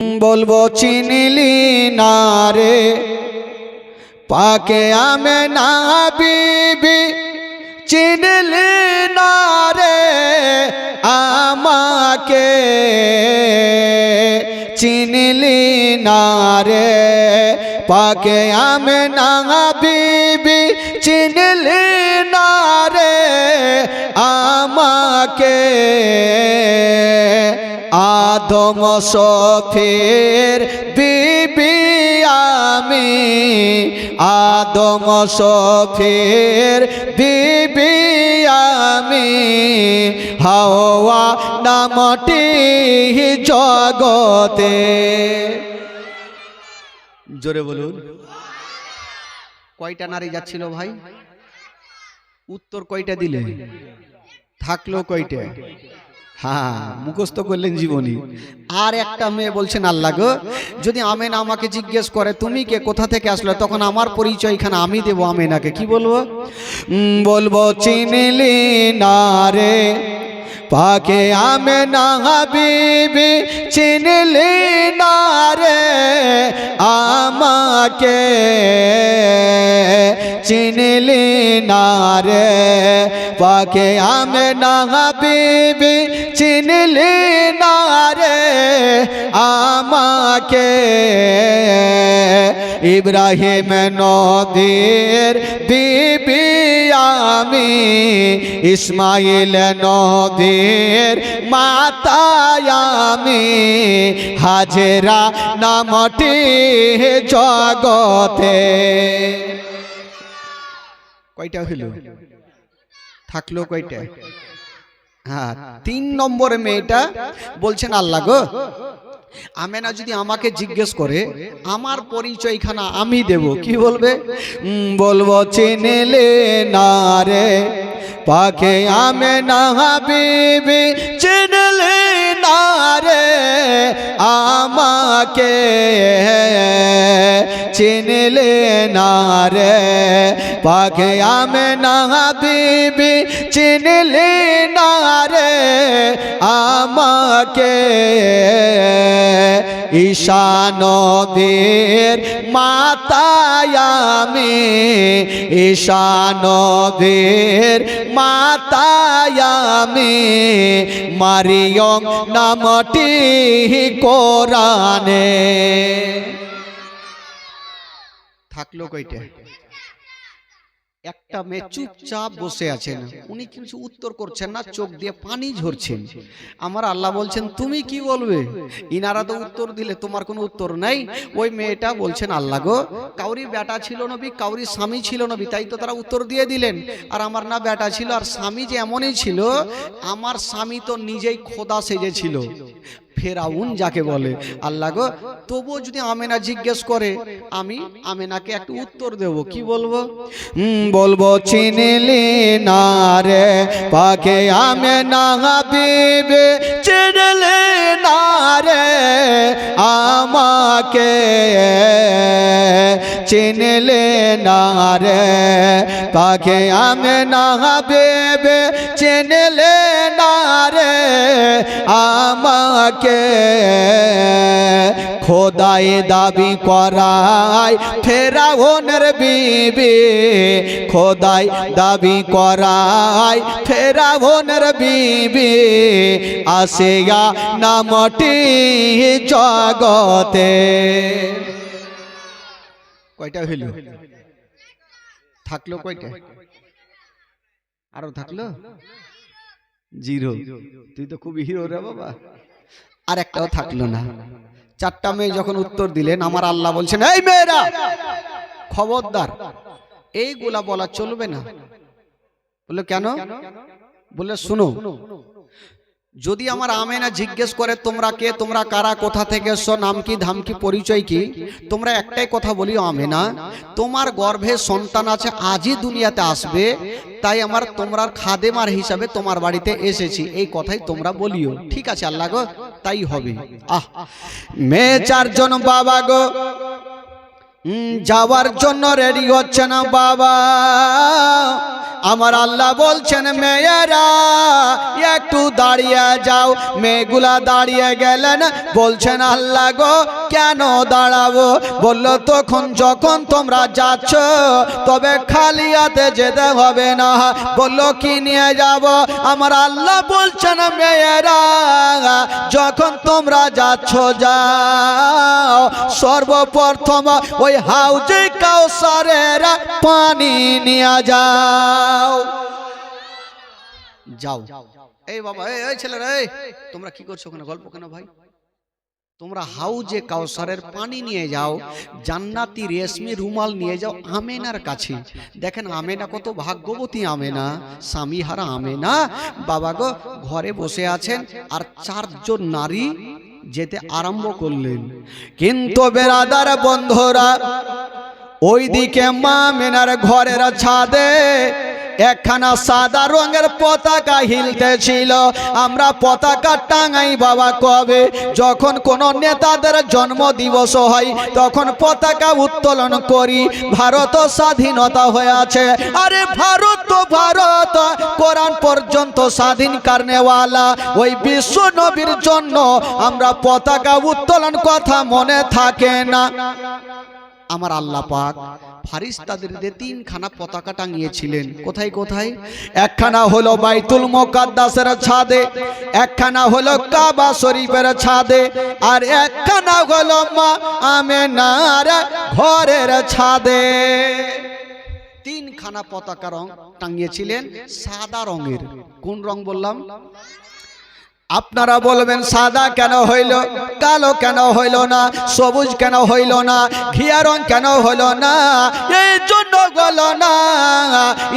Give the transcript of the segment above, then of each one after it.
বলবো চিনলি না রে পাকে আমেনা বিবি, চিনলি না রে আমাকে, চিনলি না রে পাকে আমেনা বিবি, চিনলি না রে আমাকে। আদম শফির বিবি আমি, আদম শফির বিবি আমি, হাওয়া নামটি জগতে। জোরে বলুন। কয়টা নারী যাচ্ছিল ভাই? উত্তর কয়টা দিলে? থাকলো কয়টা? হ্যাঁ, মুখস্থ করলেন জীবনী। আর একটা মেয়ে বলছেন আল্লাহ গো, যদি আমেনা আমাকে জিজ্ঞেস করে তুমি কে, কোথা থেকে আসলে, তখন আমার পরিচয় এখানে আমি দেবো আমেনাকে। কি বলবো? বলবো চিনলি না রে পাকে আমেনা বিবি, চিনলি না রে আমাকে, চিনলি না রে পাকে আমেনা বিবি, চিনলি না রে আমাকে। ইব্রাহিম নবীর বিবি আমি, ইসমাইল নবীর মাতা আমি, হাজেরা নামটি জগতে। কয়টা হইল? থাকলো কয়টা? হ্যাঁ, 3 নম্বর মেয়েটা বলছেন আল্লাহ গো, আমেনা যদি আমাকে জিজ্ঞেস করে আমার পরিচয়খানা আমি দেব। কি বলবে? বলবো চিনলে না রে পাকে আমেনা বিবি, চিনলে না রে আমাকে, চিনলে না রে পাকে আমেনা বিবি, চিনলে না রে আমাকে। ঈশা নবীর মাতা আমি, ঈশা নবীর মাতা আমি, মারিয়ম নামটি কোরআনে। থাকলো কয়টা? একটা মেয়ে চুপচাপ বসে আছেন, উনি কিছু উত্তর করছেন না, চোখ দিয়ে পানি ঝরছেন। আমার আল্লাহ বলছেন তুমি কি বলবে? ইনারা তো উত্তর দিলে, তোমার কোনো উত্তর নাই। ওই মেয়েটা বলছেন আল্লাহ গো, কাউরি বেটা ছিল নবী, কাউরি স্বামী ছিল নবী, তাই তো তারা উত্তর দিয়ে দিলেন। আর আমার না বেটা ছিল, আর স্বামী যে এমনই ছিল, আমার স্বামী তো নিজেই খোদা সেজেছিল, ফেরাউন যাকে বলে। আল্লাহ গো, তবুও যদি আমেনা জিজ্ঞেস করে আমি আমেনাকে একটু উত্তর দেব। কি বলবো? বলবো চিনলি না রে পাকে আমেনা বিবি, চিনলি না রে আমাকে, চিনলি না রে পাকে আমেনা বিবি, চিনলি না রে আমাকে। খোদাই দাবি করায় ফেরাউনের বিবি, খোদাই দাবি করায় ফেরাউনের বিবি, আসিয়া নামটি জগতে। কয়টা হইল? থাকলো কয়টা? আরো থাকলো 0। তুই তো খুব হিরো রে বাবা। আর একটাও থাকলো না। 4টা মেয়ে যখন উত্তর দিলেন, আমার আল্লাহ বলছেন এই মেয়েরা খবরদার, এইগুলা বলা চলবে না। বললো কেন? বললে শুনো, যদি আমার আমেনা জিজ্ঞেস করে তোমরা কে, তোমরা কারা, কোথা থেকে এসছো, নাম কি, ধাম কি, পরিচয় কি, তোমরা একটাই কথা বলিও আমেনা তোমার গর্ভে সন্তান আছে, আজই দুনিয়াতে আসবে, তাই আমার তোমরা খাদেমার হিসাবে তোমার বাড়িতে এসেছি, এই কথাই তোমরা বলিও। ঠিক আছে আল্লাহ গো, তাই হবে। মেয়ে 4 জন বাবা গো যাওয়ার জন্য রেডি হচ্ছে না বাবা। আমার আল্লাহ বলছেন মেয়েরা একটু দাঁড়িয়ে যাও। মেয়েগুলা দাঁড়িয়ে গেলেন, বলছেন আল্লাহ গো কেন দাঁড়াবো? বলল তখন যখন তোমরা যাচ্ছ তবে খালি হাতে যেতে হবে না। বলল কি নিয়ে যাব? আমার আল্লাহ বলছেন মেয়েরা যখন তোমরা যাচ্ছ যাও সর্বপ্রথম ওই হাউজে কাউসারের পানি নিয়ে যাও। যাও। এই বাবা, এই ছেলেরা, এই তোমরা কি করছো ওখানে? গল্প কেন ভাই? তোমরা হাউজে কাউসারের পানি নিয়ে যাও, জান্নাতি রেশমি রুমাল নিয়ে যাও আমেনার কাছে। দেখেন আমেনা কত ভাগ্যবতী আমেনা, স্বামী হারা আমেনা। বাবা গো ঘরে বসে আছেন আর 4 জন নারী যেতে আরম্ভ করলেন। কিন্তু বেরাদার বন্ধুরা, ওইদিকে মা আমেনার ঘরের ছাদে একখানা সাদা রঙের পতাকা হিলতেছিল। আমরা পতাকা টাঙাই বাবা কবে? যখন কোন নেতাদের জন্ম দিবস হয় তখন পতাকা উত্তোলন করি। ভারত স্বাধীনতা হয়েছে, আরে ভারত তো ভারত, কোরআন পর্যন্ত স্বাধীন কারনেওয়ালা ওই বিশ্ব নবীর জন্য আমরা পতাকা উত্তোলন কথা মনে থাকে না? আমার আল্লাহ পাক ফারিস্তাদের দিয়ে 3খানা পতাকা টাঙিয়েছিলেন। কোথায় কোথায়? একখানা হলো বাইতুল মুকাদ্দাসের ছাদে, একখানা হলো কাবা শরীফের ছাদে, আর একখানা হলো মা আমেনার ঘরের ছাদে। 3খানা পতাকা রং টাঙিয়েছিলেন সাদা রঙের। কোন রং বললাম? আপনারা বলবেন সাদা কেন হইল, কালো কেন হইল না, সবুজ কেন হইল না, ঘিয়া রং কেন হইল না? এই জন্য হলো না,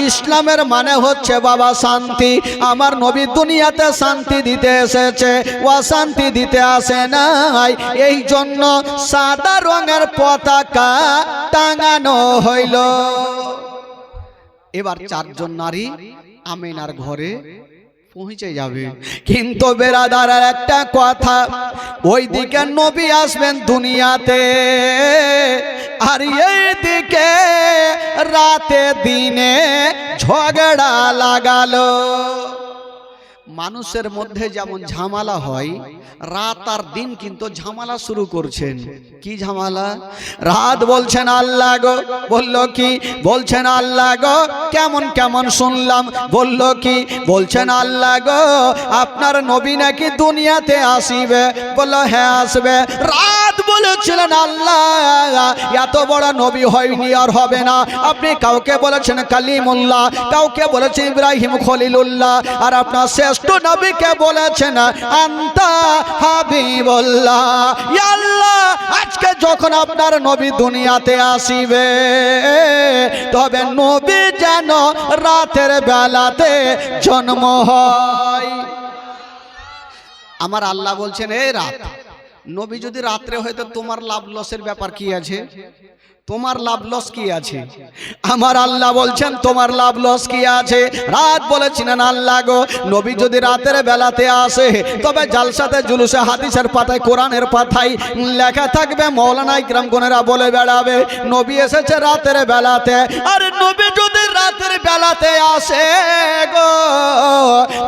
ইসলামের মানে হচ্ছে বাবা শান্তি। আমার নবী দুনিয়াতে শান্তি দিতে এসেছে, অশান্তি দিতে আসে নাই। এই জন্য সাদা রঙের পতাকা টাঙানো হইল। এবার 4 জন নারী আমেনার ঘরে পৌঁছে যাবে। কিন্তু বেরাদারের একটা কথা, ওইদিকে নবী আসবেন দুনিয়াতে, আর এইদিকে রাতে দিনে ঝগড়া লাগালো। মানুষের মধ্যে যেমন ঝামেলা হয়, রাত আর দিন কিন্তু ঝামেলা শুরু করছেন। কি ঝামেলা? রাত বলছেন আল্লাহ গো, বলল কি? বলছেন আল্লাহ গো কেমন কেমন শুনলাম। বলল কি? বলছেন আল্লাহ গো আপনার নবী নাকি দুনিয়াতে আসিবে। বলল হ্যাঁ আসবে। রাত বলেছিলেন আল্লাহ এত বড় নবী হয়নি আর হবে না। আপনি কাউকে বলেছেন কালিমুল্লাহ, কাউকে বলেছেন ইব্রাহিম খলিলুল্লাহ, আর আপনার শ্রেষ্ঠ নবীকে বলেছেন আনতা হাবিবুল্লাহ। ইয়া আল্লাহ আজকে যখন আপনার নবী দুনিয়াতে আসিবে তবে নবী যেন রাতের বেলাতে জন্ম হয়। আমার আল্লাহ বলছেন এই রাত, নবী যদি রাত্রে হয়তো তোমার লাভ লসের ব্যাপার কি আছে? তোমার লাভ লস কি আছে? আমার আল্লাহ বলছেন তোমার লাভ লস কি আছে? রাত বলেছিলেন আল্লাহ গো নবী যদি রাতের বেলাতে আসে তবে জালসাতে জুলুসে হাদিসের পাতায় কোরআনের পাতায় লেখা থাকবে, মাওলানা ইকরাম গনেরা বলে বেড়াবে নবী এসেছে রাতের বেলাতে। আর নবী যদি রাতের বেলাতে আসে গো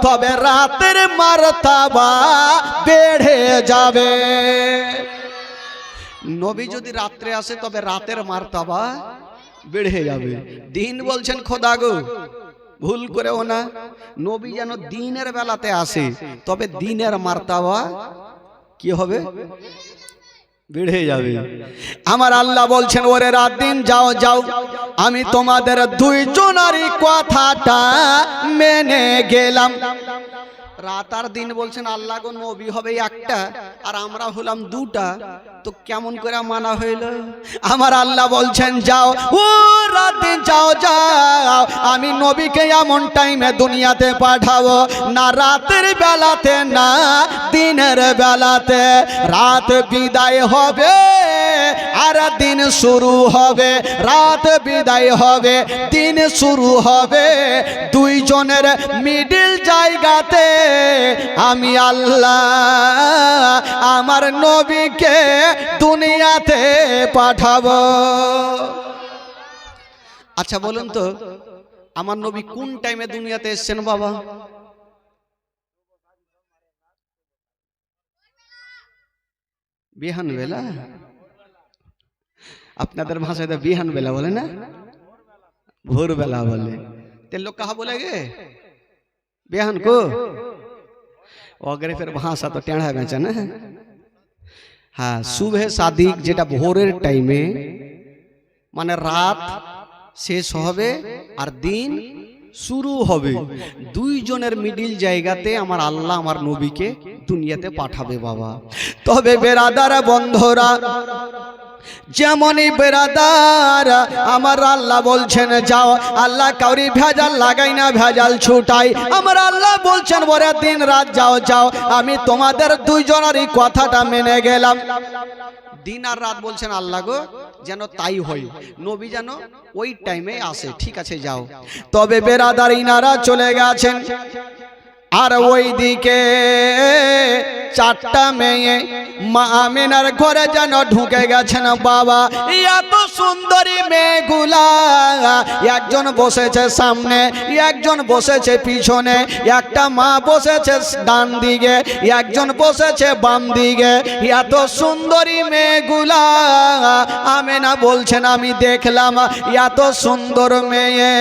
তবে রাতের মারতাবা বেড়ে যাবে। নবী যদি রাত্রে আসে তবে রাতের মারতাবা বেড়ে যাবে। দিন বলছেন খোদা গো ভুল করেও না, নবী যেন দিনের বেলাতে আসে তবে দিনের মারতাবা কি হবে? বেড়ে যাবে। আমার আল্লাহ বলছেন ওরে রাত দিন যাও যাও, আমি তোমাদের 2 জনেরই কথাটা মেনে গেলাম। রাত আর দিন বলছেন আল্লাহ গো নবী হবে একটা আর আমরা হলাম 2টা, তো কেমন করে মানা হইল? আমার আল্লাহ বলছেন যাও ও রাত দিন যাও যাও, আমি নবীকে এমন টাইমে দুনিয়াতে পাঠাবো না রাতের বেলাতে না দিনের বেলাতে। রাত বিদায় হবে আর দিন শুরু হবে, রাত বিদায় হবে দিন শুরু হবে, 2 জনের মিডিল জায়গাতে আমি আল্লাহ আমার নবীকে দুনিয়াতে পাঠাবো। আচ্ছা বলুন তো আমার নবী কোন টাইমে দুনিয়াতে এসেছেন বাবা? বিহান বেলা। আপনাদের ভাষায় তো বিহান বেলা বলে না, ভোরবেলা বলে। ते लोग कहा बोलेगे बिहान को? अगर फिर भाषा तो टेढ़ा बेचा ना। हाँ, सुबह सादिक जेटा भोरेर टाइमे माने रात शेष होबे और दिन शुरू होबे, दुई जनेर मिडिल जायगाते आमार आल्लाह आमार नबीके दुनियाते पाठाबे बाबा। तबे बेरादार बंधुरा যেমনই বেরাদার আমার আল্লাহ বলছেন যাও, আল্লাহ কাউরি ভেজাল লাগাই না, ভেজাল ছুটাই। আমার আল্লাহ বলছেন বলে দিন রাত যাও যাও, আমি তোমাদের দুইজনেরই কথাটা মেনে গেলাম। দিন আর রাত বলছেন আল্লাহ গো, যেন তাই হয়, নবী যেন ওই টাইমে আসে। ঠিক আছে যাও। তবে বেরাদার ইনারা চলে গেছেন, আর ওই দিকে চারটা মেয়ে মা আমিনার ঘরে যেন ঢুকে গেছেন বাবা। এত সুন্দরী মেয়েগুলা, একজন বসেছে সামনে, একজন বসেছে পিছনে, একটা মা বসেছে ডান দিকে, একজন বসেছে বাম দিকে। এত সুন্দরী মেয়েগুলা, আমিনা বলছেন আমি দেখলাম এত সুন্দর মেয়ে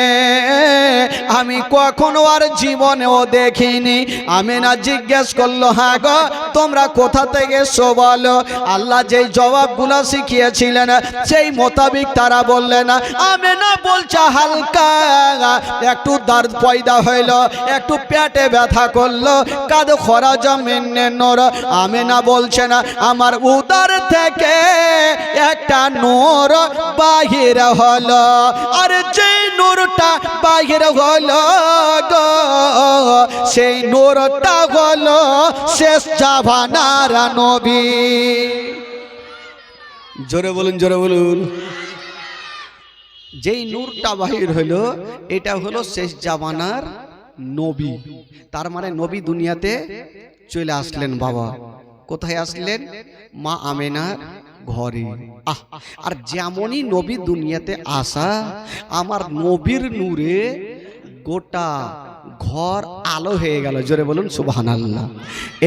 আমি কখনো আর জীবনেও দেখিনি। আমিনা জিজ্ঞেস করলো হ্যাঁ গো তোমরা কোথা থেকে এসো বলো। আল্লাহ যেই জবাবগুলো শিখিয়েছিলেন সেই মোতাবিক তারা বললেন। আমিনা বলছে হালকা একটু দর্দ পয়দা হইল, একটু পেটে ব্যথা করলো, কাদ খরাজ মিন্নে নূর। আমিনা বলছেন আমার উদর থেকে একটা নূর বাহির হলো, আর যে নূরটা বাহির হলো গো সেই নূরটা হলো শেষ জামানার নবী। জোরে বলুন, জোরে বলুন। যেই নূরটা বাহির হলো এটা হলো শেষ জামানার নবী। তার মানে নবী দুনিয়াতে চলে আসলেন বাবা। কোথায় আসলেন? মা আমিনার ঘরে। আর যেমনই নবী দুনিয়াতে আসা, আমার নবীর নূরে গোটা ঘর আলো হয়ে গেল। জোরে বলুন সুবহানাল্লাহ।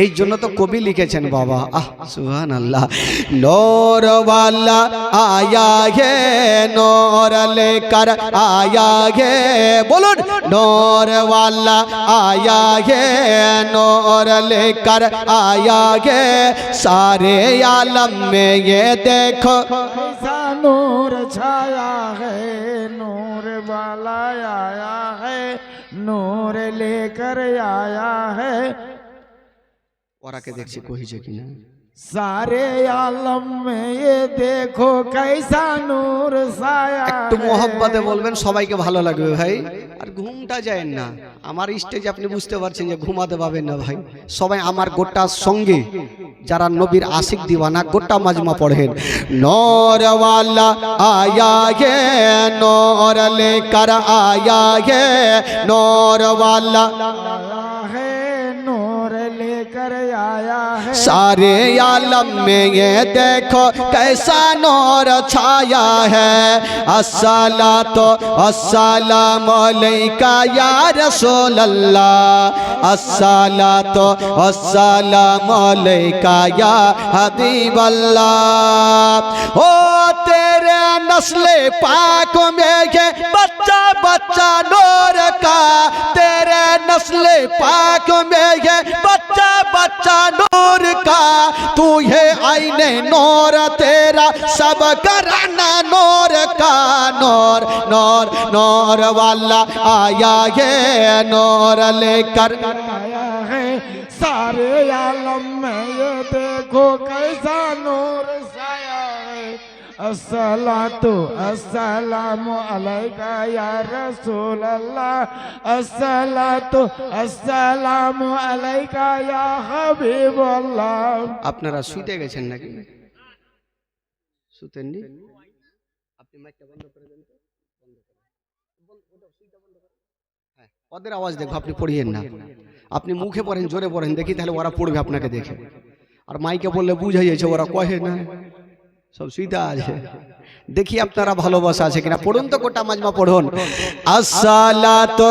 এই জন্য তো কবি লিখেছেন বাবা, সুবহানাল্লাহ। নূর ওয়ালা আয়া হে নূর লেকার আয়া হে, বলুন নূর ওয়ালা আয়া হে নূর লেকার আया হে, सारे आलम में ये देखो कैसा नूर छाया है, नूर वाला आया है, नूर लेकर आया है। ওরা কে দেখছি কইছে কিনা, सारे आलम में ये देखो कैसा नूर साया। একটু মোহব্বতে বলবেন, সবাইকে ভালো লাগবে ভাই। আর ঘুমটা যায় না আমার স্টেজে, আপনি বুঝতে পারছেন যে ঘুমাতে পাবেন না ভাই। সবাই আমার গোটা সঙ্গে যারা নবীর আশিক দিওয়ানা গোটা মাজমা পড়েন। নূর ওয়ালা আয়া হে নূর লেকার আয়া হে, নূর ওয়ালা হে नूर लेकर आया है, सारे आलम में ये देखो कैसा नूर छाया है। अस्सलातो अस्सलामु अलैका या रसूल अल्लाह, अस्सलातो अस्सलामु अलैका या हबीब अल्लाह। ओ तेरे नस्ले पाक में ये बच्चा बच्चा नूर का, तेरे नस्ले पाक में ये बच्चा बच्चा नूर का, तू है आईने नूर तेरा सब कराना नूर का। नूर नूर नूर वाला आया है नूर लेकर आया है, सारे आलम में ये देखो कैसा नूर साया है। अस्सलातु अस्सलामु अलैका या रसूल अल्लाह, अस्सलातु अस्सलामु अलैका या हबीब अल्लाह। আপনারা শুতে গেছেন নাকি? শুতেননি? আপনি মাইকটা বন্ধ করে দেন তো, বন্ধ করেন, ওটা সুইচটা বন্ধ করেন। হ্যাঁ, ওদের আওয়াজ দেখো, আপনি পড়িয়েন না। আপনি মুখে পড়েন, জোরে পড়েন, দেখি তাহলে ওরা পড়বে আপনাকে দেখে। আর মাইকে বললে বুঝাই যাচ্ছে, ওরা কহে না। সব সুবিধা আছে। দেখি আপনারা ভালোবাসা আছে কিনা। পড়ুন তো গোটা মাজমা পড়ুন। আসসালাতু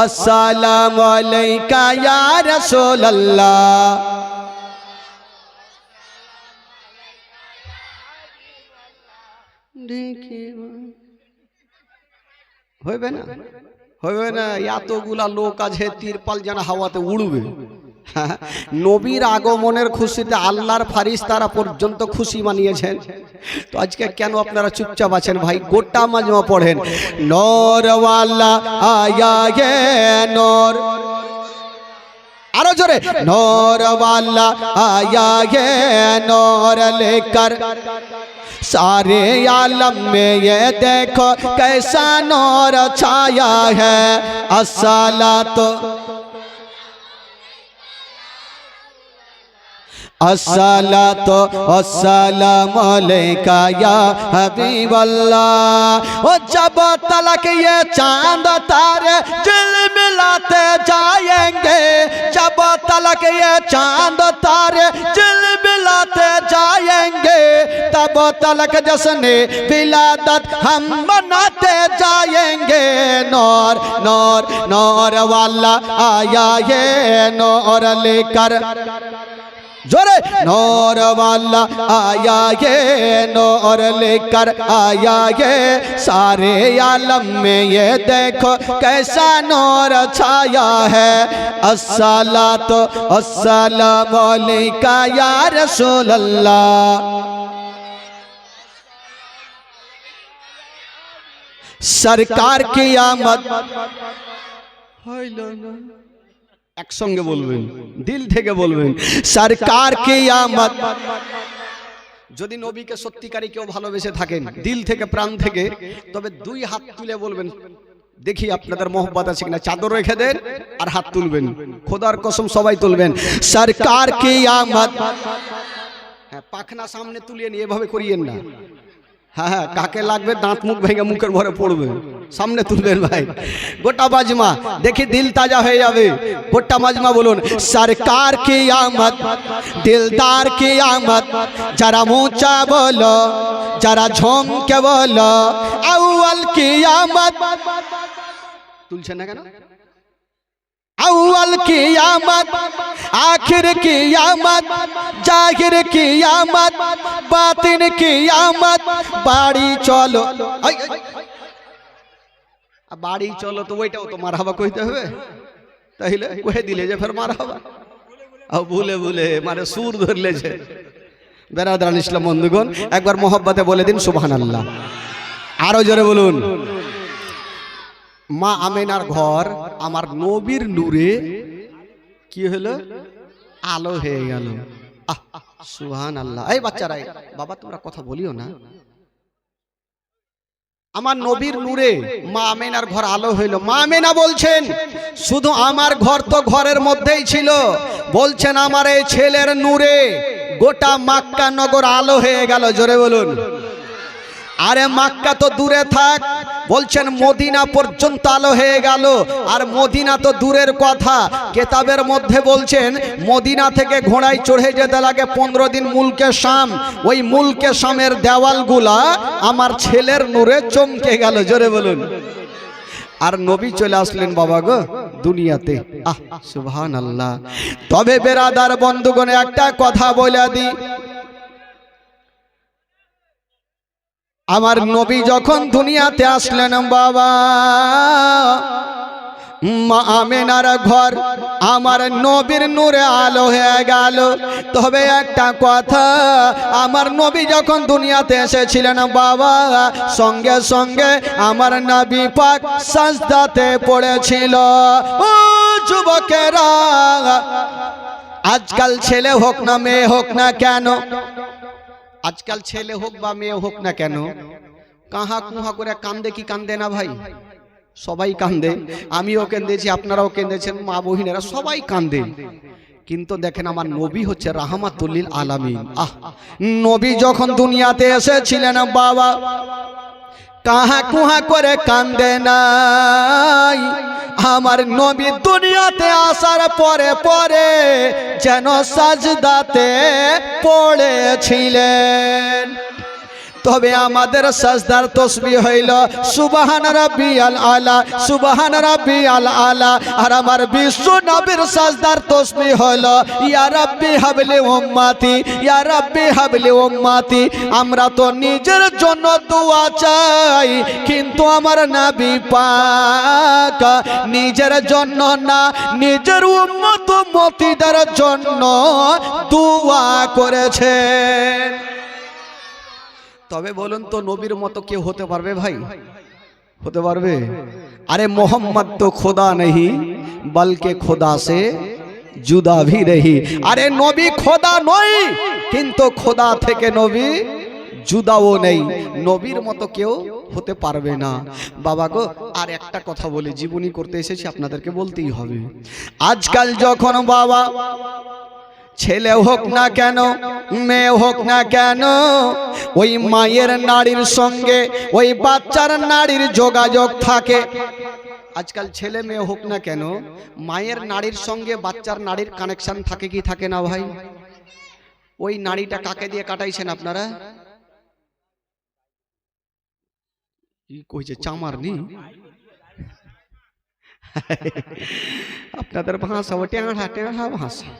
আসসালামু আলাইকা ইয়া রাসূলুল্লাহ, হইবে না? হইবে না? এতগুলা লোক আছে, তিরপাল যেন হাওয়াতে উড়বে। নবীর আগমনের খুশিতে আল্লাহর ফারিস্তারা পর্যন্ত খুশি মানিয়েছেন। তো আজকে কেন আপনারা চুপচাপ আছেন ভাই? গোটা মাজমা পড়েন। নূর ওয়ালা আয়া গে নূর, আরো জোরে। নূর ওয়ালা আয়া গে নূর লেकर सारे आलम में ये देखो कैसा नूर छाया है। अस्सलातु अस्सलातु अस्सलामु अलैका या हबीबल्लाह। ओ जब तलक ये चांद तारे झिलमिलाते जाएंगे, जब तलक ये चांद तारे झिलमिलाते जाएंगे, तब तलक जश्न विलादत हम मनाते जाएंगे। नूर नूर नूर वाला आया ये नूर लेकर, जोरे। नूर वाला आया ये नूर लेकर आया ये, सारे आलम में ये देखो कैसा नूर छाया है। अस्सलातु अस्सलामु अलैका या रसूलल्लाह। सरकार की आमद, একসঙ্গে বলবেন, দিল থেকে বলবেন, সরকার কি আমদ। যদি নবীকে সত্যিকারই কেউ ভালোবেসে থাকেন দিল থেকে প্রাণ থেকে, তবে দুই হাত তুলে বলবেন। দেখি আপনাদের মোহব্বত আছে কিনা। চাদর রেখে দেন আর হাত তুলবেন, খোদার কসম সবাই তুলবেন। সরকার কি আমদ। হ্যাঁ, পাখনা সামনে তুলিয়ে নিয়ে এভাবে করিয়েন না। হ্যাঁ হ্যাঁ, কাকে লাগবে দাঁত মুখ ভেঙে মুখের ভরে পড়বে। সামনে তুলবেন ভাই। গোটা মাজমা দেখি দিল তাজা হয়ে যাবে। গোটা মাজমা বলুন। সরকার কি আমদ, দিলদার কি আমদ, যারা মুচা বলো, যারা ঝমকে বলো। আউয়াল কি আমদ, তুলছেন না কেন? अव्वल की आमद, आखिर की आमद, जाहिर की आमद, बातिन की आमद। बाड़ी चलो, बाड़ी चलो तो वहीटाও তো মারহাবা কইতে হবে, তাইলে কয়ে দিলে যে ফের মারহাবা। আর ভুলে ভুলে মানে সুর ধরলেছে। বেরাদারান ইসলাম বন্ধুগণ, একবার মোহব্বতে বলে দিন সুবহানাল্লাহ। আরো জোরে বলুন। মা আমেনার ঘর আমার নবীর নূরে কি হলো? আলো হয়ে গেল। সুবহানাল্লাহ। এই বাচ্চারা, বাবা তোমরা কথা বলিও না। আমার নবীর নূরে মা আমেনার ঘর আলো হইল। মা আমেনা বলছেন শুধু আমার ঘর তো ঘরের মধ্যেই ছিল, বলছেন আমার এই ছেলের নূরে গোটা মক্কা নগর আলো হয়ে গেল। জোরে বলুন। আরে মক্কা তো দূরে থাক, বলছেন মদিনা পর্যন্ত আলো হয়ে গেল। আর মদিনা তো দূরের কথা, কেতাবের মধ্যে বলছেন মদিনা থেকে ঘোড়ায় চড়ে যেতে লাগে 15 দিন মুলকে শাম। ওই মুলকে শামের দেওয়ালগুলা আমার ছেলের নূরে চমকে গেল। জোরে বলুন। আর নবী চলে আসলেন বাবা গো দুনিয়াতে। সুবহানাল্লাহ। তবে বেরাদার বন্ধুগণ, একটা কথা বলে দিই, আমার নবী যখন দুনিয়াতে আসলেন বাবা, মা আমেনার ঘর আমার নবীর নূরে আলো হয়ে গেল। তবে একটা কথা, আমার নবী যখন দুনিয়াতে এসেছিলেন বাবা, সঙ্গে সঙ্গে আমার নবী পাক সাজদাতে পড়েছিল। ও যুবকেরা, আজকাল ছেলে হোক না মেয়ে হোক না কেন, আজকাল ছেলে হোক বা মেয়ে হোক না কেন, কাহা কুহা করে কান্দে কি কান্দে না ভাই? সবাই কান্দে। আমিও কেঁদেছি, আপনারাও কেঁদেছেন, মা বহিনেরা সবাই কান্দে। কিন্তু দেখেন আমার নবী হচ্ছে রাহমাতুল লিল আলামিন। নবী যখন দুনিয়াতে এসেছিলেন বাবা, কাহা কুহা করে কান্দে নাই। আমার নবী দুনিয়াতে আসার পরে পরে যেন সাজদাতে পড়েছিলেন। তবে আমাদের সাজদার তাসবিহ হইল সুবহান রাব্বিয়াল আলা, সুবহান রাব্বিয়াল আলা। আর আমার বিশ্ব নবীর সাজদার তাসবিহ হলো ইয়া রাব্বি হাবলি উম্মতি, ইয়া রাব্বি হাবলি উম্মতি। আমরা তো নিজের জন্য দোয়া চাই, কিন্তু আমার নবী পাক নিজের জন্য না, নিজের উম্মত উম্মতিদের জন্য দোয়া করেছেন। তবে বলুন তো নবীর মতো কেউ হতে পারবে ভাই? হতে পারবে? আরে মোহাম্মদ তো খোদা नहीं बल्कि খোদা से जुदा भी नहीं। আরে নবী খোদা নয়, কিন্তু খোদা থেকে নবী জুদাও নেই। নবীর মতো কেউ হতে পারবে না বাবা গো। আর একটা কথা বলি, জীবনী করতে এসেছি, আপনাদেরকে বলতেই হবে। আজকাল যখন বাবা ছেলে হোক না কেন, মেয়ে হোক না কেন, ওই মায়ের নারীর সঙ্গে ওই বাচ্চার নারীর যোগাযোগ থাকে। আজকাল ছেলে মেয়ে হোক না কেন, মায়ের নারীর সঙ্গে বাচ্চার নারীর কানেকশন থাকে কি থাকে না ভাই? ওই নারীটা কাকে দিয়ে কাটাইছেন আপনারা? কি কইছে চামার নি আপনাদের ভাষা ও টেঁড়া টেঁড়া ভাষা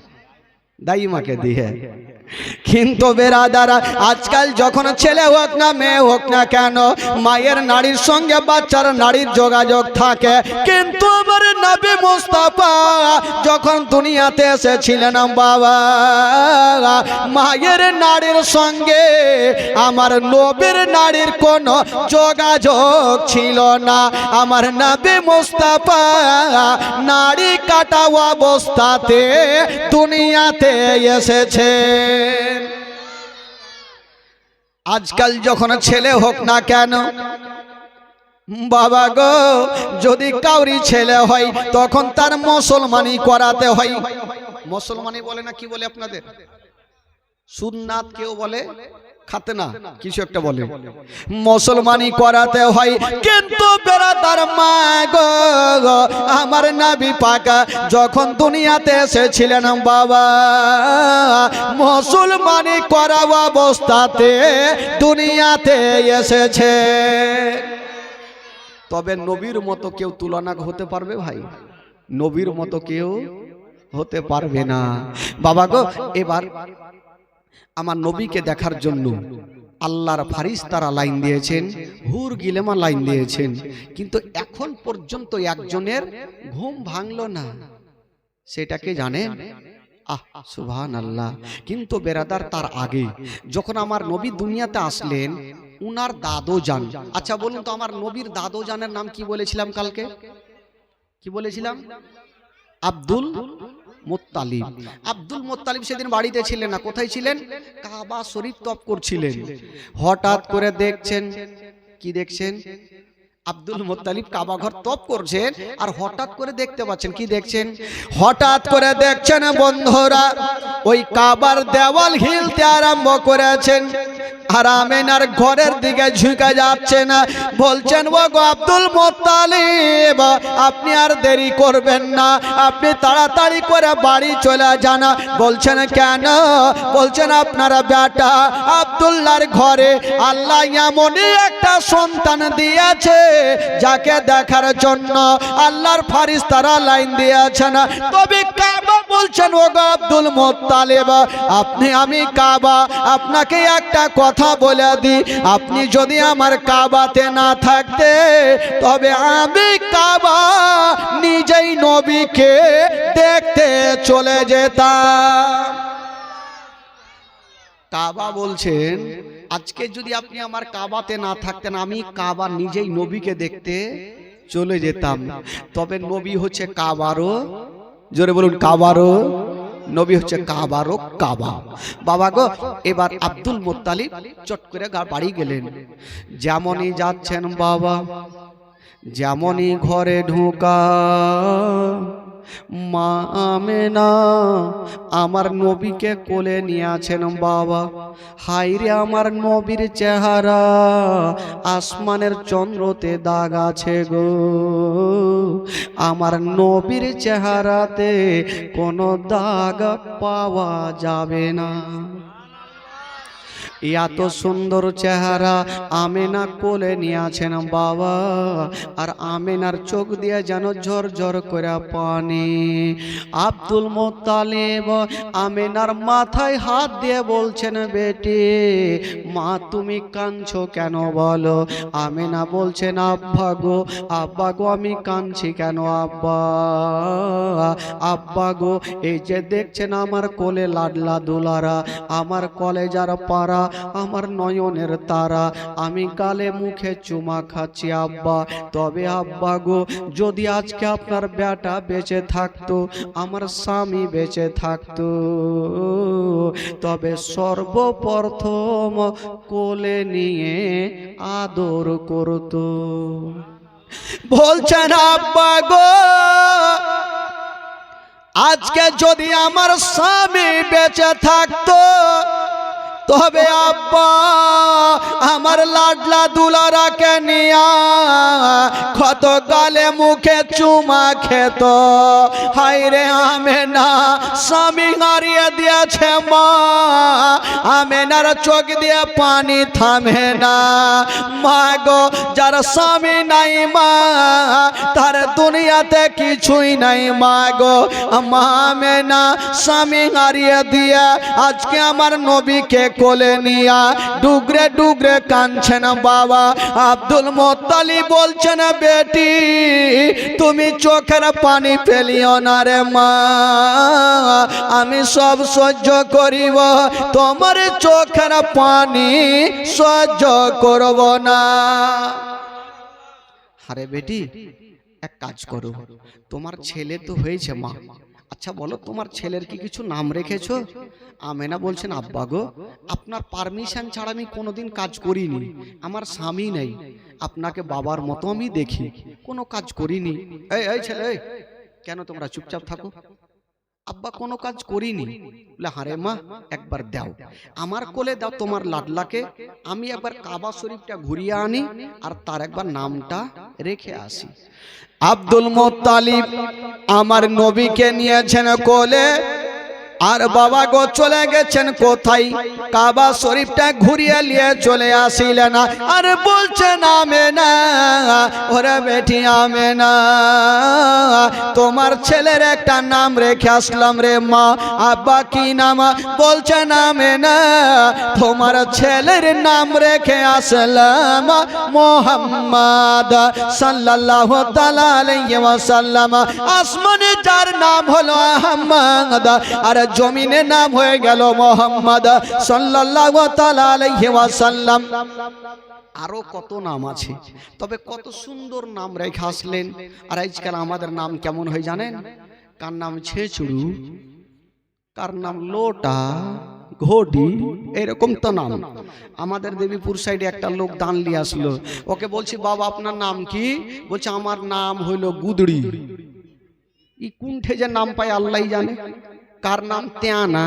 দাইমাকে দিয়ে। কিন্তু বেরাদারা আজকাল যখন ছেলে হোক না মেয়ে হোক না কেন, মায়ের নারীর সঙ্গে বাচ্চার নারীর যোগাযোগ থাকে। কিন্তু আমার নবী মুস্তাফা যখন দুনিয়াতে এসেছিলেন বাবা, মায়ের নারীর সঙ্গে আমার নবীর নারীর কোনো যোগাযোগ ছিল না। আমার নবী মুস্তাফা নারী কাটা অবস্থাতে দুনিয়াতে এসেছে। আজকাল যখন ছেলে হোক না কেন বাবা গো, যদি কাউরি ছেলে হয় তখন তার মুসলমানি করাতে হয়। মুসলমানি বলে না কি বলে আপনাদের? সুন্নাত কেউ বলে, খাতনা কিছু একটা বলে, মুসলমানি করাতে হয়। কিন্তু বেরাদার মা গো, আমার নবী পাক যখন দুনিয়াতে এসেছিলেন বাবা, মুসলমানি করা অবস্থাতে দুনিয়াতে এসেছে। তবে নবীর মতো কেউ তুলনা হতে পারবে ভাই? নবীর মতো কেউ হতে পারবে না বাবা গো। এবার আমার নবীকে দেখার জন্য আল্লাহর ফারিস্তারা লাইন দিয়েছেন, হুর গিলেমা লাইন দিয়েছেন, কিন্তু এখন পর্যন্ত একজনের ঘুম ভাঙলো না। সেটাকে জানেন? সুবহানাল্লাহ। কিন্তু বেরাদার তার আগে যখন আমার নবী দুনিয়াতে আসলেন, উনার দাদো জান, আচ্ছা বলুন তো আমার নবীর দাদো জানের নাম কি বলেছিলাম কালকে? কি বলেছিলাম? Abdul Muttalib. আব্দুল মুত্তালিব সেদিন বাড়িতে ছিলেন না, কোথায় ছিলেন? কাবা শরীফ তপ করছিলেন। হঠাৎ করে দেখছেন, কি দেখছেন? আব্দুল মুত্তালিব কাবা ঘর তপ করছেন, আর হঠাৎ করে দেখতে পাচ্ছেন, কি দেখছেন? হঠাৎ করে দেখছেন বন্ধুরা ওই কাবার দেওয়াল হিলতে আরম্ভ করেছেন। আর আমেনার ঘরের দিকে ঝুঁকে যাচ্ছে না। বলছেন ও গো আব্দুল মুত্তালিব, আপনি আর দেরি করবেন না, আপনি তাড়াতাড়ি করে বাড়ি চলে যান। বলছেন কেন? বলছেন আপনারা বেটা আব্দুল্লাহর ঘরে আল্লাহ এমনই একটা সন্তান দিয়েছে যাকে দেখার জন্য আল্লাহর ফারিস্তারা লাইন দিয়েছেন। তবে কাবা বলছেন ও গো আব্দুল মুত্তালিব, আপনি আমি কাবা, আপনাকে একটা কথা বলে দি, আপনি যদি আমার কাবাতে না থাকতে তবে আমি কাবা নিজেই নবীকে দেখতে চলে যেতাম। কাবা বলছেন আজকে যদি আপনি আমার কাবাতে না থাকতেন, আমি কাবা নিজেই নবীকে দেখতে চলে যেতাম। তবে নবী হচ্ছে কাবারও, জোরে বলুন কাবারও নবী হচ্ছে কাবারও কাবা বাবা গো। এবার আব্দুল মুত্তালিব চট করে বাড়ি গেলেন। যেমনই যাচ্ছেন বাবা, যেমনই ঘরে ঢোকা, মা আমেনা আমার নবীকে কোলে নিয়ে আছেন বাবা। হায়রে আমার নবীর চেহারা আসমানের চন্দ্রতে দাগ আছে গো, আমার নবীর চেহারাতে কোনো দাগ পাওয়া যাবে না। এত সুন্দর চেহারা আমেনা কোলে নিয়ে আছেন বাবা, আর আমেনার চোখ দিয়ে যেন ঝর ঝর করে পানি। আব্দুল মুত্তালিব আমেনার মাথায় হাত দিয়ে বলছেন, বেটি মা তুমি কাঁদছো কেন বলো? আমেনা বলছেন, আব্বা গো আমি কাঁদছি কেন আব্বা? আব্বা গো এই যে দেখছেন আমার কোলে লাডলা দুলারা, আমার কলেজার পাড়া, আমার নয়নের তারা, আমি গালে মুখে চুমা খাচ্ছি আব্বা। তবে আব্বা গো যদি আজকে আপনার বেটা বেঁচে থাকতো, আমার স্বামী বেঁচে থাকতো, তবে সর্বপ্রথম কোলে নিয়ে আদর করতো। বলছেন আব্বা গো আজকে যদি আমার স্বামী বেঁচে থাকতো, তবে আব্বা আমার লাডলা দুলারাকে নিয়া কত গালে মুখে চুমা খেত। হায়রে আমেনা স্বামী হারিয়ে দিয়েছে মা, আমেনার চোখ দিয়ে পানি থামে না। মা গো যার স্বামী নাই মা তার দুনিয়াতে কিছুই নাই মা গো। মা আমেনা স্বামী হারিয়ে দিয়ে আজকে আমার নবীকে কোলে নিয়া ডুগরে ডুগরে কাঁদছেন বাবা। আব্দুল মুত্তালিব বলছেন, বেটি তুমি চোখের পানি ফেলিও না রে মা, আমি সব সহ্য করিব, তোমার চোখের পানি সহ্য করব না। আরে বেটি এক কাজ করো, তোমার ছেলে তো হয়েছে মা, আচ্ছা বলো তোমার ছেলের কি কিছু নাম রেখেছো? আমেনা বলছেন, আব্বা গো আপনার পারমিশন ছাড়া আমি কোনোদিন কাজ করিনি, আমার স্বামী নেই, আপনাকে বাবার মতো আমি দেখি, কোনো কাজ করিনি। এই ছেলে কেন তোমরা চুপচাপ থাকো? আব্বা কোনো কাজ করিনি। বলে হারে মা একবার দাও, আমার কোলে দাও তোমার লাডলাকে, আমি একবার কাবা শরীফটা ঘুরিয়ে আনি আর তার একবার নামটা রেখে আসি। আব্দুল মুত্তালিব আমার নবীকে নিয়েছেন কোলে, আর বাবা গো চলে গেছেন কোথায়? কাবা শরীফটা ঘুরিয়ে নিয়ে চলে আসিলেন, আর বলছেন আমেনা ওরে বেটি আমেনা তোমার ছেলের একটা নাম রেখে আসলাম রে মা। আব্বা কি নাম? বলছেন আমেনা তোমার ছেলের নাম রেখে আসলাম মুহাম্মদ সাল্লাল্লাহু তাআলা আলাইহি ওয়াসাল্লাম। আসমানে যার নাম হলো আহমদ, আর জমিনে নাম হয়ে গেল মোহাম্মদ সাল্লাল্লাহু তাআলা আলাইহি ওয়াসাল্লাম। আরো কত নাম আছে, তবে কত সুন্দর নাম রেখে আসলেন। আর আজকাল আমাদের নাম কেমন হয় জানেন? কার নাম ছেচড়ু, কার নাম লোটা, ঘটি, এরকম তো নাম। আমাদের দেবীপুর সাইডে একটা লোক দান নিয়ে আসলো, ওকে বলছি বাবা আপনার নাম কি? বলছে আমার নাম হইল গুদড়ি। ই কোনঠে যে নাম পায় আল্লাহ জানে। কার নাম তেয়ানা।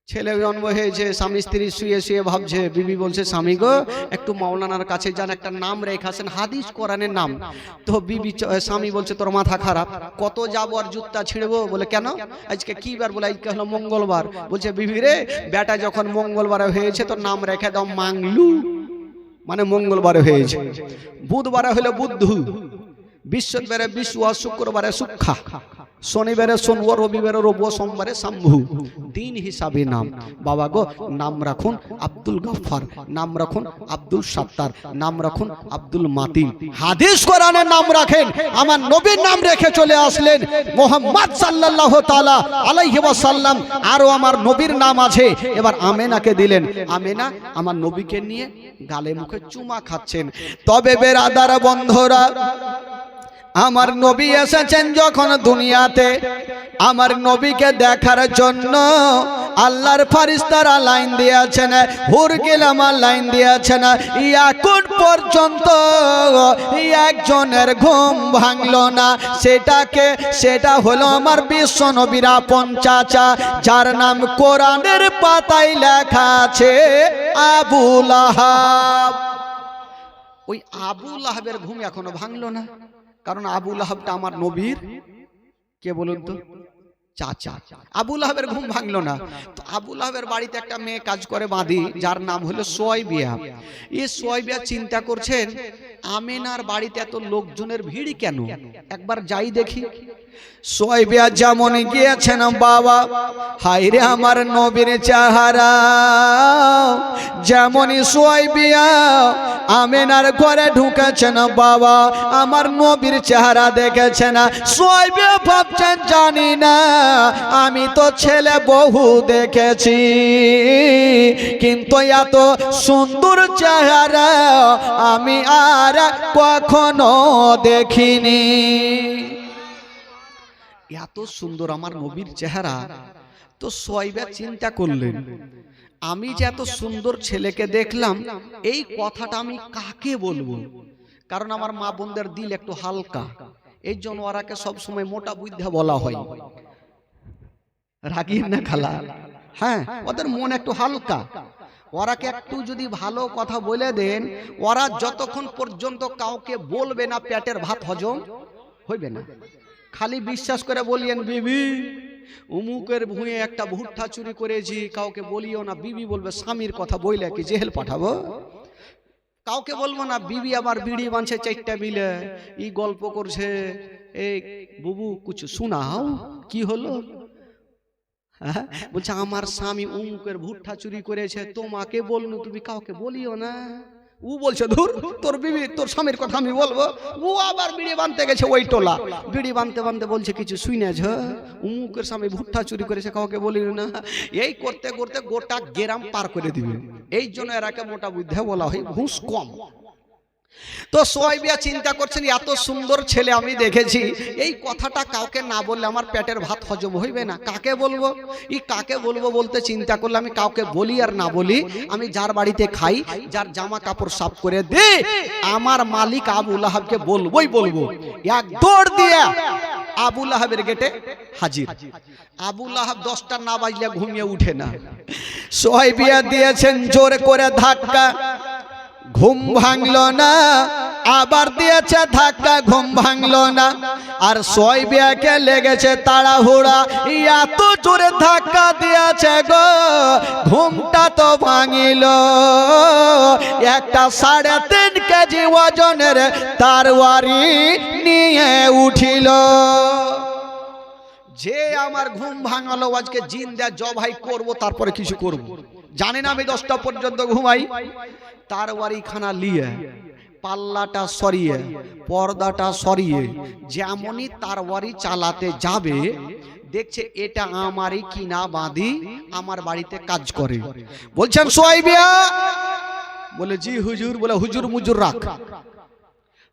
ছেলে জন্ম হয়েছে, স্বামী স্ত্রী শুয়ে শুয়ে ভাবছে, বিবি বলছে স্বামী গো একটু মাওলানার কাছে যান, একটা নাম রেখে আসেন, হাদিস কোরআনের নাম। তো বিবি স্বামী বলছে তোর মাথা খারাপ, কত যাবো আর জুতা ছিঁড়বো। বলে কেন আজকে কি বার? বলে আজকে হলো মঙ্গলবার। বলছে বিবি রে বেটা যখন মঙ্গলবারে হয়েছে তোর নাম রেখে দাও মাংলু, মানে মঙ্গলবারে হয়েছে, বুধবারে হলো বুদ্ধু, বৃহস্পতিবারে বিশ্ব, শুক্রবারে সুক্ষা, শনিবারে সোনব, রবিবারে রব, সোমবারে শম্ভু, দিন হিসাবে নাম। বাবা গো নাম রাখুন আব্দুল গফফার, নাম রাখুন আব্দুল সাত্তার, নাম রাখুন আব্দুল মাতিন। হাদিস কোরআনের নাম রাখেন, আমার নবীর নাম রেখে চলে আসলেন মুহাম্মদ সাল্লাল্লাহু তাআলা আলাইহি ওয়াসাল্লাম। আরো আমার নবীর নাম আছে। এবার আমেনাকে দিলেন, আমেনা আমার নবীকে নিয়ে গালে মুখে চুমা খাচ্ছেন। তবে বেরাদার বন্ধুরা, আমার নবী এসেছেন যখন দুনিয়াতে, আমার নবীকে দেখার জন্য আল্লাহর ফেরেশতারা লাইন দিয়েছেন, হুর গিলামা লাইন দিয়েছেন। এখন পর্যন্ত একজনের ঘুম ভাঙলো না। সেটা হলো আমার বিশ্ব নবীর আপন চাচা, যার নাম কোরআনের পাতায় লেখা আছে আবু লাহাব। ওই আবু লাহাবের ঘুম এখনো ভাঙলো না, কারণ আবু লাহাবটা আমার নবীর কে বলুন তো? চাচা। আবু লাহাবের ঘুম ভাঙলো না। তো আবু লাহাবের বাড়িতে একটা মেয়ে কাজ করে বাঁধি, যার নাম হলো সুয়াইবিয়া। এই সুয়াইবিয়া চিন্তা করছেন আমিনার বাড়িতে এত লোকজনের ভিড় কেন, একবার যাই দেখি। সুয়াইবিয়া যেমন গিয়েছেন বাবা, হায়রে আমার নবীর চেহারা, যেমনই সুয়াইবিয়া আমিনার ঘরে ঢুকেছেন বাবা, আমার নবীর চেহারা দেখেছেন। সুয়াইবিয়া ভাবছেন জানি না, আমি তো ছেলে বহু দেখেছি, কিন্তু এত সুন্দর চেহারা আমি আর কখনো দেখিনি। এত সুন্দর আমার নবীর চেহারা। তো সুয়াইবা চিন্তা করলেন, আমি যে এত সুন্দর ছেলেকে দেখলাম, এই কথাটা আমি কাকে বলবো? কারণ আমার মা বোনদের দিল একটু হালকা, এই জন্য ওরাকে সবসময় মোটা বুদ্ধা বলা হয়। রাগিন না খালা, হ্যাঁ, ওদের মন একটু হালকা। ওরাকে একটু যদি ভালো কথা বলে দেন, ওরা যতক্ষণ পর্যন্ত কাউকে বলবে না পেটের ভাত হজম হইবে না। খালি বিশ্বাস করে বলিয়েন বিবি উমুকের ভুঁয়ে একটা ভুট্টা চুরি করেছি, কাউকে বলিও না। বিবি বলবে স্বামীর কথা বইলে কি জেল পাঠাবো? কাউকে বলবো না বিবি আবার বিড়ি বাঁধছে 4টা বিলে, ই গল্প করছে, এই বুবু কিছু শোনাও, কি হলো? হ্যাঁ, বলছে আমার স্বামী উমুকের ভুট্টা চুরি করেছে, তোমাকে বলনু, তুমি কাউকে বলিও না। ও বলছে ধুর, তোর বিবি তোর স্বামীর কথা আমি বলবো? ও আবার বিড়ি বাঁধতে গেছে, ওই টোলা বিড়ি বাঁধতে বাঁধতে বলছে কিছু শুনেছ, উমুকের স্বামী ভুট্টা চুরি করেছে, কাউকে বলিল না। এই করতে করতে গোটা গ্রাম পার করে দিবে। এই জন্য এরাকে মোটা বুদ্ধা বলা হয়, ঘুষ কম। তো সুয়াইবিয়া চিন্তা করছেন এত সুন্দর ছেলে আমি দেখেছি, এই কথাটা কাউকে না বললে আমার পেটের ভাত হজম হইবে না। কাকে বলবো? কাকে বলবো বলতে চিন্তা করলে আমি কাউকে বলি আর না বলি, আমি যার বাড়িতে খাই, যার জামা কাপড় সাফ করে দে, আমার মালিক আবু লাহাবকে বলবোই বলবো। এক দৌড় দিয়ে আবু লাহাবের গেটে হাজির। আবু লাহাব 10টা না বাজলে ঘুমিয়ে উঠে না। সুয়াইবিয়া দিয়েছেন জোরে করে ধাক্কা, ঘুম ভাঙলো না। আবার দিয়েছে ধাক্কা, ঘুম ভাঙলো না। আর সুয়াইবিয়াকে লেগেছে তাড়াহুড়া, এত জোরে ধাক্কা দিয়েছে গো, ঘুমটা তো ভাঙিল। একটা 3.5 কেজি ওজনের তরবারি নিয়ে উঠিল। যে আমার ঘুম ভাঙালো, আজকে জিন্দা জবাই করব, তারপরে কিছু করব। জানেন আমি 10টা পর্যন্ত ঘুমাই। তরবারি খানা লিয়ে, পাল্লাটা সরিয়ে, পর্দাটা সরিয়ে, যেমনই তরবারি চালাতে যাবে, দেখছে এটা আমারই কিনা বাঁধি, আমার বাড়িতে কাজ করে। বলছেন সুয়াইবিয়া, বলে জি হুজুর। বলে হুজুর মুজুর রাখ,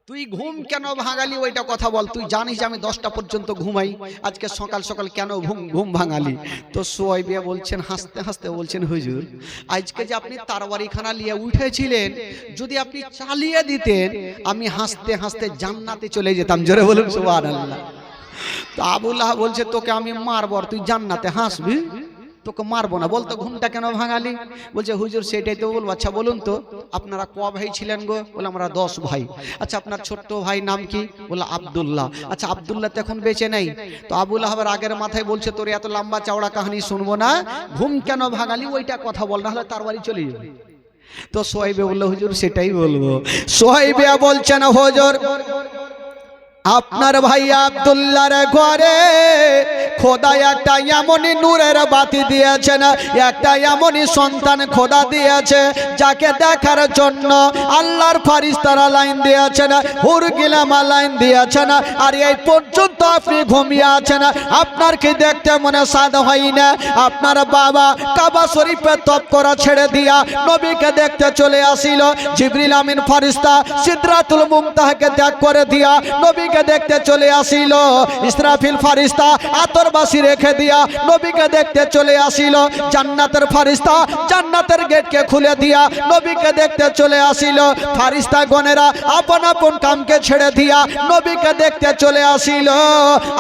তুই ঘুম কেন ভাঙালি ওইটা কথা বল। তুই জানিস আমি 10টা পর্যন্ত ঘুমাই, আজকে সকাল সকাল কেন ঘুম ভাঙালি? তো সুয়াইবিয়া বলছেন হাসতে হাসতে, বলছেন হুজুর আজকে যে আপনি তরবারিখানা নিয়ে উঠেছিলেন, যদি আপনি চালিয়ে দিতেন, আমি হাসতে হাসতে জান্নাতে চলে যেতাম। জোরে বলুন সুবহানাল্লাহ। তো আবু লাহাব বলছে তোকে আমি মারবো, তুই জান্নাতে হাসবি? তোকে মারবো না। বলতো ঘুমটা কেন ভাঙালি? বলছে হুজুর সেটাই তো বলবো। আচ্ছা বলুন তো আপনারা ক ভাই ছিলেন গো? বলে আমরা 10 ভাই। আচ্ছা আপনার ছোট্ট ভাই নাম কি? বলে আব্দুল্লাহ। আচ্ছা আব্দুল্লাহ তো এখন বেঁচে নেই। তো আবু লাহাবের আগের মাথায় বলছে তোর এত লম্বা চওড়া কাহিনী শুনবো না, ঘুম কেন ভাঙালি ওইটা কথা বল, না হলে তার বাড়ি চলে যাবে। তো সুয়াইবিয়া বলল হুজুর সেটাই বলবো। সুয়াইবিয়া বলছেন হুজুর আপনার ভাই আব্দুল্লাহর ঘরে খোদা একটা এমনই নূরের বাতি দিয়েছেন, একটা এমনই সন্তান খোদা দিয়েছে, যাকে দেখার জন্য আল্লাহর ফারিস্তারা লাইন দিয়েছেন, হুর গিলামা লাইন দিয়েছেন। আর এই পর্যন্ত আপনি ঘুমিয়ে আছেন, আপনার কি দেখতে মনে সাদ হয় না? আপনার বাবা কাবা শরীফে তপ করা ছেড়ে দিয়া নবীকে দেখতে চলে আসিল। জিবরিল আমিন ফারিস্তা সিদরাতুল মুনতাহাকে ত্যাগ করে দিয়া নবীকে দেখতে চলে আসিল। ইসরাফিল ফারিস্তা আতরবাসী রেখে দিয়া নবীকে দেখতে চলে আসিল। জান্নাতের ফারিস্তা জান্নাতের গেটকে খুলে দিয়া নবীকে দেখতে চলে আসিল। ফারিস্তা গণেরা আপন আপন কামকে ছেড়ে দিয়া নবীকে দেখতে চলে আসিল।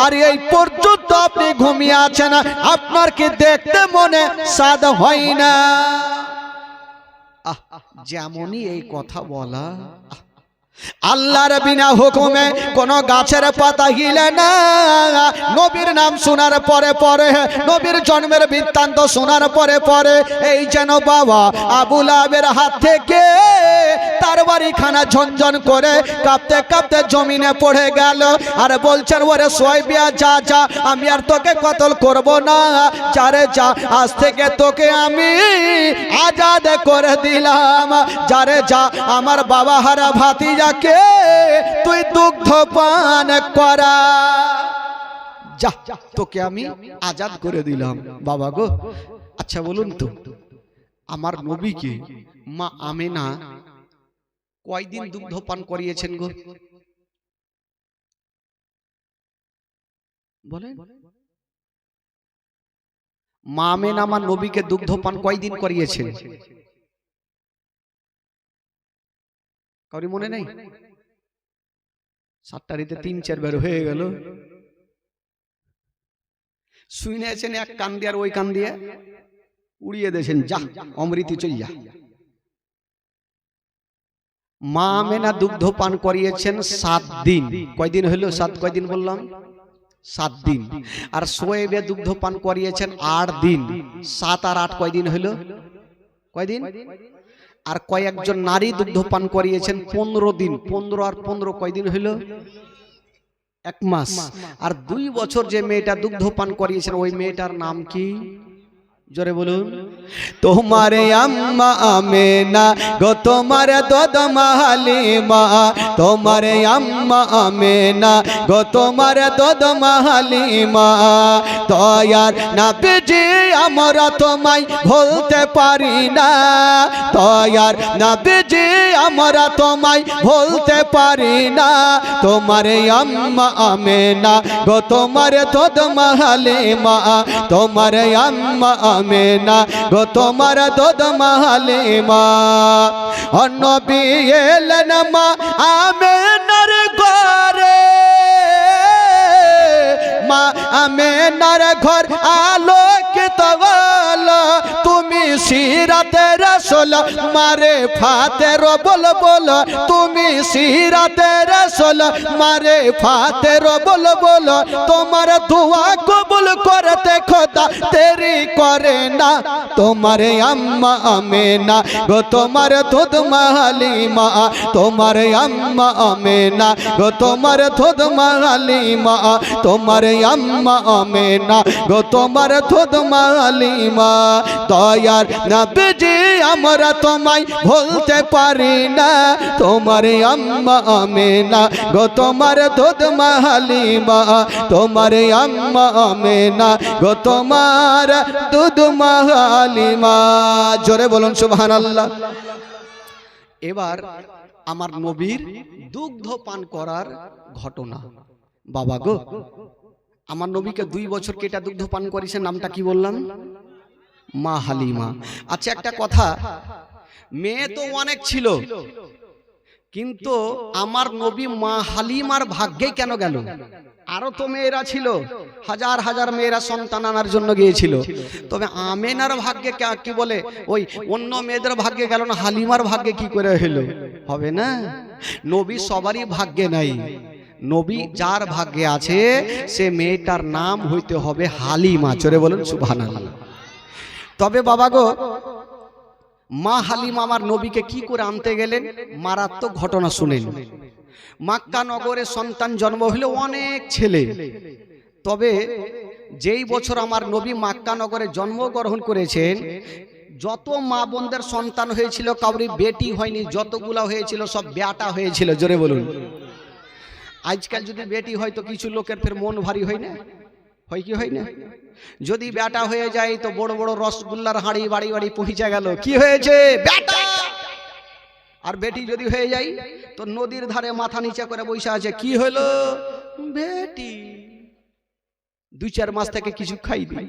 আর এই পর্যন্ত আপনি ঘুমিয়ে আছেন, আপনার কি দেখতে মনে সাদ হয় না? যেমনই এই কথা বলা, আল্লাহর বিনা হুকুমে কোন গাছের পাতা হিলে না। নবীর নাম শোনার পরে পরে, নবীর জন্মের বৃত্তান্ত শোনার পরে পরে এই যেন বাবা আবু লাহাবের হাত থেকে তার বাড়িখানা ঝনঝন করে কাঁপতে কাঁপতে জমিনে পড়ে গেল। আর বলছেন ওরে সোয়াইবিয়া যা যা, আমি আর তোকে কতল করব না, যারে যা, আজ থেকে তোকে আমি আজাদ করে দিলাম। যারে যা, আমার বাবা হারা ভাতিজাকে তুই দুগ্ধ পান করা, যা, তোকে আমি আজাদ করে দিলাম। বাবা গো, আচ্ছা বলুন তো, আমার নবীকে মা আমেনা কয়দিন দুগ্ধ পান করিয়েছেন গো? বলেন। মা আমেনা আমার নবীকে দুগ্ধ পান কয়দিন করিয়েছেন? কাউরি মনে নেই? 7টা রিতে 3-4 বার হয়ে গেল। শুনেছেন এক কান দিয়ে আর ওই কান দিয়ে উড়িয়ে দিয়েছেন, যা অমৃতি চল যা। মা আমেনা দুগ্ধ পান করিয়েছেন 7 দিন। কয়দিন হলো? 7 কয়দিন বললাম? 7 দিন। আর সোয়েবে দুগ্ধ পান করিয়েছেন 8 দিন। 7 আর 8 কয়দিন হলো? কয়দিন? আর কয়েকজন নারী দুগ্ধ পান করিয়েছেন 15 দিন। 15 আর 15 কয়দিন হলো? 1 মাস। আর 2 বছর যে মেয়েটা দুগ্ধ পান করিয়েছেন ওই মেয়েটার নাম কি? জোরে বলুন। তোমারে আম্মা আমেনা গো, তোমারে দাদা হালিমা, তোমারে আম্মা আমেনা গো, তোমারে দাদা হালিমা। দয়ার নবীজি আমরা তোমায় ভুলতে পারি না, দয়ার নবীজি আমরা তোমায় ভুলতে পারি না। তোমারে আম্মা আমেনা গো, তোমারে দাদা হালিমা, তোমারে আম্মা আমেনা গো, তোমার দুধ হালিমা। নবী এলেন মা আমেনার ঘরে, মা আমেনার ঘর আলোকিত হলো। তুমি সিরাতে রাসূল মারে ফাতের বল বল, তুমি সিরাতে রাসূল মারে ফাতের বল বল। তোমার দোয়া কবুল করতে খোদা তেরি করে না। তোমার আম্মা আমেনা গো, তোমার দুধ হালিমা, তোমার আম্মা আমেনা গো, তোমার দুধ হালিমা, তোমার আম্মা আমেনা গো, তোমার দুধ হালিমা। দয়ার নবীজি আমরা তোমায় ভুলতে পারি না, তোমার আম্মা আমেনা গো, তোমার দুধ হালিমা, তোমার আম্মা আমেনা গো, তোমার দুধ হালিমা। জোরে বলুন সুবহানাল্লাহ। এবার আমার নবীর দুগ্ধ পান করার ঘটনা। বাবা গো, আমার নবীকে 2 বছর কেটা দুগ্ধ পান করেছে, নামটা কি বললাম? মা হালিমা। আচ্ছা একটা কথা, মেয়ে তো অনেক ছিল, কিন্তু আমার নবী মা হালিমার ভাগ্যে কেন গেল? আরো তো মেয়েরা ছিল, হাজার হাজার মেয়েরা সন্তান আনার জন্য গিয়েছিল, তবে আমেনার ভাগ্যে কি বলে ওই অন্য মেয়েদের ভাগ্যে গেল না, হালিমার ভাগ্যে কি করে হলো? হবে না। নবী সবারই ভাগ্যে নাই, নবী যার ভাগ্যে আছে সে মেয়েটার নাম হইতে হবে হালিমা। চলে বলুন সুবহানাল্লাহ। তবে বাবা গো, মা হালিমা আমার নবীকে কি করে আনতে গেলেন? মারাত্মক ঘটনা শুনেন। মক্কা নগরে সন্তান জন্ম হলো অনেক ছেলে, তবে যেই বছর আমার নবী মক্কা নগরে জন্মগ্রহণ করেছেন যত মা বোনদের সন্তান হয়েছিল কাউরি বেটি হয়নি, যতগুলা হয়েছিল সব বেটা হয়েছিল। জোরে বলুন। আজকাল যদি বেটি হয় তো কিছু লোকের ফের মন ভারী হয় না, হয় কি হয় না? যদি বেটা হয়ে যায় তো বড় বড় রসগোল্লার হাঁড়ি বাড়ি বাড়ি পৌঁছে গেল, কি হয়েছে? বেটা। আর বেটি যদি হয়ে যায় তো নদীর ধারে মাথা নিচে করে বসে আছে, কি হলো? বেটি। 2-4 মাস থেকে কিছু খাইনি,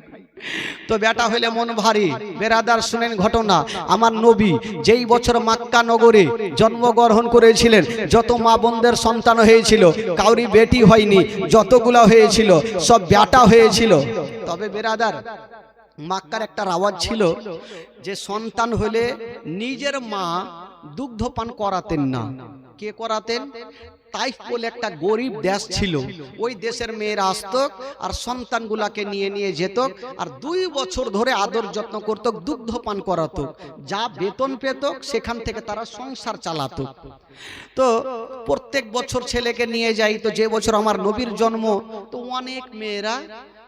তো বেটা হইলে মন ভারী। বেরাদার শুনেন ঘটনা, আমার নবী যেই বছর মক্কা নগরে জন্মগ্রহণ করেছিলেন যত মা বোনদের সন্তান হয়েছিল কাউরি বেটি হয়নি, যতগুলা হয়েছিল সব বেটা হয়েছিল। তবে বেরাদার মক্কার একটা রাওয়াজ ছিল যে সন্তান হলে নিজের মা দুগ্ধ পান করাতেন না। কে করাতেন? তাইফ বলে একটা গরিব দেশ ছিল, ওই দেশের মেয়েরা আসতো আর সন্তানগুলাকে নিয়ে নিয়ে যেত, আর 2 বছর ধরে আদর যত্ন করত, দুগ্ধ পান করাতো, যা বেতন পেত সেখান থেকে তারা সংসার চালাতো। তো প্রত্যেক বছর ছেলেকে নিয়ে যাই, তো যে বছর আমার নবীর জন্ম, তো অনেক মেয়েরা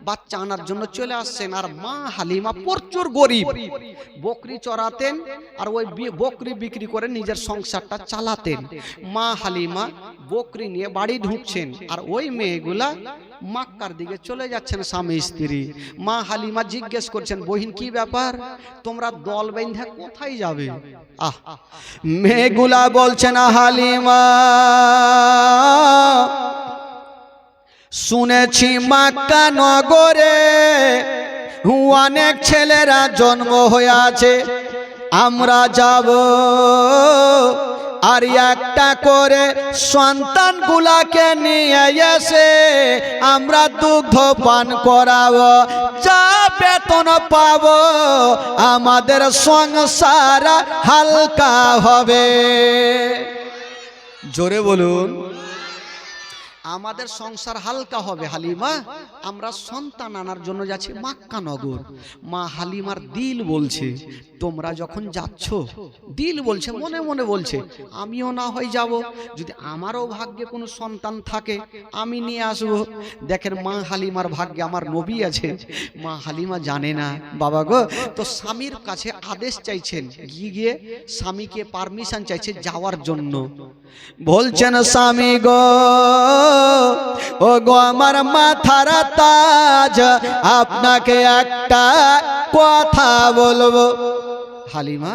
বাচ্চা আনার জন্য চলে আসছেন। আর মা হালিমা প্রচুর গরিব, বকরি চড়াতেন আর ওই বকরি বিক্রি করে নিজের সংসারটা চালাতেন। মা হালিমা বকরি নিয়ে বাড়ি ঢুকছেন, আর ওই মেয়েগুলা মক্কার দিকে চলে যাচ্ছেন স্বামী স্ত্রী। মা হালিমা জিজ্ঞেস করছেন, বহিন কি ব্যাপার, তোমরা দল বেঁধে কোথায় যাবে? মেয়েগুলা বলছেন, হালিমা শুনেছি মক্কা নগরে অনেক ছেলেরা জন্ম হয়ে আছে, আমরা যাব আর একটা করে সন্তানগুলাকে নিয়ে এসে আমরা দুগ্ধ পান করাবো, যা বেতন পাবো আমাদের সংসার হালকা হবে। জোরে বলুন, আমাদের সংসার হালকা হবে। হালিমা, আমরা সন্তান আনার জন্য যাচ্ছি মক্কা নগর। মা হালিমার দিল বলছে, তোমরা যখন যাচ্ছ, দিল বলছে, মনে মনে বলছে, আমিও না হয় যাব, যদি আমারও ভাগ্যে কোনো সন্তান থাকে আমি নিয়ে আসবো। দেখেন মা হালিমার ভাগ্যে আমার নবী আছে। মা হালিমা জানে না, বাবা গো, তো স্বামীর কাছে আদেশ চাইছেন, গিয়ে স্বামীকে পারমিশন চাইছে যাওয়ার জন্য। বলছেন, স্বামী গো, ও গো আমার মাথার তাজ, আপনাকে একটা কথা বলবো। হালিমা,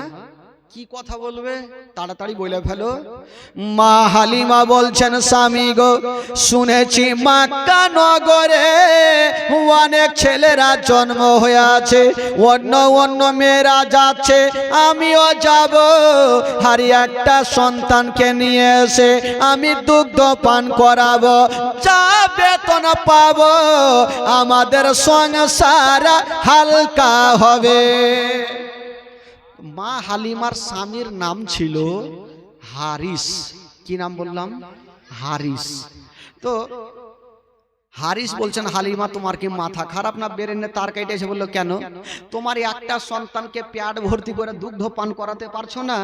কি কথা বলবে? তাড়াতাড়ি বলে ফেলো। মা হালিমা বলছেন, স্বামী গো, শুনেছি মক্কা নগরে অনেক ছেলেরা জন্ম হয়ে আছে, অন্য অন্য মেয়েরা যাচ্ছে, আমিও যাব, আর একটা সন্তানকে নিয়ে এসে আমি দুগ্ধ পান করাবো, যা বেতন পাবো আমাদের সংসার হালকা হবে। মা হালিমার স্বামীর নাম ছিল হারিস। কি নাম বললাম? হারিস। তো হারিস বলছেন, হালিমা তোমার কি মাথা খারাপ না বেরেনে তার কেটে এসে? বললো, কেন? তোমার একটা সন্তানকে পেট ভর্তি করে দুগ্ধ পান করাতে পারছো না,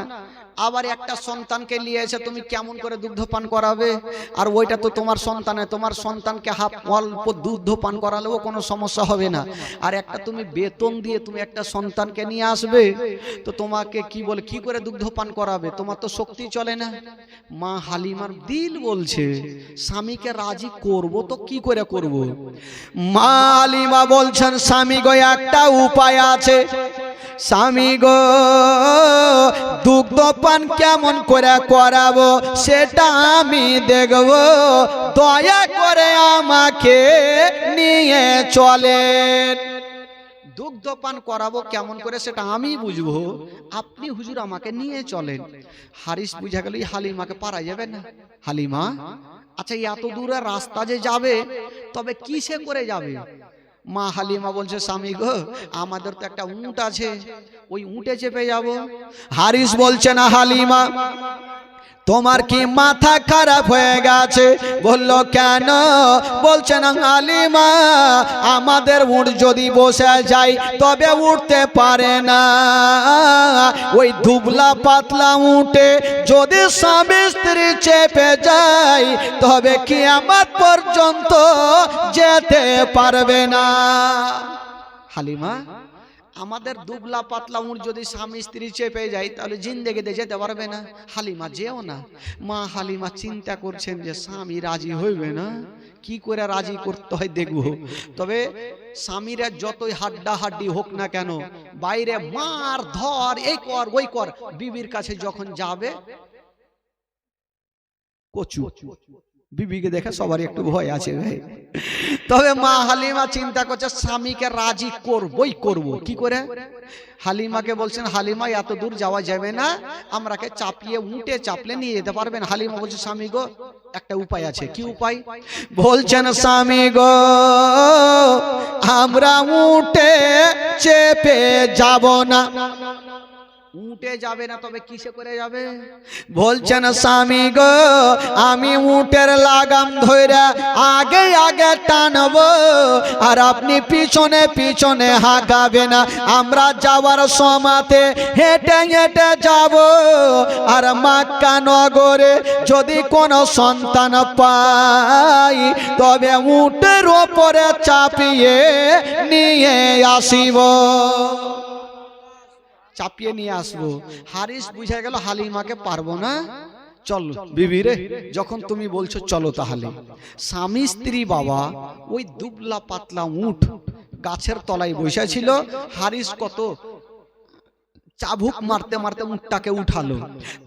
আবার একটা সন্তানকে নিয়ে এসে তুমি কেমন করে দুগ্ধ পান করাবে? আর ওইটা তো তোমার সন্তানে, তোমার সন্তানকে অল্প দুগ্ধ পান করালেও কোনো সমস্যা হবে না, আর একটা তুমি বেতন দিয়ে তুমি একটা সন্তানকে নিয়ে আসবে, তো তোমাকে কি বলে কি করে দুগ্ধ পান করাবে? তোমার তো শক্তি চলে না। মা হালিমার দিল বলছে, স্বামীকে রাজি করব তো কি করে করব? মা হালিমা বলছেন, স্বামী গো, একটা উপায় আছে। স্বামী গো, দুগ্ধ পান কেমন করে করাবো সেটা আমি দেখব, দয়া করে আমাকে নিয়ে চলেন। দুগ্ধ পান করাবো কেমন করে সেটা আমি বুঝবো, আপনি হুজুর আমাকে নিয়ে চলেন। হারিস বুঝা গেল হালিমাকে পারা যাবে না। হালিমা, আচ্ছা এত দূরে রাস্তা যে যাবে, তবে কিসে করে যাবে? মা হালিমা বলছে, স্বামী গো, আমাদের তো একটা উট আছে, ওই উটে চেপে যাব। হারিস বলছে, না হালিমা, তোমার কি মাথা খারাপ হয়ে গেছে? বললো, কেন? বলছে, না হালিমা, আমাদের উট যদি বসে যায় তবে উঠতে পারে না, ওই দুবলা পাতলা উঠে যদি স্বামী স্ত্রী চেপে যায় তবে কিয়ামত পর্যন্ত যেতে পারবে না। হালিমা, আমাদের দুবলা পাতলা উট যদি স্বামী স্ত্রী চেপে যায় তাহলে জিন্দেগিতে যেতে পারবে না। হালিমা, যেও না। মা হালিমা চিন্তা করছেন যে স্বামী রাজি হইবে না, কি করে রাজি করতে হয় দেখবো। তবে স্বামীরা যতই হাড্ডা হাড্ডি হোক না কেন, বাইরে মার ধর, এই কর ওই কর, বিবির কাছে যখন যাবে কচু, বিবিকে দেখে সবারই একটু ভয় আছে ভাই। তবে মা হালিমা চিন্তা করছে স্বামীকে রাজি করবই করব। কি করে? হালিমাকে বলছেন, হালিমা এত দূর যাওয়া যাবে না, আমরাকে চাপিয়ে উঠে চাপলে নিয়ে যেতে পারবেন? হালিমা বলছে, স্বামী গো, একটা উপায় আছে। কি উপায়? বলছেন, স্বামী গো, আমরা উঠে চেপে যাব না, উঠে যাবে না, তবে কিসে করে যাবে? বলছেন স্বামী গো আমি উটের লাগাম ধইরা আগে আগে টানবো, আর আপনি পিছনে পিছনে হাঁকাবে না। আমরা যাওয়ার সময়তে হেঁটে হেঁটে যাব, আর মক্কা নগরে যদি কোনো সন্তান পাই তবে উটের ওপরে চাপিয়ে নিয়ে আসিব, চাপিয়ে নিয়ে আসবো। হারিস বুঝে গেল হালিমাকে পারবো না। চল বিবি রে, যখন তুমি বলছো চলো তাহলে। স্বামী স্ত্রী বাবা ওই দুবলা পাতলা উট গাছের তলায় বসেছিল। হারিস কত চাবুক মারতে মারতে উটটাকে উঠালো।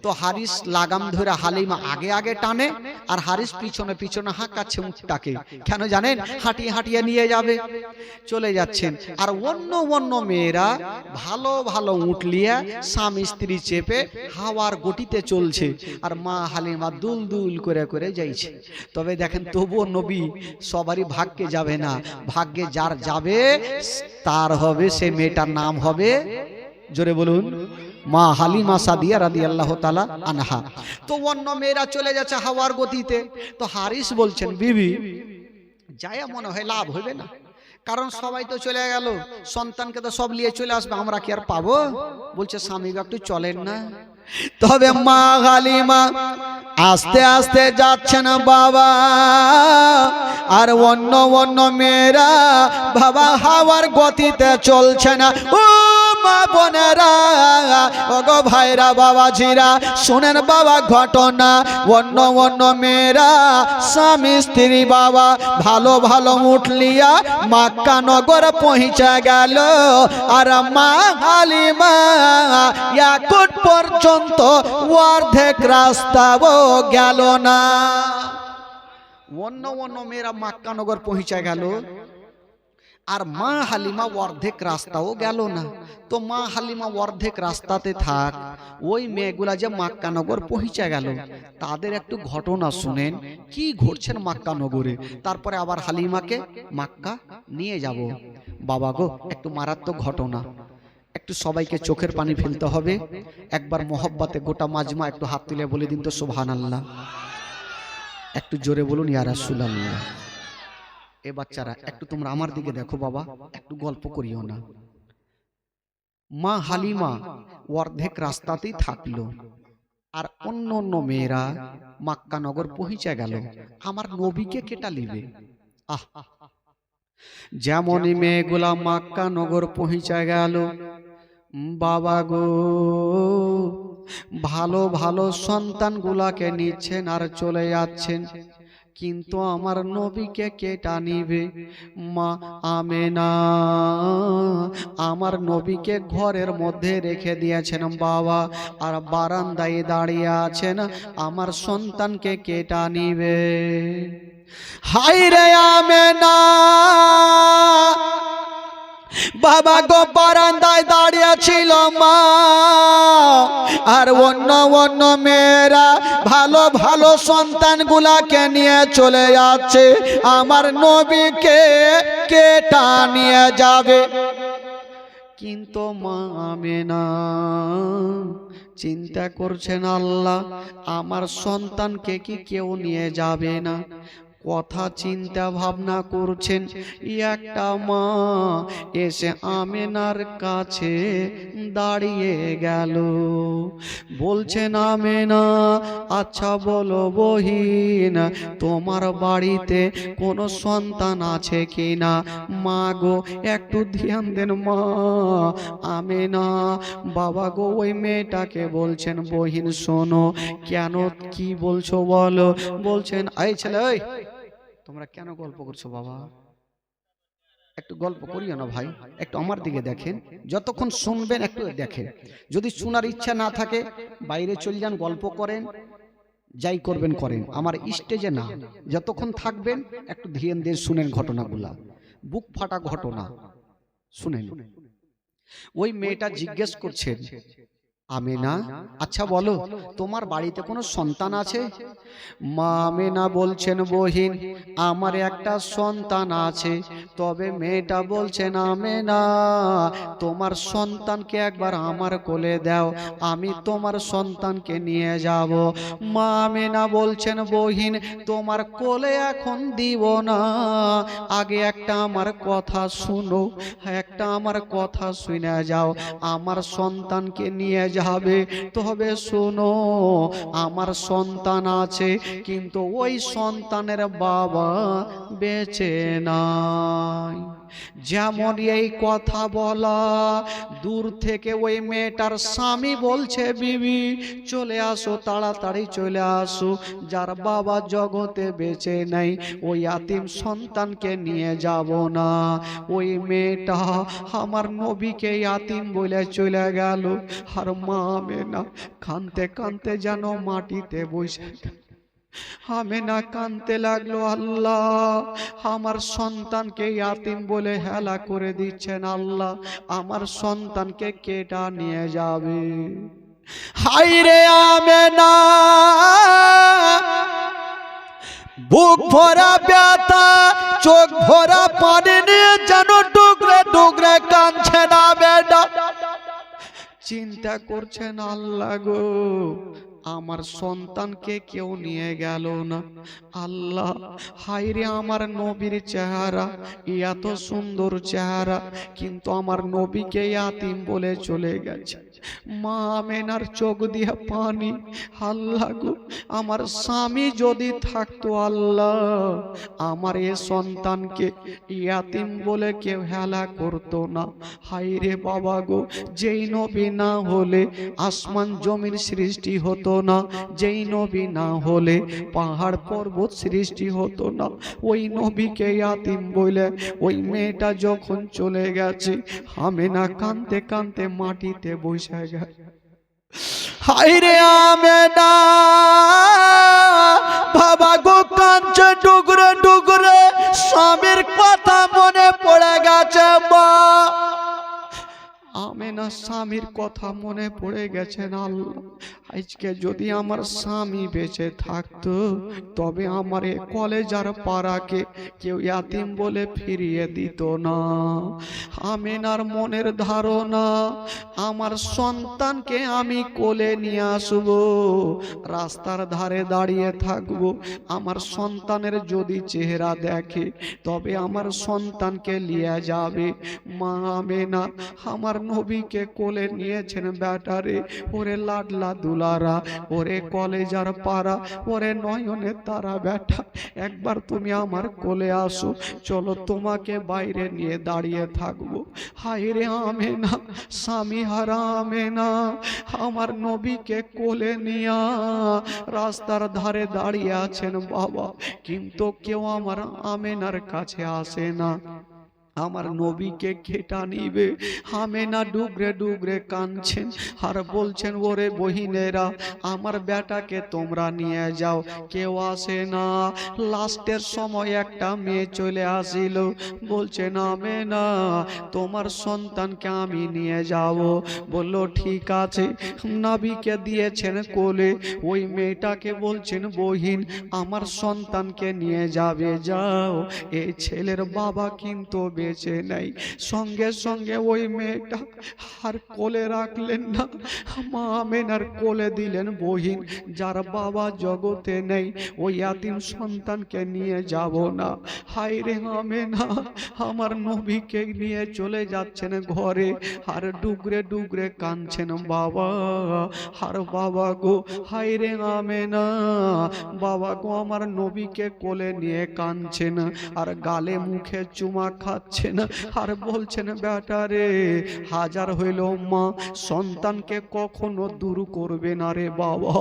তো হারিস লাগাম ধরে হালিমা আগে আগে টানে, আর হারিস পিছনে পিছনে হাঁকাচ্ছে উটটাকে। কেন জানেন? হাঁটিয়ে হাঁটিয়ে নিয়ে যাবে। চলে যাচ্ছেন, আর অন্য অন্য মেয়েরা ভালো ভালো উট লিয়া স্বামী স্ত্রী চেপে হাওয়ার গতিতে চলছে, আর মা হালিমা দুল দুল করে করে যাইছে। তবে দেখেন তবুও নবী সবারই ভাগ্যে যাবে না, ভাগ্যে যার যাবে তার হবে, সে মেয়েটার নাম হবে, জোরে বলুন, মা হালিমা সাদিয়া রাদিয়াল্লাহু তাআলা আনহা। তো অন্য মেয়েরা চলে যাচ্ছে হাওয়ার গতিতে। তো হারিস বলছেন বিবি যায় মনে হয় লাভ হবে না, কারণ সবাই তো চলে গেল, সন্তানকে তো সব নিয়ে চলে আসবে, আমরা কি আর পাবো? বলছে স্বামী একটু চলেন না। তবে মা হালিমা আস্তে আস্তে যাচ্ছেন বাবা, আর অন্য অন্য মেয়েরা বাবা হাওয়ার গতিতে চলছে না। ও মা বোনেরা, ও গো ভাইরা, বাবাজিরা শুনেন বাবা ঘটনা। অন্য অন্য মেয়েরা স্বামী স্ত্রী বাবা ভালো ভালো উঠলিয়া মক্কা নগর পৌঁছে গেল, আর মা হালিমা এখন পর্যন্ত অর্ধেক রাস্তাও গেল না। অন্য অন্য মেয়েরা মক্কা নগর পৌঁছে গেল, আর মা হালিমা অর্ধেক রাস্তাও গেল না। তো মা হালিমা অর্ধেক রাস্তাতে থাক, ওই মেয়েগুলা যে মক্কা নগর পৌঁছে গেল, তাদের একটু ঘটনা শুনেন কি ঘটছেন মক্কা নগরে। তারপরে আবার হালিমাকে মক্কা নিয়ে যাব। বাবা গো, একটু মারাত্মক ঘটনা, একটু সবাইকে চোখের পানি ফেলতে হবে। একবার মোহব্বতে গোটা মাজমা একটু হাত তুলে বলে দিন তো সুবহানাল্লাহ। একটু জোরে বলুন ইয়া রাসূলুল্লাহ। এ বাচ্চারা একটু তোমরা আমার দিকে দেখো বাবা, একটু গল্প করিও না। মা হালিমা অর্ধেক রাস্তাতেই থাকলো, আর অন্য অন্য মেয়েরা মক্কা নগর পৌঁছে গেল। আমার নবীকে কেটা লিবে? আহ, যেমনই মেয়েগুলা মক্কা নগর পৌঁছে গেল, বাবা গো ভালো ভালো সন্তানগুলাকে নিচ্ছেন আর চলে যাচ্ছেন, কিন্তু আমার নবীকে কেটা নিবে? মা আমেনা আমার নবীকে ঘরের মধ্যে রেখে দিয়েছেন বাবা, আর বারান্দায় দাঁড়িয়ে আছেন, আমার সন্তানকে কেটা নিবে? হায় রে আমেনা, বাবা গো বারান্দায় দাঁড়িয়ে ছিল মা, আর অন্য অন্য মেয়েরা ভালো ভালো সন্তানগুলাকে নিয়ে চলে যাচ্ছে, আমার নবীকে কেটা নিয়ে যাবে। কিন্তু মা আমেনা চিন্তা করছেন, আল্লাহ আমার সন্তানকে কি কেউ নিয়ে যাবে না? কথা চিন্তা ভাবনা করছেন। একটা মা এসে আমেনার কাছে দাঁড়িয়ে গেল, বলছেন আমেনা আচ্ছা বলো বহিন, তোমার বাড়িতে কোনো সন্তান আছে কিনা? মা গো একটু ধ্যান দেন মা। আমেনা বাবা গো ওই মেয়েটাকে বলছেন, বহিন শোনো। কেন, কি বলছো বলো? বলছেন এই ছেলে, ওই তোমরা কেন গল্প করছো বাবা? একটু গল্প করিও না ভাই, একটু আমার দিকে দেখেন। যতক্ষণ শুনবেন একটু দেখেন, যদি শোনার ইচ্ছা না থাকে বাইরে চলে যান, গল্প করেন, যাই করবেন করেন, আমার স্টেজে না। যতক্ষণ থাকবেন একটু ধ্যান দিয়ে শুনেন ঘটনাগুলা, বুক ফাটা ঘটনা শুনেন। ওই মেয়েটা জিজ্ঞেস করছেন, আমেনা, আচ্ছা বলো তোমার বাড়িতে কোনো সন্তান আছে? মা আমেনা বলছেন, বহিন আমার একটা সন্তান আছে, তবে মেয়েটা বলছেন, আমেনা তোমার সন্তানকে একবার আমার কোলে দাও, আমি তোমার সন্তানকে নিয়ে যাব। মা আমেনা বলছেন, বহিন তোমার কোলে এখন দিব না, আগে একটা আমার কথা শুনো, একটা আমার কথা শুনে যাও, আমার সন্তানকে নিয়ে যাবে, তবে শোনো আমার সন্তান আছে, কিন্তু ওই সন্তানের বাবা বেঁচে নাই। যেমন এই কথা বলা, দূর থেকে ওই মেয়েটার স্বামী বলছে, বিবি চলে আসো, তাড়াতাড়ি চলে আসো, যার বাবা জগতে বেঁচে নাই ওই ইয়াতিম সন্তানকে নিয়ে যাব না। ওই মেয়েটা আমার নবীকে ইয়াতিম বলে চলে গেল, আর মা আমেনা কাঁদতে কাঁদতে যেন মাটিতে বসে আমেনা কাঁদতে লাগলো, আল্লাহ আমার সন্তানকে ইয়াতিম বলে হেলা করে দিচ্ছেন, আল্লাহ আমার সন্তানকে কেটা নিয়ে যাবে। হায়রে আমেনা বুক ভরা ব্যথা, চোখ ভরা পানি নিয়ে যেন ডুগরে ডুগরে কাঁদছেন আমেনা। চিন্তা করছেন, আল্লাহ গো আমার সন্তানকে কেউ নিয়ে গেল না, আল্লাহ হায়রে আমার নবীর চেহারা, এত সুন্দর চেহারা, কিন্তু আমার নবীকে ইয়াতিম বলে চলে গেছে। মা আমেনার চোখ দিয়ে পানি, আল্লাহ গো আমার স্বামী যদি থাকতো, আল্লাহ আমার এ সন্তানকে ইয়াতিম বলে কেউ হেলা করতো না। হায়রে বাবা গো, যেই নবী না হলে আসমান জমির সৃষ্টি হতো না, যেই নবী না হলে পাহাড় পর্বত সৃষ্টি হতো না, ওই নবীকে ইয়াতিম বলে ওই মেয়েটা যখন চলে গেছে, আমেনা কাঁদতে কাঁদতে মাটিতে বসে গেছে। হায়রে আমেনা বাবা গো কাঁদছে ডুগরে ডুগরে, স্বামীর কথা মনে পড়ে গেছে। মা আমেনা স্বামীর কথা মনে পড়ে গেছেন, আল্লাহ আজকে যদি আমার স্বামী বেঁচে থাকতো, তবে আমার এ কলেজার পাড়াকে কেউ ইয়াতিম বলে ফিরিয়ে দিত না। আমেনার মনের ধারণা, আমার সন্তানকে আমি কোলে নিয়ে আসবো, রাস্তার ধারে দাঁড়িয়ে থাকবো, আমার সন্তানের যদি চেহারা দেখে তবে আমার সন্তানকে নিয়ে যাবে। মা আমেনা আমার নবীকে কোলে নিয়েছেন, ব্যাটারে ওরে লাডলা দুলারা, ওরে কলেজার পাড়া, ওরে নয়নের তারা, ব্যাটা একবার তুমি আমার কোলে আসো, চলো তোমাকে বাইরে নিয়ে দাঁড়িয়ে থাকবো। হায়রে আমেনা স্বামী হারা আমেনা আমার নবীকে কোলে নিয়া রাস্তার ধারে দাঁড়িয়ে আছেন বাবা, কিন্তু কেউ আমার আমেনার কাছে আসে না, আমার নবীকে খেটা নিবে। আমেনা ডুগরে ডুগরে কাঁদছেন আর বলছেন, ওরে বহিনেরা আমার বেটাকে তোমরা নিয়ে যাও, কেউ আসে না। লাস্টের সময় একটা মেয়ে চলে আসিল, বলছেন, আমেনা তোমার সন্তানকে আমি নিয়ে যাব। বলল ঠিক আছে, নবীকে দিয়েছেন কোলে, ওই মেয়েটাকে বলছেন, বহিন আমার সন্তানকে নিয়ে যাবে, যাও, এই ছেলের বাবা কিন্তু বেঁচে নাই। সঙ্গে সঙ্গে ওই মেয়েটা আর কোলে রাখলেন না, মা আমেনার কোলে দিলেন, বহিন যার বাবা জগতে নেই ওই ইয়াতিম সন্তানকে নিয়ে যাব না। হায়রে আমেনা আমার নবীকে নিয়ে চলে যাচ্ছেন ঘরে, আর ডুগরে ডুগরে কাঁদছেন বাবা, আর বাবা গো হায়রে আমেনা বাবা গো আমার নবীকে কোলে নিয়ে কাঁদছেন, আর গালে মুখে চুমা খাচ্ছেন, আর বলছেন, বেটারে হাজার হইল মা সন্তানকে কখনো দূর করবে না রে বাবা।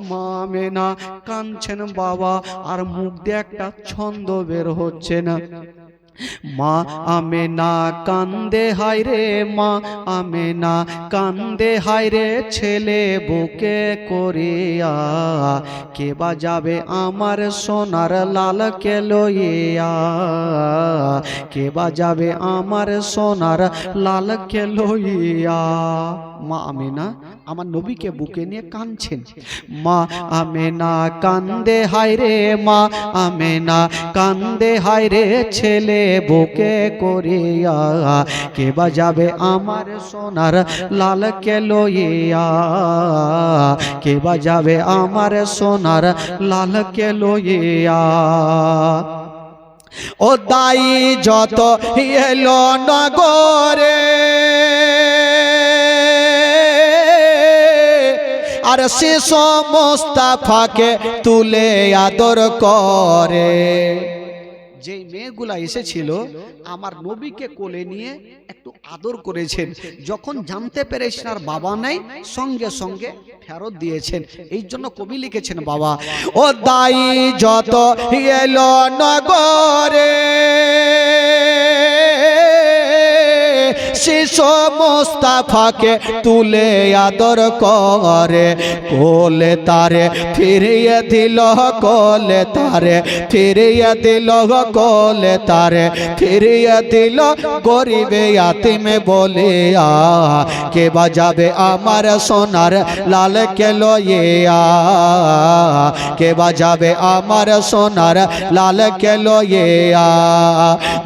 মা আমেনা কাঁদছেন বাবা, আর মুখ দিয়ে একটা ছন্দ বের হচ্ছে না। মা আমেনা কান্দে হায়রে, মা আমেনা কান্দে হায়রে, ছেলে বুকে করিয়া, কে বা যাবে আমার সোনার লালকে লইয়া, কে বা যাবে আমার সোনার লালকে লইয়া। মা আমেনা আমার নবীকে বুকে নিয়ে কাঁদছেন। মা আমেনা কান্দে হায় রে, মা আমেনা কান্দে হায় রে, ছেলে বুকে করিয়া, কে বাজাবে আমার সোনার লালকে লইয়া, কে বাজাবে আমার সোনার লালকে লইয়া। ও দাই যত এলো নগরে, আর শিশু মুস্তাফাকে তুলে আদর করে। যে মেয়েগুলা এসেছিল আমার নবীকে কোলে নিয়ে একটু আদর করেছেন, যখন জানতে পেরেছেন আর বাবা নাই, সঙ্গে সঙ্গে ফেরত দিয়েছেন। এই জন্য কবি লিখেছেন বাবা, ও দাই যত এলো নগরে, শিশু মুস্তাফাকে তুলে আদর করে, কোলে তারে ফিরিয়ে দিল, কোলে তারে ফিরিয়ে দিল, কোলে তারে ফিরিয়ে দিল, গরিবে ইয়াতিমে বলিয়া, কে বাজাবে আমার সোনার লালকে লইয়া, কে বাজাবে আমার সোনার লালকে লইয়া।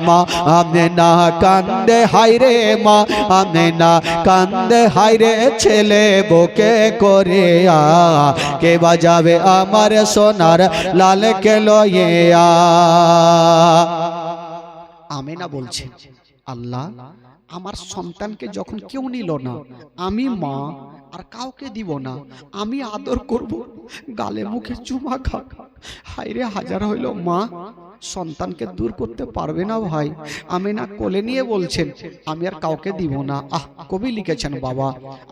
মা আমেনা কান্দে হায় রে, মা আমেনা কান্দে হায় রে, ছেলে বুকে করিয়া, কে বাজাবে আমার সোনার লালকে লইয়া। আমেনা বলছে, আল্লাহ আমার সন্তানকে যখন কেউ নিল না, আমি মা আর কাউকে দিব না, আমি আদর করব, গালে মুখে চুমা খাব। হায়রে হাজার হইল মা সন্তানকে দূর করতে পারবে না ভাই। আমিনা কোলে নিয়ে বলছেন আমি আর কাউকে দিব না। কবি লিখেছেন বাবা,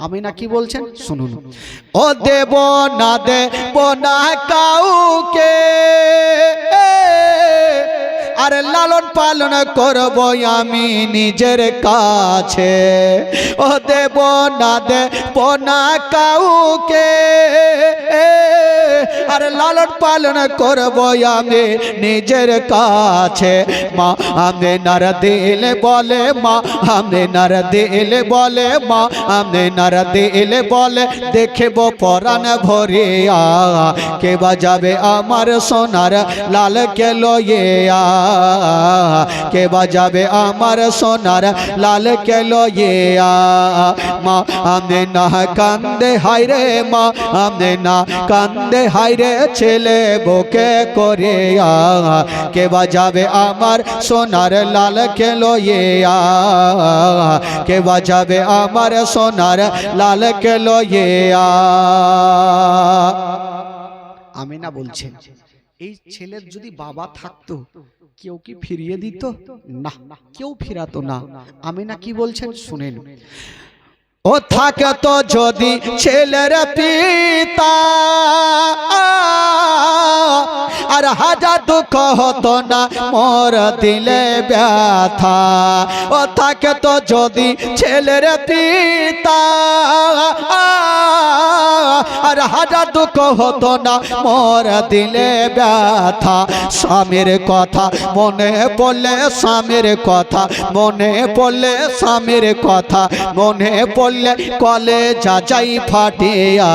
আমিনা কি বলছেন শুনুন। ও দেব না দেব না কাউকে, আর লালন পালন করব আমি নিজের কাছে। ও দেব না দেব না কাউকে, আর লালন পালন করব আমি নিজের কাছে। মা আমেনার দিল বলে, মা আমেনার দিল বলে, মা আমেনার দিল বলে, দেখব পরাণ ভরিয়া, কে বাজাবে আমার সোনার লালকে লইয়া, কে বাজাবে আমার সোনার লালকে লইয়া। মা আমেনা কান্দে হায় রে, মা আমেনা কান্দে হায় রে, ছেলে বুকে করিয়া, কে বাজাবে আমার সোনার লালকে লইয়া, কে বাজাবে আমার সোনার লালকে লইয়া। আমিনা বলছেন এই ছেলের যদি বাবা থাকতো কেউ কি ফিরিয়ে দিত? না, কেউ ফিরাতো না। আমিনা কি বলছেন শুনেন। ও থাকে তো যদি ছেলের পিতা, আর হাজার দুঃখ হতো না মোর দিলে ব্যথা। ও থাকে তো যদি ছেলের পিতা, আর হাজার দুঃখ হতো না মোর দিলে ব্যথা। স্বামীর কথা মনে পড়লে, স্বামীর কথা মনে পড়লে, স্বামীর কথা মনে পড়লে কলে যাচাই ফাটিয়া,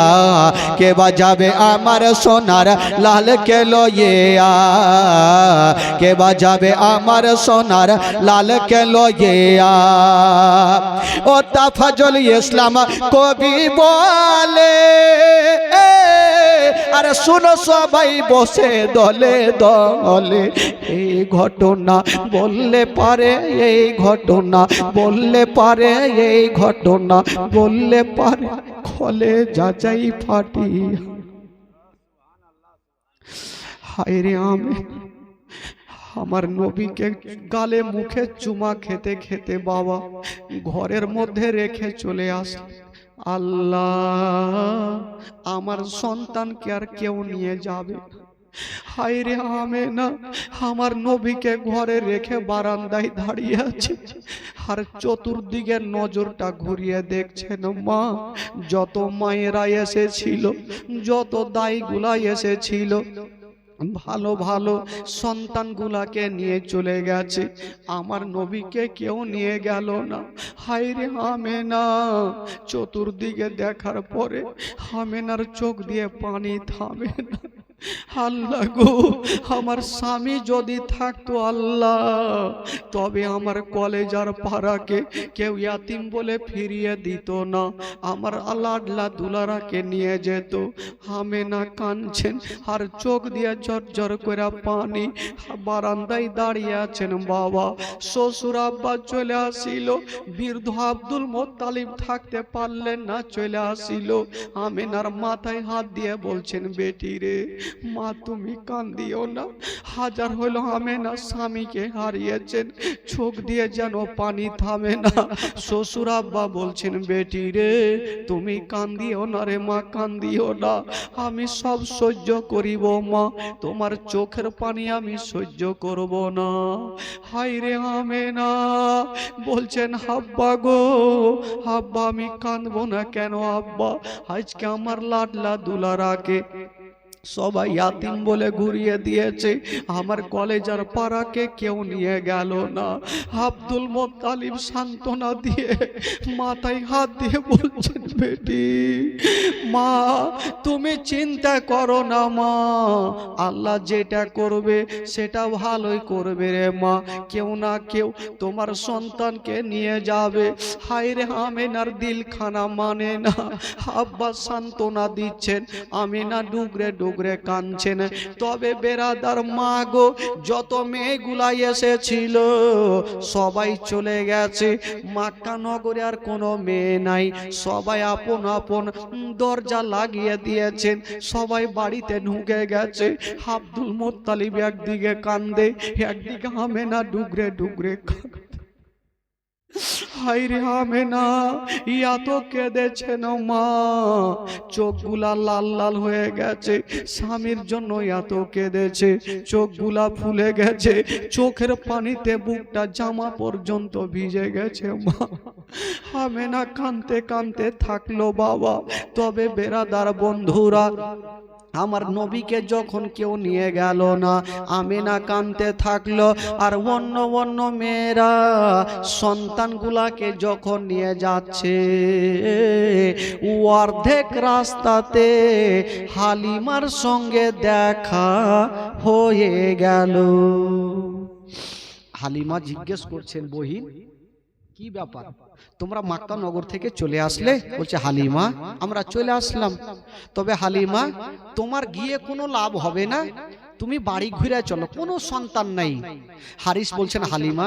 কে বাজাবে আমার সোনার লালকে লইয়া, কে বাজাবে আমার সোনার লালকে লইয়া। ও তাফাজুল ইসলাম কবি বলে, আরে শুনো সবাই বসে দলে দলে, এই ঘটনা বললে পারে, এই ঘটনা বললে পারে, এই ঘটনা বললে পারে খলে যাচাই ফাটি। হায়রে আমি আমার নবীকে গালে মুখে চুমা খেতে খেতে বাবা ঘরের মধ্যে রেখে চলে আসে। আল্লাহ আমার সন্তানকে আর কেউ নিয়ে যাবে। হায়রে আমেনা আমার নবীকে ঘরে রেখে বারান্দায় দাঁড়িয়ে আছে, আর চতুর্দিকে নজরটা ঘুরিয়ে দেখছেন মা যত মায়েরা এসেছিল, যত দাইগুলা এসেছিল, ভালো ভালো সন্তানগুলাকে নিয়ে চলে গেছে, আমার নবীকে কেউ নিয়ে গেল না। হায় রে আমেনা, চতুর্দিকে দেখার পরে আমেনার চোখ দিয়ে পানি থামে না। আল্লাহ গো, আমার স্বামী যদি থাকতো আল্লাহ, তবে আমার কলেজার পাড়াকে কেউ ইয়াতিম বলে ফিরিয়ে দিত না, আমার আল্লাহ দুলারাকে নিয়ে যেত। আমেনা কাঁদছেন আর চোখ দিয়ে ঝরঝর করে পানি। বারান্দায় দাঁড়িয়ে আছেন বাবা, শ্বশুর আব্বা চলে আসিল, বৃদ্ধ আব্দুল মোত্তালিব থাকতে পারলেন না, চলে আসিল। আমেনার মাথায় হাত দিয়ে বলছেন, বেটি রে মা, তুমি কান্দিও না। হাজার হলো আমেনা স্বামীকে হারিয়েছেন, চোখ দিয়ে যেন পানি থামে না। শ্বশুর আব্বা বলছেন, বেটি রে তুমি কান্দিও না রে মা, কান্দিও না, আমি সব সহ্য করিব মা, তোমার চোখের পানি আমি সহ্য করব না। হায় রে আমেনা বলছেন, আব্বা গো, আব্বা আমি কাঁদবো না কেন আব্বা, আজকে আমার লাডলা দুলারাকে সবাই ইয়াতিম বলে ঘুরিয়ে দিয়েছে, আমার কলেজার পাড়াকে কেউ নিয়ে গেল না। আব্দুল মোত্তালিব সান্ত্বনা দিয়ে মাথায় হাত দিয়ে বলছেন, বেটি মা তুমি চিন্তা করো না মা, আল্লাহ যেটা করবে সেটা ভালোই করবে রে মা, কেউ না কেউ তোমার সন্তানকে নিয়ে যাবে। হায় রে আমেনার দিলখানা মানে না, আব্বা সান্ত্বনা দিচ্ছেন, আমেনা ডুগরে ডুগরে কাঁদছেন। তবে বেরাদার মা গো, যত মেয়েগুলা এসেছিল সবাই চলে গেছে, মক্কা নগরে আর কোনো মেয়ে নাই, সবাই আপন আপন দরজা লাগিয়ে দিয়েছেন, সবাই বাড়িতে ঢুকে গেছে। আব্দুল মোত্তালিব একদিকে কান্দে, একদিকে আমেনা ডুগরে ডুগরে কাঁদে। হায় রে আমেনা এত কেঁদেছেন মা, চোখগুলা লাল লাল হয়ে গেছে, স্বামীর জন্য এত কেঁদেছে, চোখগুলা ফুলে গেছে, চোখের পানিতে বুকটা জামা পর্যন্ত ভিজে গেছে মা। আমেনা কাঁদতে কাঁদতে থাকলো বাবা। তবে বেরাদার বন্ধুরা, আমার নবীকে যখন কেউ নিয়ে গেল না, আমেনা কাঁদতে থাকলো, আর অন্য অন্য মেয়েরা সন্তানগুলাকে যখন নিয়ে যাচ্ছে, অর্ধেক রাস্তাতে হালিমার সঙ্গে দেখা হয়ে গেল। হালিমা জিজ্ঞেস করছেন, বহিন কি ব্যাপার, তোমরা মক্কা নগর থেকে চলে আসলে? বলছে, হালিমা আমরা চলে আসলাম, তবে হালিমা তোমার গিয়ে কোনো লাভ হবে না, তুমি বাড়ি ঘুরে চলো, কোনো সন্তান নাই। হারিস বলছেন, হালিমা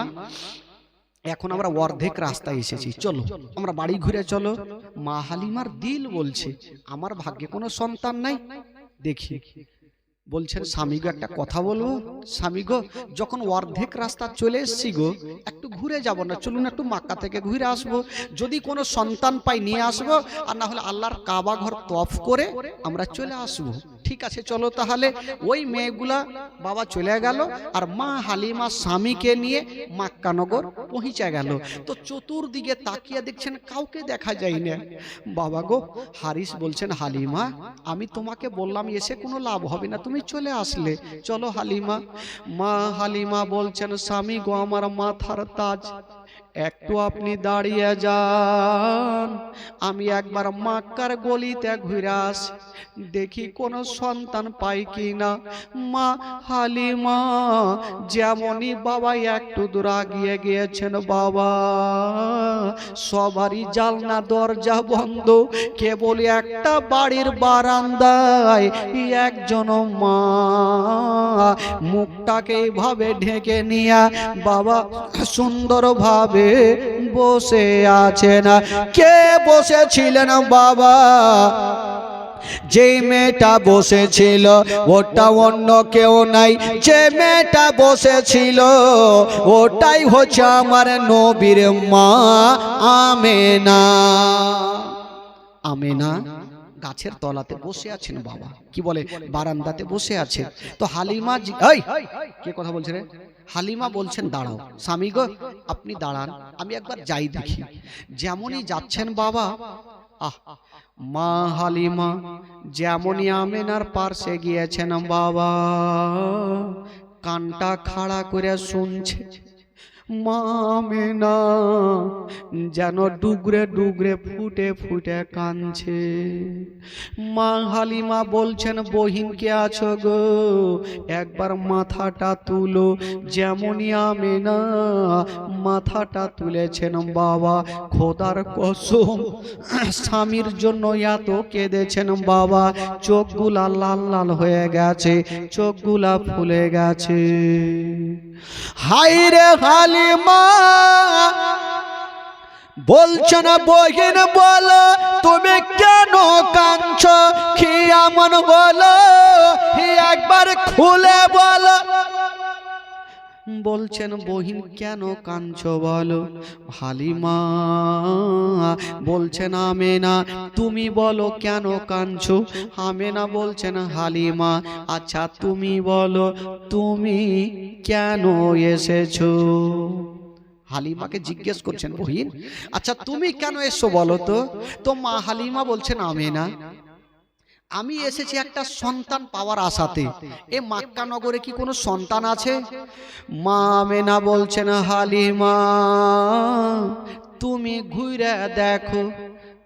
এখন আমরা অর্ধেক রাস্তায় এসেছি, চলো আমরা বাড়ি ঘুরে চলো। মা হালিমার দিল বলছে, আমার ভাগ্যে কোনো সন্তান নাই। দেখি বলছেন, স্বামী গো একটা কথা বলবো? স্বামী গো, যখন অর্ধেক রাস্তা চলে এসছি গো, একটু ঘুরে যাব না, চলুন একটু মক্কা থেকে ঘুরে আসবো, যদি কোনো সন্তান পাই নিয়ে আসবো, আর না হলে আল্লাহর কাবা ঘর তওয়াফ করে আমরা চলে আসবো। ঠিক আছে চলো তাহলে। ওই মেয়েগুলা বাবা চলে গেল, আর মা হালিমা স্বামীকে নিয়ে মক্কা নগর পৌঁছে গেল। তো চতুর্দিকে তাকিয়ে দেখছেন কাউকে দেখা যায় না। বাবা গো, হারিস বলছেন, হালিমা আমি তোমাকে বললাম এসে কোনো লাভ হবে না, তুমি চলে আসলে, চলো হালিমা। মা হালিমা বলছেন, স্বামী গো আমার মাথার তাজ, একটু আপনি দাঁড়িয়ে যান, আমি একবার মক্কার গলিতে ঘুরে আসি, দেখি কোনো সন্তান পাই কিনা। মা হালিমা যেমনই বাবা একটু দূর আগিয়ে গিয়েছেন, বাবা সবারই জানলা দরজা বন্ধ, কেবল একটা বাড়ির বারান্দায় একজন মা মুখটাকে এইভাবে ঢেকে নিয়ে বাবা সুন্দরভাবে বসে আছেন। কে বসেছিলেন বাবা? যে মেয়েটা বসেছিল ওটা অন্য কেউ নাই, যে মেয়েটা বসেছিল ওটাই হচ্ছে আমার নবীর মা আমেনা। আমেনা গাছের তলাতে বসে আছেন বাবা, কি বলে বারান্দাতে বসে আছে। তো হালিমা কে কথা বলছে রে? হালিমা বলছেন, দাঁড়াও স্বামী গো আপনি দাঁড়ান, আমি একবার যাই দেখি। যেমনই যাচ্ছেন বাবা, মা হালিমা যেমনই আমেনার পার্শ্বে গিয়েছেন বাবা, কানটা খাড়া করে শুনছে। মা আমেনা যেন ডুগরে ডুগরে ফুটে ফুটে কাঁদছে। মা হালিমা বলছেন, বহিন কে আছো গো, একবার মাথাটা তুলো। যেমনই আমেনা মাথাটা তুলেছেন বাবা, খোদার কসম স্বামীর জন্য এত কেঁদেছেন বাবা, চোখগুলা লাল লাল হয়ে গেছে, চোখগুলা ফুলে গেছে। হায়রে হালিমা বলছো না বহিন বলো, তুমি কেন কাঁদছো, কি এমন বলো একবার খুলে বলো। বলছেন বহিন কেন কাঁদছো বলো। হালিমা বলছেন আমেনা তুমি বলো কেন কাঁদছো। আমেনা বলছেন হালিমা আচ্ছা তুমি বলো তুমি কেন এসেছো। হালিমাকে জিজ্ঞেস করছেন বহিন আচ্ছা তুমি কেন এসো বলো তো। তো মা হালিমা বলছেন আমেনা আমি এসেছি একটা সন্তান পাওয়ার আশাতে। এ মক্কা নগরে কি কোনো সন্তান আছে। মা আমেনা বলছেন হালিমা তুমি ঘুরে দেখো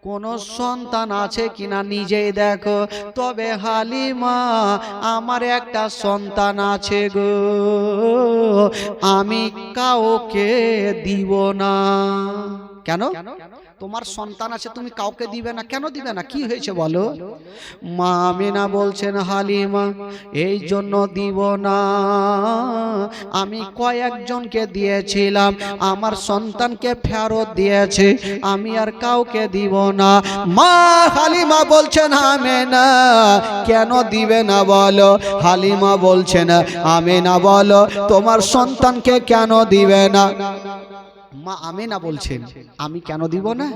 কোন সন্তান আছে কিনা নিজেই দেখো। তবে হালিমা আমার একটা সন্তান আছে গো, আমি কাউকে দিব না। কেন তোমার সন্তান আছে তুমি কাউকে দিবে না, কেন দিবে না, কি হয়েছে বলো। মা আমেনা বলছেন হালিমা এই জন্য দিব না, আমি কয়েকজনকে দিয়েছিলাম আমার সন্তানকে ফেরত দিয়েছে, আমি আর কাউকে দিব না। মা হালিমা বলছেন আমেনা কেন দিবে না বলো। হালিমা বলছেন আমেনা বলো তোমার সন্তানকে কেন দিবে না। মা আমেনা বলছেন আমি কেন দিব না,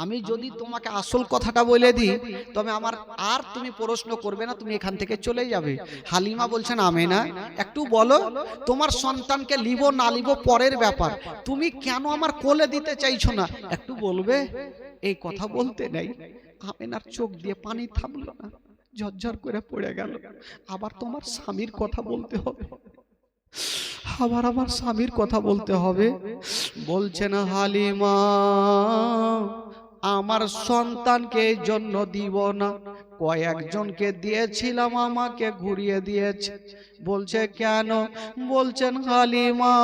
আমি যদি তোমাকে আসল কথাটা বলে দিই তবে আমার আর তুমি প্রশ্ন করবে না, তুমি এখান থেকে চলে যাবে। হালিমা বলছেন আমেনা একটু বলো তোমার সন্তানকে লিব না লিব পরের ব্যাপার, তুমি কেন আমার কোলে দিতে চাইছো না একটু বলবে। এই কথা বলতে নেই আমেনার চোখ দিয়ে পানি থামলো না, ঝরঝর করে পড়ে গেল। আবার তোমার স্বামীর কথা বলতে হবে, আবার আমার স্বামীর কথা বলতে হবে। বলছেন হালিমা আমার সন্তানকে এই জন্য দিব না, কয়েকজনকে দিয়েছিলাম আমাকে ঘুরিয়ে দিয়েছে। বলছে কেন, বলছেন হালিমা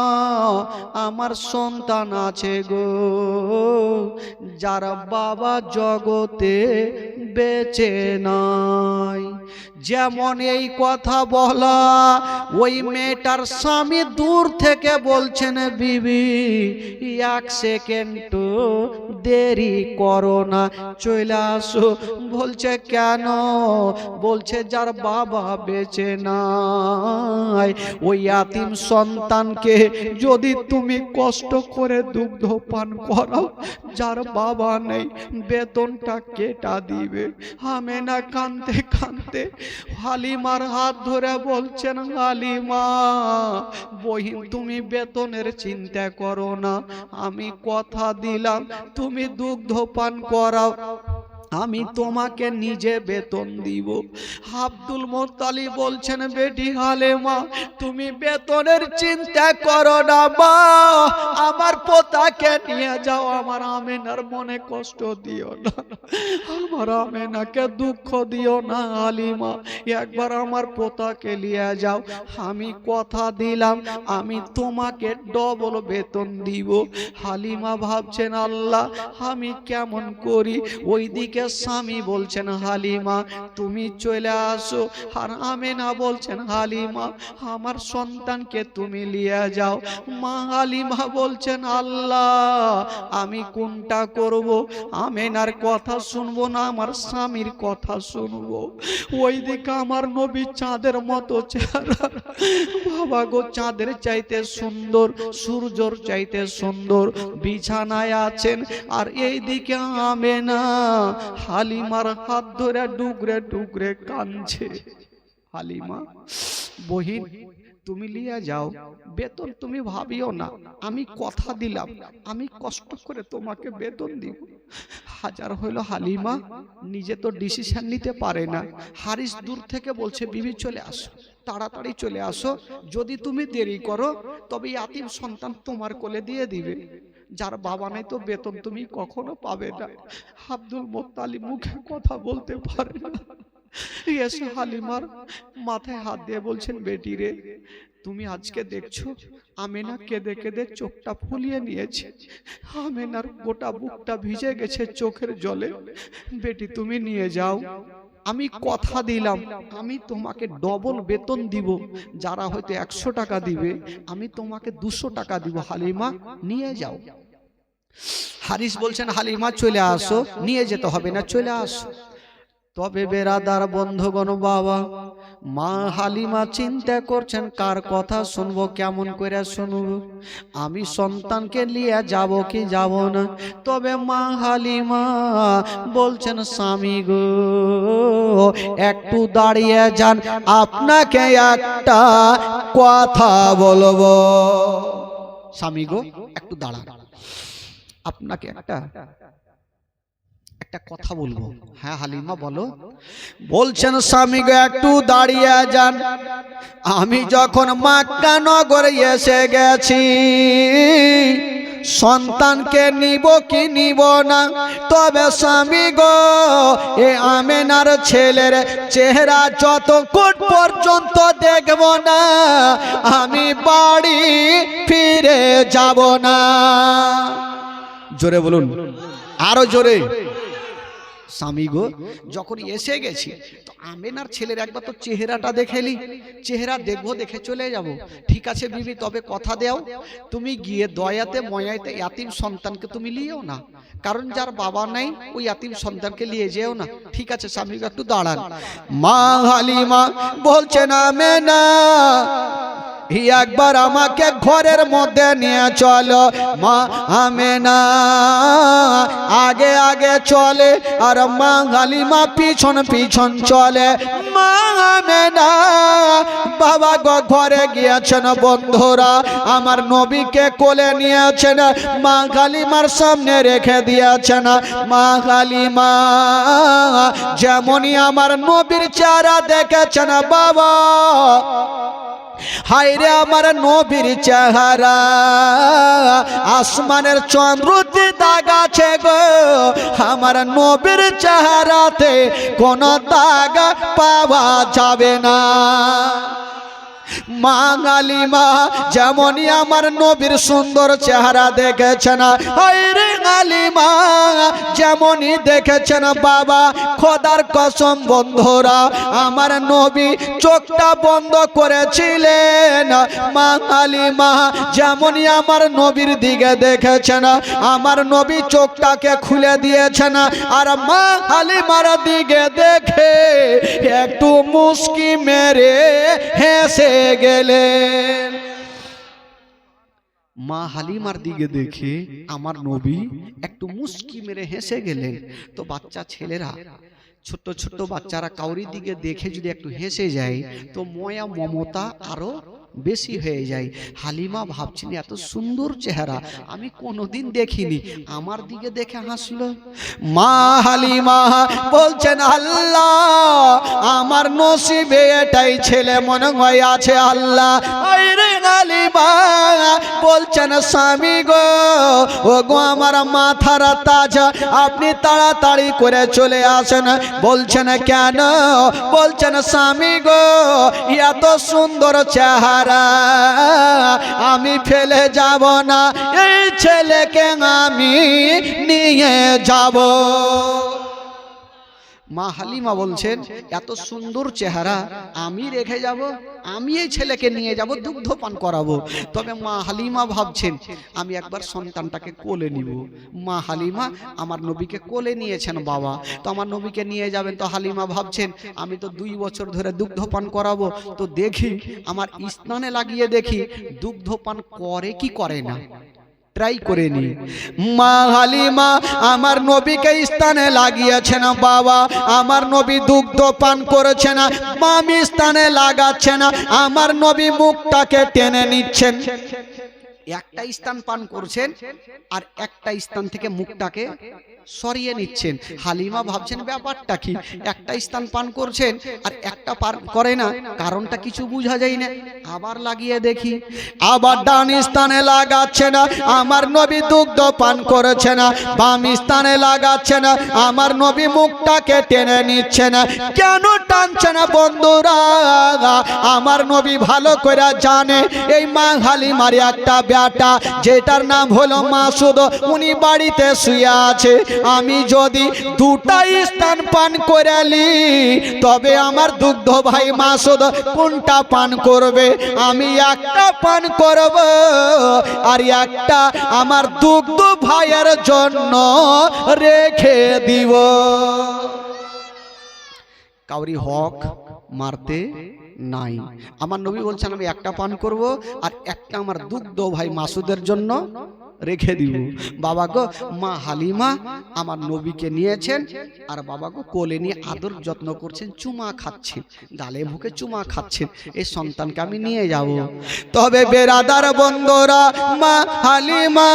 আমার সন্তান আছে গো যারা বাবা জগতে বেঁচে নাই। যেমন এই কথা বলা ওই মেয়েটার স্বামী দূর থেকে বলছেন বিবি এক সেকেন্ড দেরি করো না চলে আসো। বলছে কেন, বলছে যার বাবা বেঁচে নাই ওই ইয়াতিম সন্তানকে যদি তুমি কষ্ট করে দুগ্ধ পান করাও, যার বাবা নেই বেতনটা কেটা দিবে। আমেনা কাঁদতে কাঁদতে হালিমার হাত ধরে বলছেন হালিমা বহিন তুমি বেতনের চিন্তা করো না, আমি কথা দিলাম তুমি দুগ্ধ পান করাও, আমি তোমাকে নিজে বেতন দিব। আব্দুল মুত্তালিব বলছেন বেটি হালিমা তুমি বেতনের চিন্তা করো না মা, আমার পোতাকে নিয়ে যাও, আমার আমেনার মনে কষ্ট দিও না, আমার আমেনাকে দুঃখ দিও না। হালিমা একবার আমার পোতাকে নিয়ে যাও, আমি কথা দিলাম আমি তোমাকে ডবল বেতন দিব। হালিমা ভাবছেন আল্লাহ আমি কেমন করি। ওইদিকে স্বামী বলছেন হালিমা তুমি চলে আসো, আর আমেনা বলছেন হালিমা আমার সন্তানকে তুমি নিয়ে যাও। মা হালিমা বলছেন আল্লাহ আমি কোনটা করব, আমেনার কথা শুনবো না আমার স্বামীর কথা শুনবো। ওইদিকে আমার নবী চাঁদের মতো চেহারা, বাবা গো চাঁদের চাইতে সুন্দর সূর্যর চাইতে সুন্দর বিছানায় আছেন, আর এইদিকে আমেনা হালিমার হাত ধরে ডুগরে ডুগরে কাঁদছে। হালিমা বহিন তুমি লিয়ে যাও, বেতন তুমি ভাবিও না, আমি কথা দিলাম আমি কষ্ট করে তোমাকে বেতন দিব। হাজার হইল হালিমা নিজে তো ডিসিশন নিতে পারে না। হারিস দূর থেকে বলছে বিবি চলে আসো, তাড়াতাড়ি চলে আসো, যদি তুমি দেরি করো তবে ইয়াতিম সন্তান তোমার কোলে দিয়ে দিবে, যার বাবা নাই তো বেতন তুমি কখনো পাবে না। আব্দুল মুত্তালিব মুখে কথা বলতে পারে না, এসে হালিমার মাথায় হাত দিয়ে বলছেন বেটি রে, তুমি আজকে দেখছো আমেনা কেঁদে কেঁদে চোখটা ফুলিয়ে নিয়েছে, আমেনার গোটা বুকটা ভিজে গেছে চোখের জলে, বেটি তুমি নিয়ে যাও, আমি কথা দিলাম আমি তোমাকে ডবল বেতন দিব, যারা হয়তো 100 টাকা দিবে আমি তোমাকে 200 টাকা দিব, হালিমা নিয়ে যাও। হারিস বলছেন হালিমা চলে আসো, নিয়ে যেতে হবে না, চলে আসো। তবে বেরাদার বন্ধুগণ বাবা, মা হালিমা চিন্তা করছেন কার কথা শুনবো, কেমন করে শুনবো, আমি সন্তানকে নিয়ে যাব কি যাব না। তবে মা হালিমা বলছেন স্বামী গো একটু দাঁড়িয়ে যান, আপনাকে একটা কথা বলবো। স্বামী গো একটু দাঁড়ান, আপনাকে একটা কথা বলবো। হ্যাঁ হালিমা বলো। বলছেন স্বামী গো একটু দাঁড়িয়ে যান, আমি যখন মক্কা নগরে এসে গেছি সন্তানকে নিব কি নিব না, তবে স্বামী গো এ আমেনার ছেলের চেহারা যতক্ষণ পর্যন্ত দেখব না আমি বাড়ি ফিরে যাব না। জোরে বলুন, আরো জোরে। স্বামী গো যখন এসে গেছি তো আমেনার ছেলের একবার তো চেহারাটা দেখেলি, চেহারা দেখবো, দেখে চলে যাব। ঠিক আছে বিবি, তবে কথা দাও তুমি গিয়ে দয়াতে ময়াতে ইয়াতিম সন্তানকে তুমি লিয়েও না, কারণ যার বাবা নাই ওই ইয়াতিম সন্তানকে নিয়ে যেও না। ঠিক আছে স্বামী গো একটু দাঁড়ান। মা হালিমা বলছেন আমেনা একবার আমাকে ঘরের মধ্যে নিয়ে চলো। মা আমেনা আগে আগে চলে আর মা হালিমা পিছন পিছন চলে। মা আমেনা বাবা গো ঘরে গিয়েছেন, বন্ধুরা আমার নবীকে কোলে নিয়েছেন, মা হালিমার সামনে রেখে দিয়েছেন। মা হালিমা যেমনই আমার নবীর চেহারা দেখেছেন বাবা, হায়রে আমার নবীর চেহারা আসমানের চন্দ্রতে দাগ আছে গো, আমার নবীর চেহারাতে কোনো দাগ পাওয়া যাবে না। মা হালিমা যেমনই আমার নবীর সুন্দর চেহারা দেখেছেন, হায়রে হালিমা যেমনই দেখেছেন বাবা, খোদার কসম বন্ধুরা আমার নবী চোখটা বন্ধ করেছিলেন। মা হালিমা যেমনই আমার নবীর দিকে দেখেছেন, আমার নবী চোখটাকে খুলে দিয়েছেন, আর মা হালিমার দিকে দেখে একটু মুস্কি মেরে হেসে গেলেন। মা হালিমার দিকে দেখে আমার নবী একটু মুস্কি মেরে হেসে গেলেন। তো বাচ্চা ছেলেরা, ছোট ছোট বাচ্চারা কাউরি দিকে দেখে যদি একটু হেসে যায় তো ময়া মমতা আরো বেশি হয়ে যায়। হালিমা ভাবছেন এত সুন্দর চেহারা আমি কোনোদিন দেখিনি, আমার দিকে দেখে হাসলো। মা হালিমা বলছেন আল্লাহ আমার নসিবে এটাই ছেলে মনে হয় আছে আল্লাহ। আরে হালিমা বলছেন স্বামী গো ও গো আমার মাথার তাজ, আপনি তাড়াতাড়ি করে চলে আসেন। বলছেন কেন? বলছেন স্বামী গো এত সুন্দর চেহারা আমি ফেলে যাব না, এই ছেলেকে আমি নিয়ে যাব। মা হালিমা বলছেন এত সুন্দর চেহারা আমি রেখে যাব, আমি এই ছেলেকে নিয়ে যাব দুগ্ধ পান করাবো। তবে মা হালিমা ভাবছেন আমি একবার সন্তানটাকে কোলে নিব। মা হালিমা আমার নবীকে কোলে নিয়েছেন বাবা, তো আমার নবীকে নিয়ে যাবেন। তো হালিমা ভাবছেন আমি তো 2 বছর ধরে দুগ্ধ পান করাবো, তো দেখি আমার স্নানে লাগিয়ে দেখি দুগ্ধ পান করে কি করে না। ট্রাই করে নি। মা হালিমা আমার নবীকে স্থানে লাগিয়েছেন বাবা, আমার নবী দুগ্ধ পান করেছে না, বাম স্থানে লাগাচ্ছে না, আমার নবী মুখটাকে টেনে নিচ্ছেন। একটা স্থান পান করছেন আর একটা স্থান থেকে মুখটাকে সরিয়ে নিচ্ছেন। হালিমা ভাবছেন ব্যাপারটা কি, একটা স্থান পান করছেন আর একটা পান করে না, কারণটা কিছু বোঝা যায় না। আবার লাগিয়ে দেখি, আবার ডান স্থানে লাগাচ্ছে না, আমার নবী দুগ্ধ পান করেছে না, বাম স্থানে লাগাচ্ছে না, আমার নবী মুখটাকে টেনে নিচ্ছে না। কেন টানছে না বন্ধুরা? আমার নবী ভালো করে জানে এই মা হালিমার একটা বেটা যেটার নাম হলো মাসুদ, উনি বাড়িতে শুয়ে আছে। আমি যদি দুটা স্থান পান করে নি তবে আমার দুগ্ধ ভাই মাসুদ কোনটা পান করবে? আমি একটা পান করব আর একটা আমার দুগ্ধ ভাইয়ের জন্য রেখে দিব। কাউরি হক মারতে নাই। আমার নবী বলছেন আমি একটা পান করব আর একটা আমার দুগ্ধ ভাই মাসুদের জন্য রেখে দিব। বাবা গো, মা হালিমা আমার নবীকে নিয়েছেন আর বাবা গো কোলে নিয়ে আদর যত্ন করছেন, চুমা খাচ্ছেন, গালে মুখে চুমা খাচ্ছেন, এই সন্তানকে আমি নিয়ে যাব। তবে বেরাদার বন্ধুরা, মা হালিমা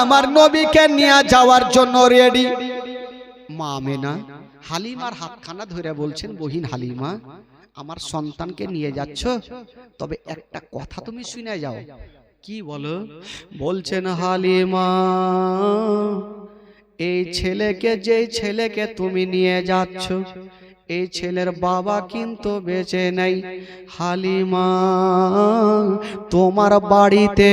আমার নবীকে নিয়ে যাওয়ার জন্য রেডি। মা আমেনা হালিমার হাতখানা ধরে বলছেন, বহিন হালিমা আমার সন্তানকে নিয়ে যাচ্ছ, তবে একটা কথা তুমি শুনে যাও। কি বলো? বলছেন হালিমা এই ছেলেকে, যেই ছেলেকে তুমি নিয়ে যাচ্ছ এই ছেলের বাবা কিন্তু বেঁচে নেই। হালিমা তোমার বাড়িতে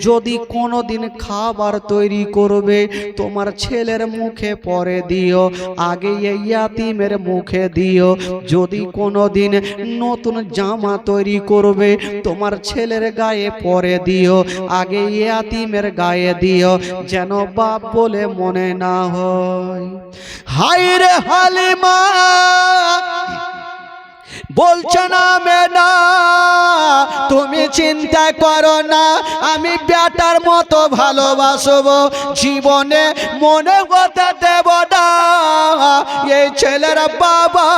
যদি কোনোদিন খাবার তৈরি করবে তোমার ছেলের মুখে পরে দিও, আগে এই ইয়াতিমের মুখে দিও। যদি কোনোদিন নতুন জামা তৈরি করবে তোমার ছেলের গায়ে পরে দিও, আগে ইয়াতিমের গায়ে দিও, যেন বাপ বলে মনে না হয়। হায় রে হালিমা বলছে না মেনা, তুমি চিন্তা করো না, আমি বেটার মতো ভালোবাসবো, জীবনে মনে হতে দেব না এই ছেলের বাবা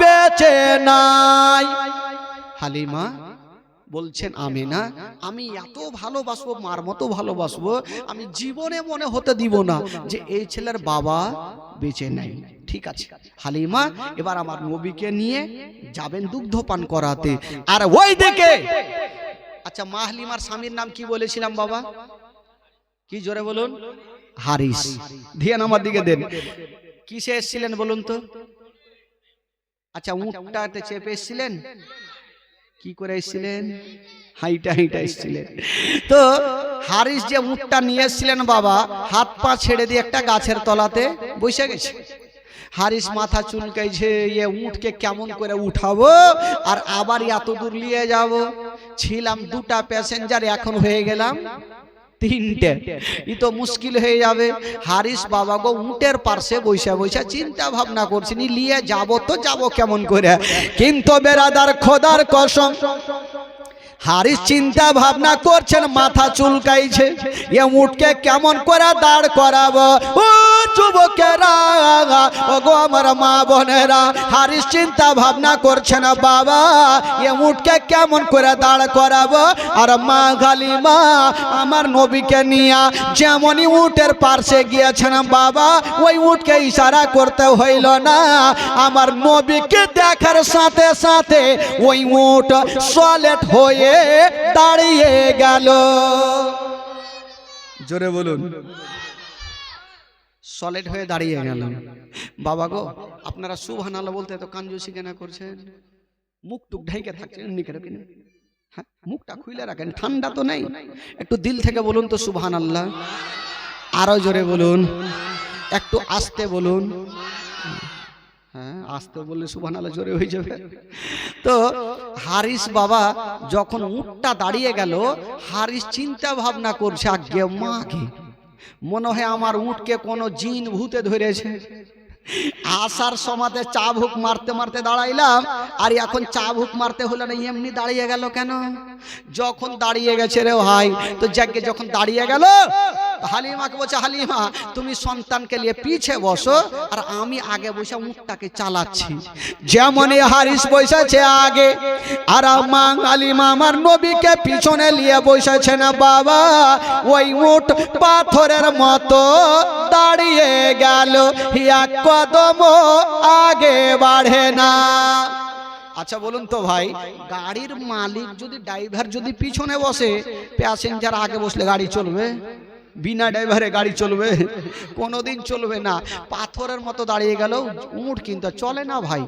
বেঁচে নাই। হালিমা বলছেন আমিনা আমি এত ভালোবাসবো, মার মতো ভালোবাসবো, আমি জীবনে মনে হতে দিব না যে এই ছেলের বাবা বেঁচে নাই। ঠিক আছে হালিমা, এবার আমার নবীকে নিয়ে যাবেন দুগ্ধ পান করাতে। আর ওই দেখে, আচ্ছা মা হালিমার স্বামীর নাম কি বলেছিলাম বাবা? কি জোরে বলুন? হারিস। ধ্যান আমার দিকে দেন। কিসে এসেছিলেন বলুন তো? আচ্ছা উটটাতে চেপে এসেছিলেন? কি করে এসেছিলেন? হাইটা হাইটা এসেছিলেন। তো হারিস যে উটটা নিয়ে এসেছিলেন বাবা, হাত পা ছেড়ে দিয়ে একটা গাছের তলাতে বসে গেছে। হারিস মাথা চুলকাইছে, এ উটকে কেমন করে উঠাবো আর আবার এত দূর নিয়ে যাব। ছিলাম দুটা প্যাসেঞ্জার, এখন হয়ে গেলাম তিনটে, ই তো মুশকিল হয়ে যাবে। হারিস বাবা গো উটের পাশে বসে বসে চিন্তা ভাবনা করছেন নিয়ে যাব তো যাব কেমন করে। কিন্তু বেরাদার খোদার কসম হারিস চিন্তা ভাবনা করছেন, মাথা চুলকাইছে, এ উটকে কেমন করে দাঁড় করাবো। ও যুবকেরা, ও গো আমার মা বোনেরা, হারিস চিন্তা ভাবনা করছেন বাবা এ উটকে কেমন করে দাঁড় করাবো। আর মা হালিমা আমার নবীকে নিয়ে যেমনই উটের পাশে গিয়েছেন বাবা, ওই উটকে ইশারা করতে হইল না, আমার নবীকে দেখার সাথে সাথে ওই উট সলেট হয়ে দাঁড়িয়ে গেল। জোরে বলুন। সলিড হয়ে দাঁড়িয়ে গেল। বাবা গো আপনারা সুবহানাল্লাহ বলতে এত কাঞ্জুসি কেন করছেন? মুখ টুক ঢেকে থাকছেন, হ্যাঁ মুখটা খুলে রাখেন, ঠান্ডা তো নেই। একটু দিল থেকে বলুন তো সুবহানাল্লাহ। আরো জোরে বলুন, একটু আস্তে বলুন। হ্যাঁ আস্তে বললে সুবহানাল্লাহ জোরে হয়ে যাবে। তো হারিস বাবা যখন উটটা দাঁড়িয়ে গেল, হারিস চিন্তা ভাবনা করছে আগে মাকে মনে হয় আমার উটকে কোনো জিন ভূতে ধরেছে। আসার সমাতে চাবুক মারতে মারতে দাঁড়াইলাম, আর এখন চাবুক মারতে হলো না, এমনি দাঁড়িয়ে গেল কেন? যখন দাঁড়িয়ে গেছে রে ভাই, তো যাকে যখন দাঁড়িয়ে গেল, হালিমাকে বলছে, হালিমা তুমি সন্তানকে নিয়ে পিছে বসো, আর আমি আগে বসে উটটাকে চালাচ্ছি। যেমনই হারিস বসেছে আগে, আর হালিমা আমার নবীকে পিছনে নিয়ে বসেছে না বাবা, ওই উট পাথরের মতো দাঁড়িয়ে গেল, এক কদম আগে বাড়ে না। আচ্ছা বলুন তো ভাই, গাড়ির মালিক যদি, ড্রাইভার যদি পিছনে বসে, প্যাসেঞ্জার আগে বসলে গাড়ি চলবে? বিনা ড্রাইভারে গাড়ি চলবে? কোনোদিন চলবে না। পাথরের মতো দাঁড়িয়ে গেল উট, কিন্তু চলে না ভাই।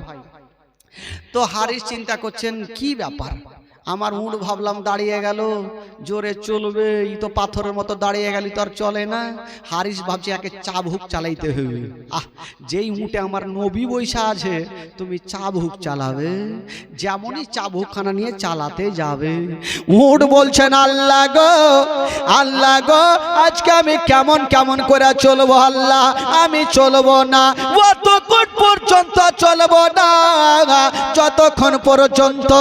তো হারিস চিন্তা করছেন, কি ব্যাপার, আমার উট ভাবলাম দাঁড়িয়ে গেল, জোরে চলবে, ই তো পাথরের মতো দাঁড়িয়ে গেল, তো আর চলে না। হারিস ভাবছে একে চাবুক চালাইতে হবে। যেই উটে আমার নবী বৈশা আছে, তুমি চাবুক চালাবে। যেমনই চাবুকখানা নিয়ে চালাতে যাবে, উট বলছেন, আল্লাহ গো, আল্লাহ গো, আজকে আমি কেমন কেমন করে চলবো আল্লাহ, আমি চলবো না, অতক্ষণ পর্যন্ত চলবো না, যতক্ষণ পর্যন্ত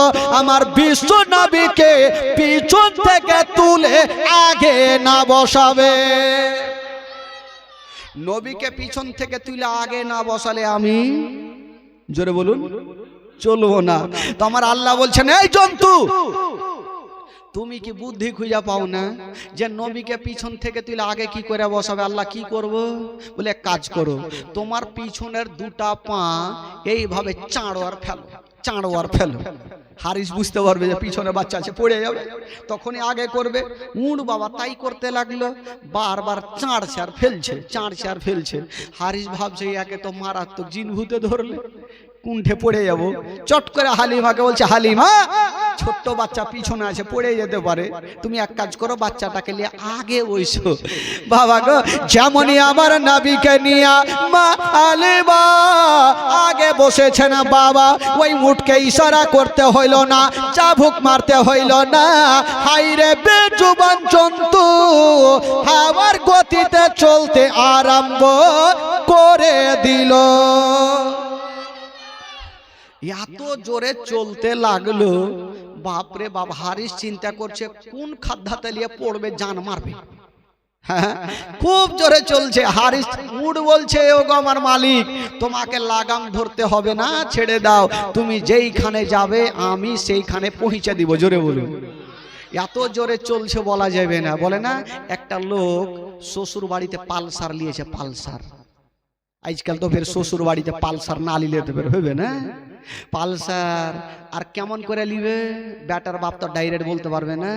আমার বিশ্ব নবীকে পিছন থেকে তুলে আগে না বসাবে। নবীকে পিছন থেকে তুলে আগে না বসালে আমি, জোরে বলুন, চলবো না। তো আমার আল্লাহ বলছেন, এই জন্তু, তুমি কি বুদ্ধি খুঁজে পাও না যে নবীকে পিছন থেকে তুলে আগে কি করে বসাবে? আল্লাহ কি করব? বলে এক কাজ করো, তোমার পিছনের দুটা পা এইভাবে চাঁড়োয়ার ফেলো, চাঁড়োয়ার ফেলো। হারিস বুঝতে পারবে যে পিছনে বাচ্চা আছে, পড়ে যাবে, তখনই আগে করবে। উঠ বাবা তাই করতে লাগলো, বারবার চাঁড়ছে আর ফেলছে, চাঁড়ছে আর ফেলছে। হারিস ভাবছে একে তো মারাত্মক জিন ভূতে ধরলে, কুণ্ঠে পড়ে যাব। চট করে হালিমাকে বলছে, হালিমা ছোট্ট বাচ্চা পিছনে আছে, পড়ে যেতে পারে, তুমি এক কাজ করো, বাচ্চাটাকে নিয়ে আগে বসো। বাবা গো, যেমনই আমার নবীকে নিয়ে মা হালিমা আগে বসেছে না বাবা, ওই উটকে ইশারা করতে হইল না, চাবুক মারতে হইল না। হাইরে বেজুবান জন্তু হাওয়ার গতিতে চলতে আরম্ভ করে দিল। এত জোরে চলতে লাগলো, বাপরে বাপ। হারিস চিন্তা করছে কোন খাদ্যাতে নিয়ে পড়বে, জান মারবে। হ্যাঁ, খুব জোরে চলছে। হারিস উট বলছে, ওগো আমার মালিক, তোমাকে লাগাম ধরতে হবে না, ছেড়ে দাও, তুমি যেইখানে যাবে আমি সেইখানে পৌঁছে দিব। জোরে বলুন। এত জোরে চলছে বলা যাবে না। বলে না, একটা লোক শ্বশুর বাড়িতে পালসার নিয়েছে, পালসার। আজকাল তো ফের শ্বশুর বাড়িতে পালসার না নিলে তো ফের হবে না। পালসার আর কেমন করে নিবে? বেটার বাপ তো ডাইরেক্ট বলতে পারবে না,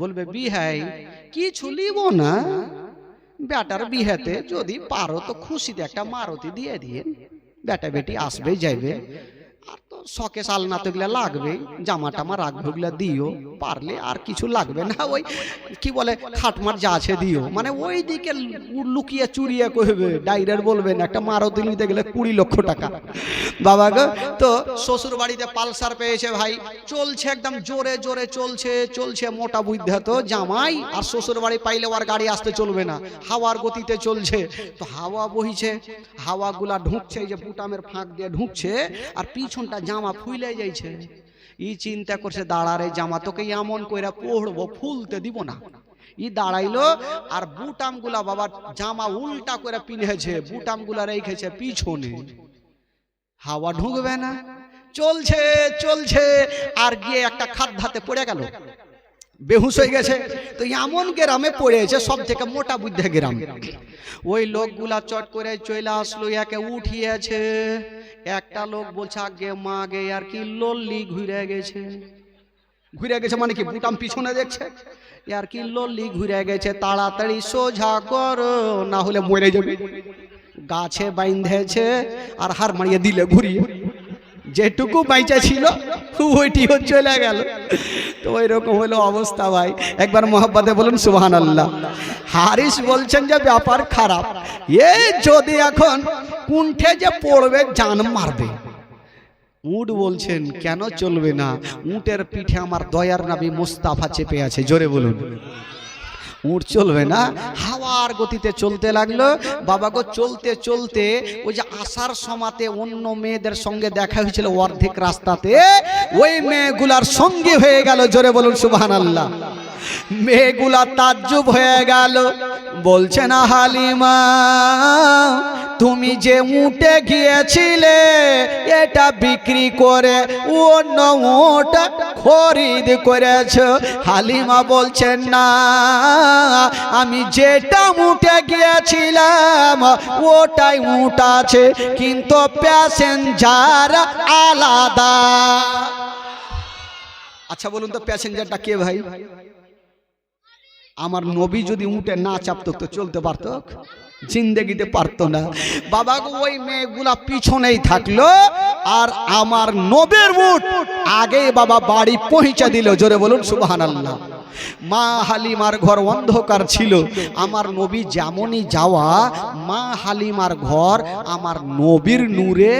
বলবে বিহাই কিছু লিব না, বেটার বিহাতে যদি পারো তো খুশিতে একটা মারুতি দিয়ে দিয়ে, বেটা বেটি আসবে যাইবে, আর তো শখে সালনা তো এগুলা লাগবে, জামা টামা রাখবে, ওগুলা দিও, পারলে আর কিছু লাগবে না, ওই কি বলে খাটমার যা আছে দিও। মানে ওই দিকে লুকিয়ে চুরিয়ে কইবে, ডাইরেক্ট বলবেন একটা মারুতি নিতে গেলে 20 লক্ষ টাকা। বাবা গো, তো শ্বশুর বাড়িতে পালসার পেয়েছে ভাই, চলছে একদম জোরে জোরে চলছে, চলছে মোটা বুদ্ধা তো জামাই, আর শ্বশুর বাড়ি পাইলে আর গাড়ি আসতে চলবে না, হাওয়ার গতিতে চলছে। তো হাওয়া বইছে, হাওয়াগুলা ঢুকছে, এই যে বুটামের ফাঁক দিয়ে ঢুকছে, আর পিছনটা জামা ফুলে যাইছে। ই চিন্তা করছে, দাঁড়ারে জামা তোকে এমন কইরা পড়বো, ফুলতে দিব না। ই দাঁড়াইলো, আর বুটাম গুলা বাবা জামা উল্টা করে পিনেছে, বুটাম গুলা রেখেছে পিছনে, হাওয়া ঢুকবে না। চলছে চলছে, আর গিয়ে একটা খাদ্যাতে পড়ে গেল, বেহুশ হয়ে গেছে। তো এমন গ্রামে পড়েছে, সব থেকে মোটা বুদ্ধা গ্রাম। ওই লোকগুলা চট করে চলে আসলো, একে উঠিয়েছে। একটা লোক বলছে, আগে মা গে, আর কি লল্লি ঘুরে গেছে। ঘুরে গেছে মানে কি, বুটাম পিছনে দেখছে, আর কি লল্লি ঘুরে গেছে, তাড়াতাড়ি সোজা করো না হলে মরে যাবে। গাছে বাইন্ধেছে আর হার মারিয়ে দিলে ঘুরিয়ে, যেটুকু বাইচা ছিল ওইটিও চলে গেল। তো ওই রকম হলো অবস্থা ভাই। একবার মোহাব্বতে বলুন সুবহানাল্লাহ। হারিস বলছেন যে ব্যাপার খারাপ, এ যদি এখন কুণ্ঠে যে পড়বে, জান মারবে। উট বলছেন কেন চলবে না, উটের পিঠে আমার দয়ার নবী মুস্তাফা চেপে আছে। জোরে বলুন। উঠ চলবে না, হাওয়ার গতিতে চলতে লাগলো। বাবা গো চলতে চলতে ওই যে আসার সময়তে অন্য মেয়েদের সঙ্গে দেখা হয়েছিল অর্ধেক রাস্তাতে, ওই মেয়েগুলার সঙ্গে হয়ে গেল। জোরে বলুন সুবহানাল্লাহ। মেয়েগুলা তাজ্জুব হয়ে গেল, বলছে না হালিমা তুমি যে উঠে গিয়েছিলে এটা বিক্রি করে অন্য উট খরিদ করেছ। হালিমা বলছেন না, আমি যেটা উঠে গিয়েছিলাম ওটাই উট আছে, কিন্তু প্যাসেঞ্জার আলাদা। আচ্ছা বলুন তো প্যাসেঞ্জারটা কে ভাই? আমার নবী যদি উঠে না চাপতো তো চলতে পারতো? জিন্দেগিতে পারতো না। বাবা গো ওই মেয়েগুলা পিছনেই থাকলো, আর আমার নবীর উট আগে বাবা বাড়ি পৌঁছে দিল। জোরে বলুন সুবহানাল্লাহ। মা হালিমার ঘর অন্ধকার ছিল, আমার নবী যেমনই যাওয়া মা হালিমার ঘর আমার নবীর নূরে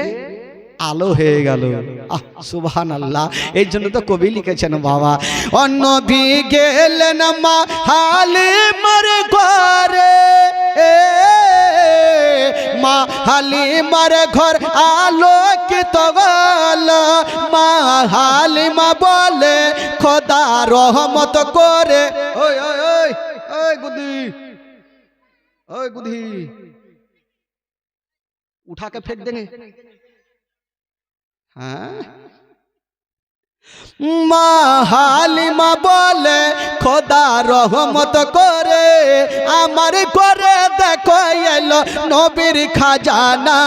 আলো হয়ে গেল। সুবহানাল্লাহ। এই জন্য তো কবি লিখেছেন বাবা, নবী গেলেন মা হালিমার ঘরে, মা হালিমার ঘর আলোকিত গেল। মা হালিমা বলে খোদা রহমত করে। ওই ওই ওই ওই গুদি, ওই গুদি उठा के फेंक देंगे। हाँ মা হালিমা বলে খোদা রহমত করে আমার ঘরে দেখো এলো নবীর খাজানা,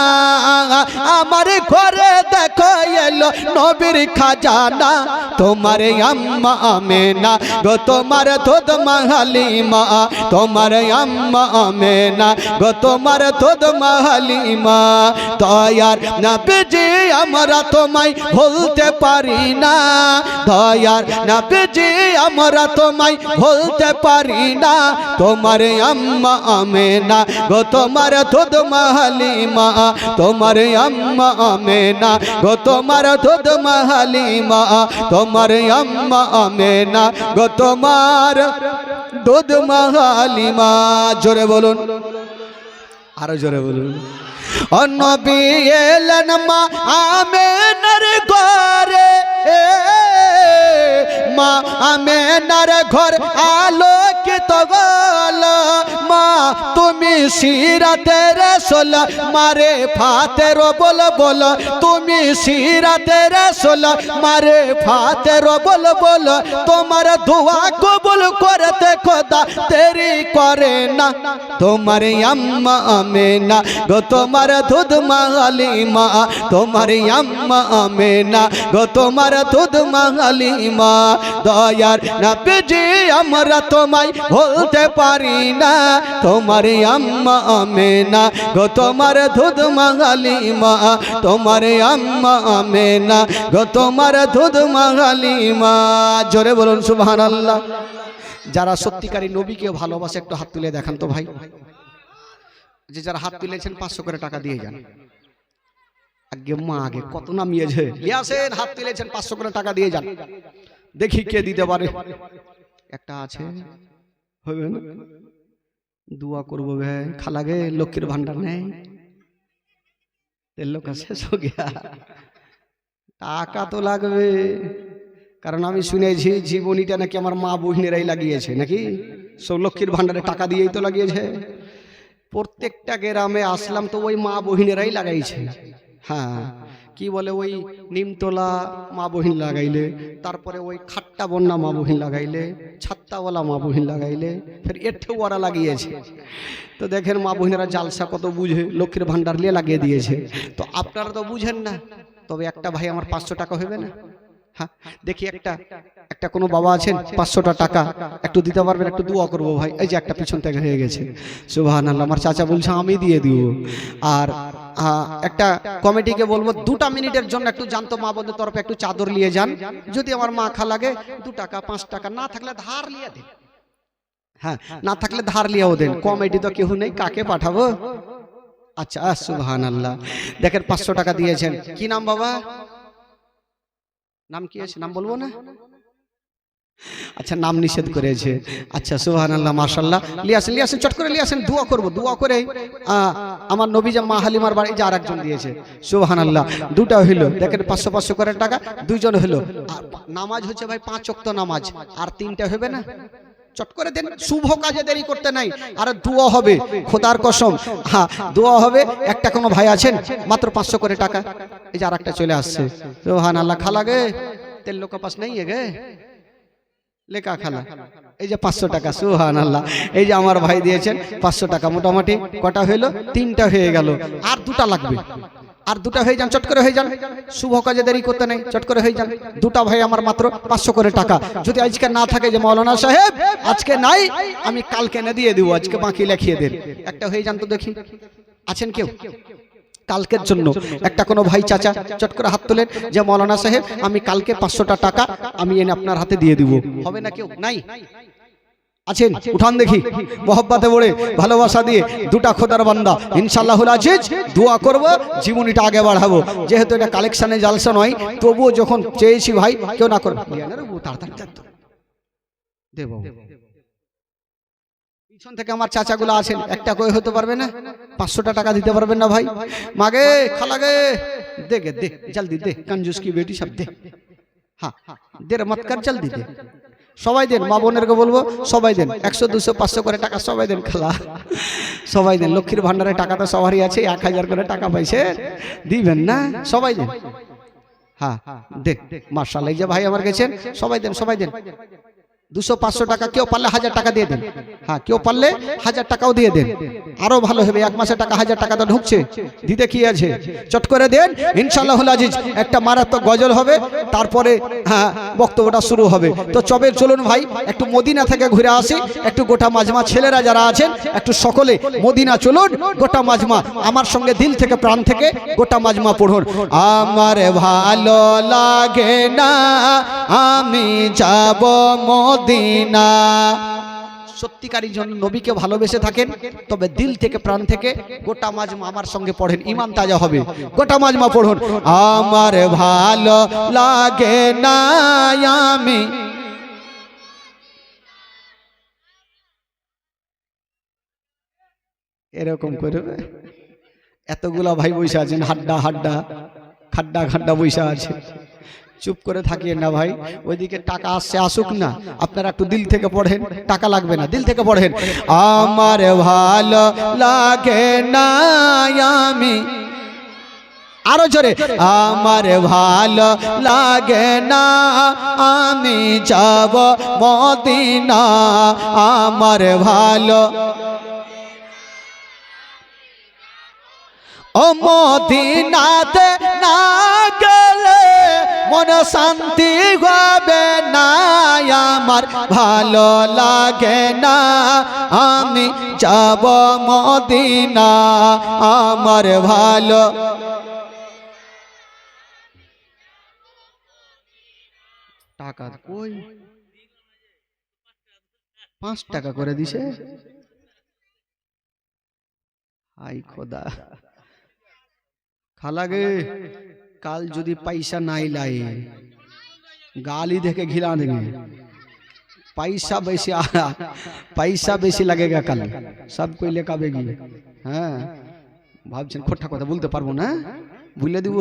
আমার ঘরে দেখো এলো নবীর খাজানা। তোমার আম্মা আমেনা গো তোমার দুধ মা হালিমা, তোমার আম্মা আমেনা গো তোমার দুধ মা হালিমা। দয়ার নবীজি আমরা তোমায় ভুলতে পারি না, দয়ার নবীজি আমরা তোমায় ভুলতে পারি না। তোমার আম্মা আমেনা গো তোমার দুধ মা হালিমা, তোমার আম্মা আমেনা গো তোমার দুধ মা হালিমা, তোমার আম্মা আমেনা গো তোমার দুধ মা হালিমা। জোরে বলুন, আরো জোরে বলুন। নবী এলেন মা আমেনার ঘরে, মা আমেনার ঘর আলোকিত গেল। মা তুমি সিরাতে রাসূল মারে ফাতের বল বল, তুমি সিরাতে রাসূল মারে ফাতের বল বল। তোমার দোয়া কবুল করতে খোদা দেরি করে না। তোমার আম্মা আমেনা গো তোমার দুধ মা হালিমা, তোমার আম্মা আমেনা গো তোমার দুধ মা হালিমা। দয়ার নবীজি আমরা তোমায় ভুলতে পারি না, তোমার আম্মা আমেনা গো তোমার দুধ মা হালিমা, তোমার আম্মা আমেনা গো তোমার দুধ মা হালিমা। জোরে বলুন সুবহানাল্লাহ। যারা সত্যিকারী নবীকে ভালোবাসে একটু হাত তুলে দেখান তো ভাই। যে যারা হাত তুলেছেন 500 করে টাকা দিয়ে যান। আগে মা আগে কত নামিয়েছে, লিয়াছেন হাত তুলেছেন 500 করে টাকা দিয়ে যান, দেখি কে দিতে পারে। একটা আছে হবে না, दुआ करबो भाई खाला गे लक्ष्मीर भांडार नहीं तेल का शेष हो गया टाका तो लागबे कारण आमी शुनेछि जीवनीटा नाकि आमार मा बहिनेराई लागिয়েছে नाकि सब लक्ष्मीर भांडारे टाका दिएई तो लागिয়েছে प्रत्येकटा ग्रामे आसलाम तो ओई मा बहिनेराई लागाইছে। हाँ कि बोले ओई निमतला मा बहिन लागाइले तारपरे ओई खाट्टा बन्ना मा बहिन लागाइले छात्तावाला मा बहिन लागाइले फिर एठेওয়ারা লাগিয়েছে। तो देखें मा बहिनेरा जालसा कत बुझे लक्ष्मीर भांडार लिए লাগিয়ে দিয়েছে। तो आपनारा तो बुझेन ना तबे एकटा भाई आमार 500 टाका होबे ना। हाँ देखी একটা কোনো বাবা আছেন 500টা টাকা একটু দিতে পারবেন একটু দোয়া করব ভাই। এই যে একটা পিছন থেকে হয়ে গেছে সুবহানাল্লাহ আমার চাচা বলছে আমি দিয়ে দিব। আর একটা কমিটিকে বলবো 2টা মিনিটের জন্য একটু জানতো মা বোনদের তরফে একটু চাদর নিয়ে যান যদি আমার মা খা লাগে 2 টাকা 5 টাকা না থাকলে ধার নিয়ে দেন। হ্যাঁ না থাকলে ধার নিয়েও দেন কমিটি তো কেউ নেই কাকে পাঠাবো। আচ্ছা সুবহানাল্লাহ দেখেন 500 টাকা দিয়েছেন কি নাম বাবা नाम की नाम बोलबो ना আচ্ছা নাম নিষেধ করেছে। আচ্ছা সুবহানাল্লাহ মাশাআল্লাহ, লিয়াসেন চট করে লিয়াসেন, দোয়া করব। দোয়া করে আমার নবী যে মা হালিমার বাড়ি যে আরেকজন দিয়েছে, সুবহানাল্লাহ। দুটা হইলো, দেখেন 500 করে টাকা, দুইজন হলো। আর নামাজ হচ্ছে ভাই 5 ওয়াক্ত নামাজ, আর 3টা হবে না? চট করে দেন, শুভ কাজে দেরি করতে নাই। আর দোয়া হবে, খোদার কসম, হ্যাঁ দোয়া হবে। একটা কোনো ভাই আছেন মাত্র 500 করে টাকা, এই যে আরেকটা চলে আসছে, সুবহানাল্লাহ। খালা গে তেল লোক পাস নাই গে লেখা খালা, এই যে 500 টাকা, সুবহানাল্লাহ। এই যে আমার ভাই দিয়েছেন 500 টাকা, মোটামুটি কটা হইলো? 3টা হয়ে গেল, আর 2টা লাগবে। আর 2টা হয়ে যান, চট করে হয়ে যান, শুভ কাজে দেরি করতে নেই, চট করে হয়ে যান। 2টা ভাই আমার মাত্র 500 করে টাকা। যদি আজকে না থাকে যে মাওলানা সাহেব আজকে নাই, আমি কালকে এনে দিয়ে দিব, আজকে বাকি লিখিয়ে দেন। একটা হয়ে যান তো দেখি, আছেন কেউ? কালকের জন্য একটা কোনো ভাই চাচা চট করে হাত তোলেন যে মাওলানা সাহেব আমি কালকে 500টা টাকা আমি এনে আপনার হাতে দিয়ে দিব। হবে না কেউ? নাই? আছেন? উঠান দেখি, মোহব্বতে বলে ভালোবাসা দিয়ে। 2টা খোদার বান্দা ইনশাআল্লাহুল আজিজ, দোয়া করব, জীবনীটা আগে বাড়াবো। যেহেতু এটা কালেকশনে জালসা নয়, তবুও যখন চেয়েছি ভাই কেউ না করবে, তাড়াতাড়ি দেব। পিছন থেকে আমার চাচাগুলো আছেন, একটা কই হতে পারবে না? 500টা টাকা দিতে পারবেন না ভাই? মাগে খালাগে দে গে দে, জলদি দে, कंजूस की बेटी सब दे, हाँ देर मत कर, जल्दी दे। সবাই দেন, মা বোনেরকে বলবো সবাই দেন, 100 200 500 করে টাকা সবাই দেন খালা, সবাই দেন। লক্ষ্মীর ভান্ডারের টাকা তো সবারই আছে, 1000 করে টাকা পাইছে, দিবেন না? সবাই দেন, হ্যাঁ দেখ মাশাআল্লাহ। এই যে ভাই আমার গেছেন, সবাই দেন, সবাই দেন। 200 500 টাকা, কেউ পারলে 1000 টাকা দিয়ে দেন, হ্যাঁ কেউ পারলে 1000 টাকাও দিয়ে দেন, আরো ভালো হবে। 1 মাসের টাকা 1000 টাকা তো ঢুকছে, দিতে কি আছে, চট করে দেন ইনশাআল্লাহুল আজিজ। একটা মারাত্মক গজল হবে, তারপরে হ্যাঁ বক্তব্যটা শুরু হবে। তো চবে চলুন ভাই একটু মদিনা থেকে ঘুরে আসি, একটু গোটা মাজমা ছেলেরা যারা আছেন একটু সকলে মদিনা চলুন, গোটা মাজমা আমার সঙ্গে দিল থেকে প্রাণ থেকে গোটা মাজমা পড়ুন। আমার ভালো লাগে না আমি যাব মদিনা। সত্যিকারী জন্য নবীকে ভালোবেসে থাকেন তবে দিল থেকে প্রাণ থেকে গোটা মাজমা আমার সঙ্গে পড়েন, ঈমান তাজা হবে। গোটা মাজমা পড়ুন। আমার ভালো লাগে না আমি, এরকম করবে। এতগুলা ভাই বসে আছেন, হাড্ডা হাড্ডা খাড্ডা খাড্ডা বসে আছে, চুপ করে থাকিয়ে না ভাই। ওইদিকে টাকা আসছে, আসুক না, আপনারা একটু দিল থেকে পড়েন, টাকা লাগবে না, দিল থেকে পড়েন। আমার ভালো লাগে না আমি, আরো জোরে, আমার ভালো লাগে না আমি যাব মদিনা। আমার ভালো ও মদিনাতে না গেলে মন শান্তি হবে না। আমার ভালো লাগে না আমি যাব মদিনা। আমার ভালো টাকা কই, 5 টাকা করে দিছে, হাই খোদা। খালাগে কাল যদি পয়সা নাই লাই गाली देके घिला देंगे। पैसा बेसि लगेगा कल, सब कोई लेकर आवेगी। हाँ ভাবছেন খোটা কথা বলতে পারবো না, ভুলে দিব,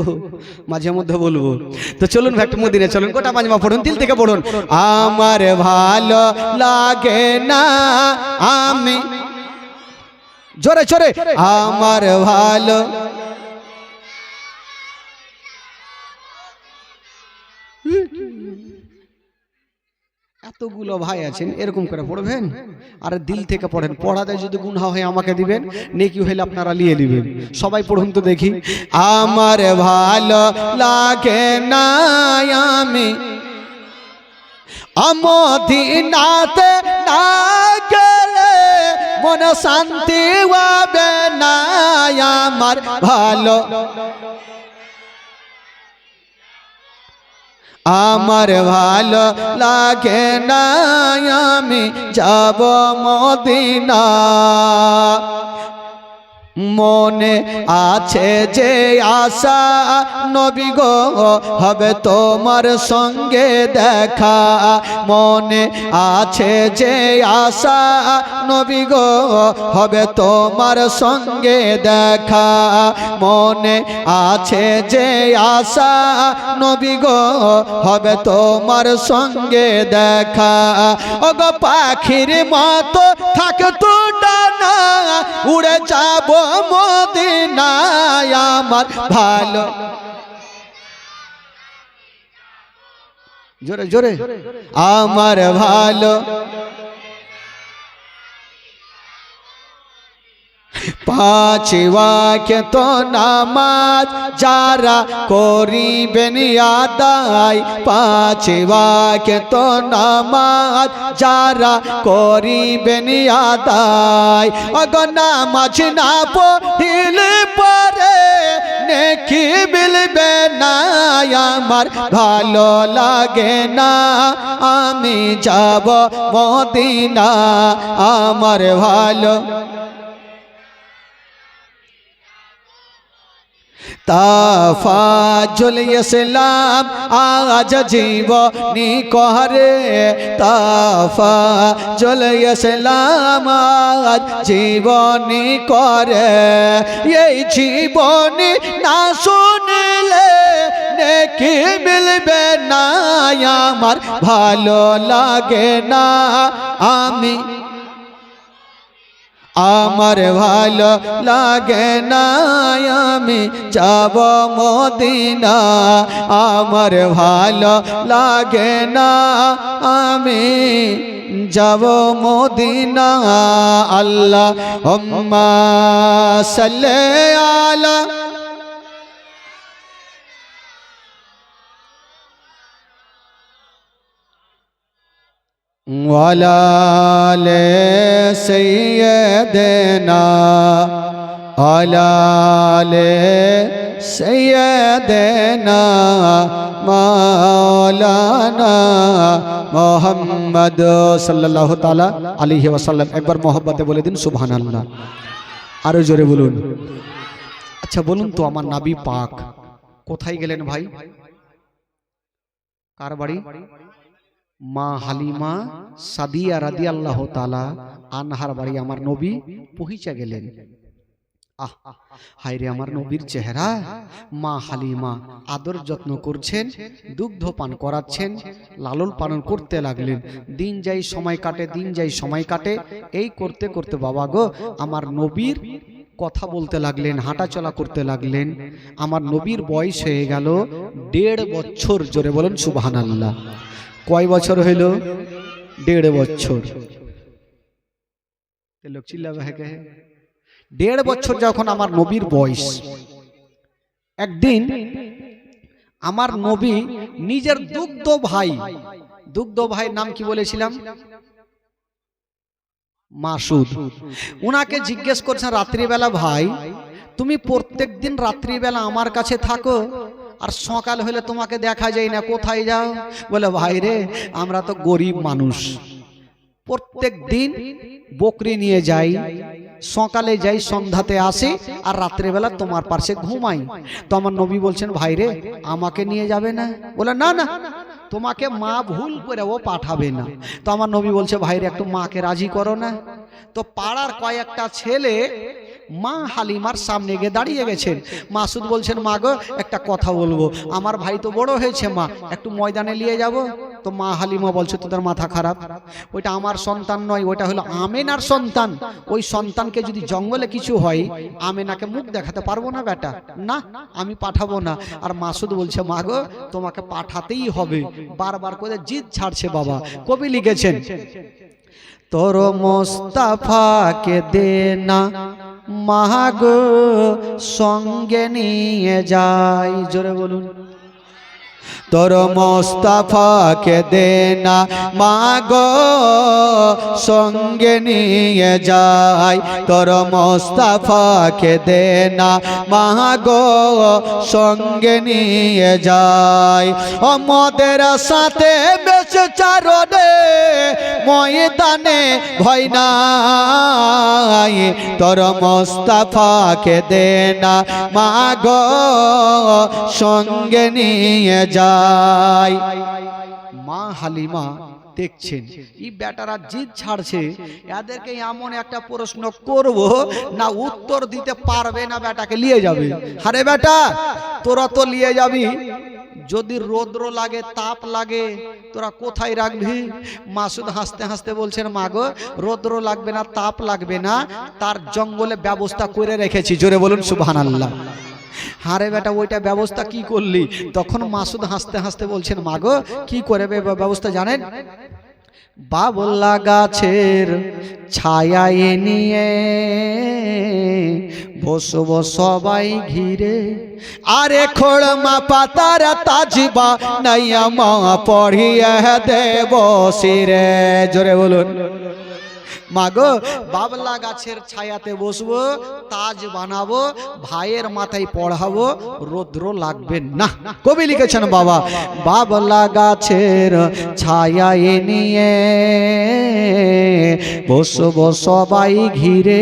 মাঝে মধ্যে বলবো। তো চলুন ভাই একটু মদিনা চলুন, গোটা মাজমা পড়ুন, দিল থেকে পড়ুন। আমার ভালো লাগে না আমি, জোরে জোরে, আমার ভালো এতগুলো ভাই আছেন, এরকম করে পড়বেন আর দিল থেকে পড়েন। পড়াতে যদি গুনাহ হয় আমাকে দিবেন, নেকি হইলে আপনারা নিয়ে নেবেন। সবাই পড়ুন তো দেখি। আমার ভালো লাগে না আমি মদিনাতে না গেলে মন শান্তি হবে না। আমার ভালো আমার ভালো লাগে না আমি যাব মদিনা। মনে আছে যে আশা নবী গো হবে তোমার সঙ্গে দেখা, মনে আছে যে আশা নবী গো হবে তোমার সঙ্গে দেখা, মনে আছে যে আশা নবী গো হবে তোমার সঙ্গে দেখা। ওগো পাখির মতো থাকতো ডানা উড়ে যাব মদিনায় আমার ভালো, জোরে জোরে আমার ভালো, পাঁচ ওয়াক্ত নামাজ যারা করিবেন আদায়, পাঁচ ওয়াক্ত নামাজ যারা করিবেন আদায়, ওগো নামাজ না পড়িলে পরে নেকি মিলবে না, আমার ভালো লাগে না আমি যাব মদিনা আমার ভালো। তাফাজুল ইসলাম আজ জীবনী করে, তাফাজুল ইসলাম আজ জীবনী করে, এই জীবনী না শুনলে নেকি মিলবে না, আমার ভালো লাগে না আমি, আমার ভালো লাগে না আমি যাব মদিনা, আমার ভালো লাগে না আমি যাব মদিনা। আল্লাহুম্মা সাল্লি আলা ওয়ালা আলি সাইয়্যিদিনা আলা আলি সাইয়্যিদিনা মাওলানা মুহাম্মদ সাল্লাল্লাহু তাআলা আলাইহি ওয়াসাল্লাম। একবার মোহব্বতে বলে দিন সুবহানাল্লাহ, আরো জোরে বলুন। আচ্ছা বলুন তো আমার নবী পাক কোথায় গেলেন ভাই? কার বাড়ি? মা হালিমা সাদিয়া রাদিয়াল্লাহু তাআলা আনহার বাড়ি আমার নবী পৌঁছে গেলেন। আহ হায়রে আমার নবীর চেহারা। মা হালিমা আদর যত্ন করছেন, দুগ্ধ পান করাচ্ছেন, লালন পালন করতে লাগলেন। দিন যাই সময় কাটে, দিন যাই সময় কাটে, এই করতে করতে বাবা গো আমার নবীর কথা বলতে লাগলেন, হাঁটা চলা করতে লাগলেন। আমার নবীর বয়স হয়ে গেল 1.5 বছর। জোরে বলেন সুবহানাল্লাহ। কয় বছর হইল? 1.5 বছর। লোক চিল্লাবে হ্যাঁ কে? 1.5 বছর যখন আমার নবীর বয়স, একদিন আমার নবী নিজের দুগ্ধ ভাই নাম কি বলেছিলাম? মাসুদ। উনাকে জিজ্ঞেস করছেন রাত্রিবেলা, ভাই তুমি প্রত্যেক দিন রাত্রিবেলা আমার কাছে থাকো আর সকাল হলে তোমাকে দেখা যায় না, কোথায় যাও? বলে ভাই রে আমরা তো গরিব মানুষ, প্রত্যেক দিন বকরি নিয়ে যাই, সকালে যাই সন্ধ্যাতে আসি আর রাত্রেবেলা তোমার পাশে ঘুমাই। তো আমার নবী বলছেন ভাই রে আমাকে নিয়ে যাবে না? বলে না না তোমাকে মা ভুল করে ও পাঠাবে না। তো আমার নবী বলছে ভাই রে একটু মাকে রাজি করো না। তো পাড়ার কয়েকটা ছেলে মা হালিমার সামনে গিয়ে দাঁড়িয়ে গেছেন। মাসুদ বলছেন মা গো একটা কথা বলবো, আমার ভাই তো বড় হয়েছে মা, একটু ময়দানে নিয়ে যাব। তো মা হালিমা বলছে তোদের মাথা খারাপ, ওইটা আমার সন্তান নয়, ওইটা হলো আমেনার সন্তান। ওই সন্তানকে যদি জঙ্গলে কিছু হয় আমেনাকে মুখ দেখাতে পারবো না বেটা, না আমি পাঠাবো না। আর মাসুদ বলছে মা গো তোমাকে পাঠাতেই হবে, বারবার করে জিদ ছাড়ছে। বাবা কবি লিখেছেন তোর মোস্তাফাকে দে না মাগো সঙ্গে নিয়ে যাই। জোরে বলুন। তোর মোস্তাফাকে দে না মাগো সঙ্গে নিয়ে যাই, তোর মোস্তাফাকে দে না মাগো সঙ্গে নিয়ে যাই। আমাদের সাথে বেশ চারণে ময়দানে ভয় নাই, তোর মোস্তফাকে দে না মাগো সঙ্গে নিয়ে যাই। মা হালিমা দেখছেন এই বেটারা জিদ ছাড়ছে, এদেরকে এমন একটা প্রশ্ন করব না উত্তর দিতে পারবে না, বেটাকে নিয়ে যাবে। আরে বেটা তোরা তো নিয়ে যাবি, যদি রৌদ্র লাগে তাপ লাগে তোরা কোথায় রাখবি? মাসুদ হাসতে হাসতে বলছেন মাগো রৌদ্র লাগবে না তাপ লাগবে না, তার জঙ্গলে ব্যবস্থা করে রেখেছি। জোরে বলুন সুবহানাল্লাহ। হারে বেটা ওইটা ব্যবস্থা কি করলি? তখন মাসুদ হাসতে হাসতে বলছেন মাগো কি করে ব্যবস্থা জানেন? বাবলা গাছের ছায়ায় নিয়ে বসবো সবাই ঘিরে, আরে খোড়মা পাতার তাজবা নাইয়া মা পড়িয়ে দেব শিরে। জোরে বলুন। মাগো বাবলা গাছের ছায়াতে বসবো, তাজ বানাবো, ভাইয়ের মাথায় পড়াবো, রৌদ্র লাগবে না। কবি লিখেছেন বাবা বাবলা গাছের ছায়ায় নিয়ে বসবো সবাই ঘিরে,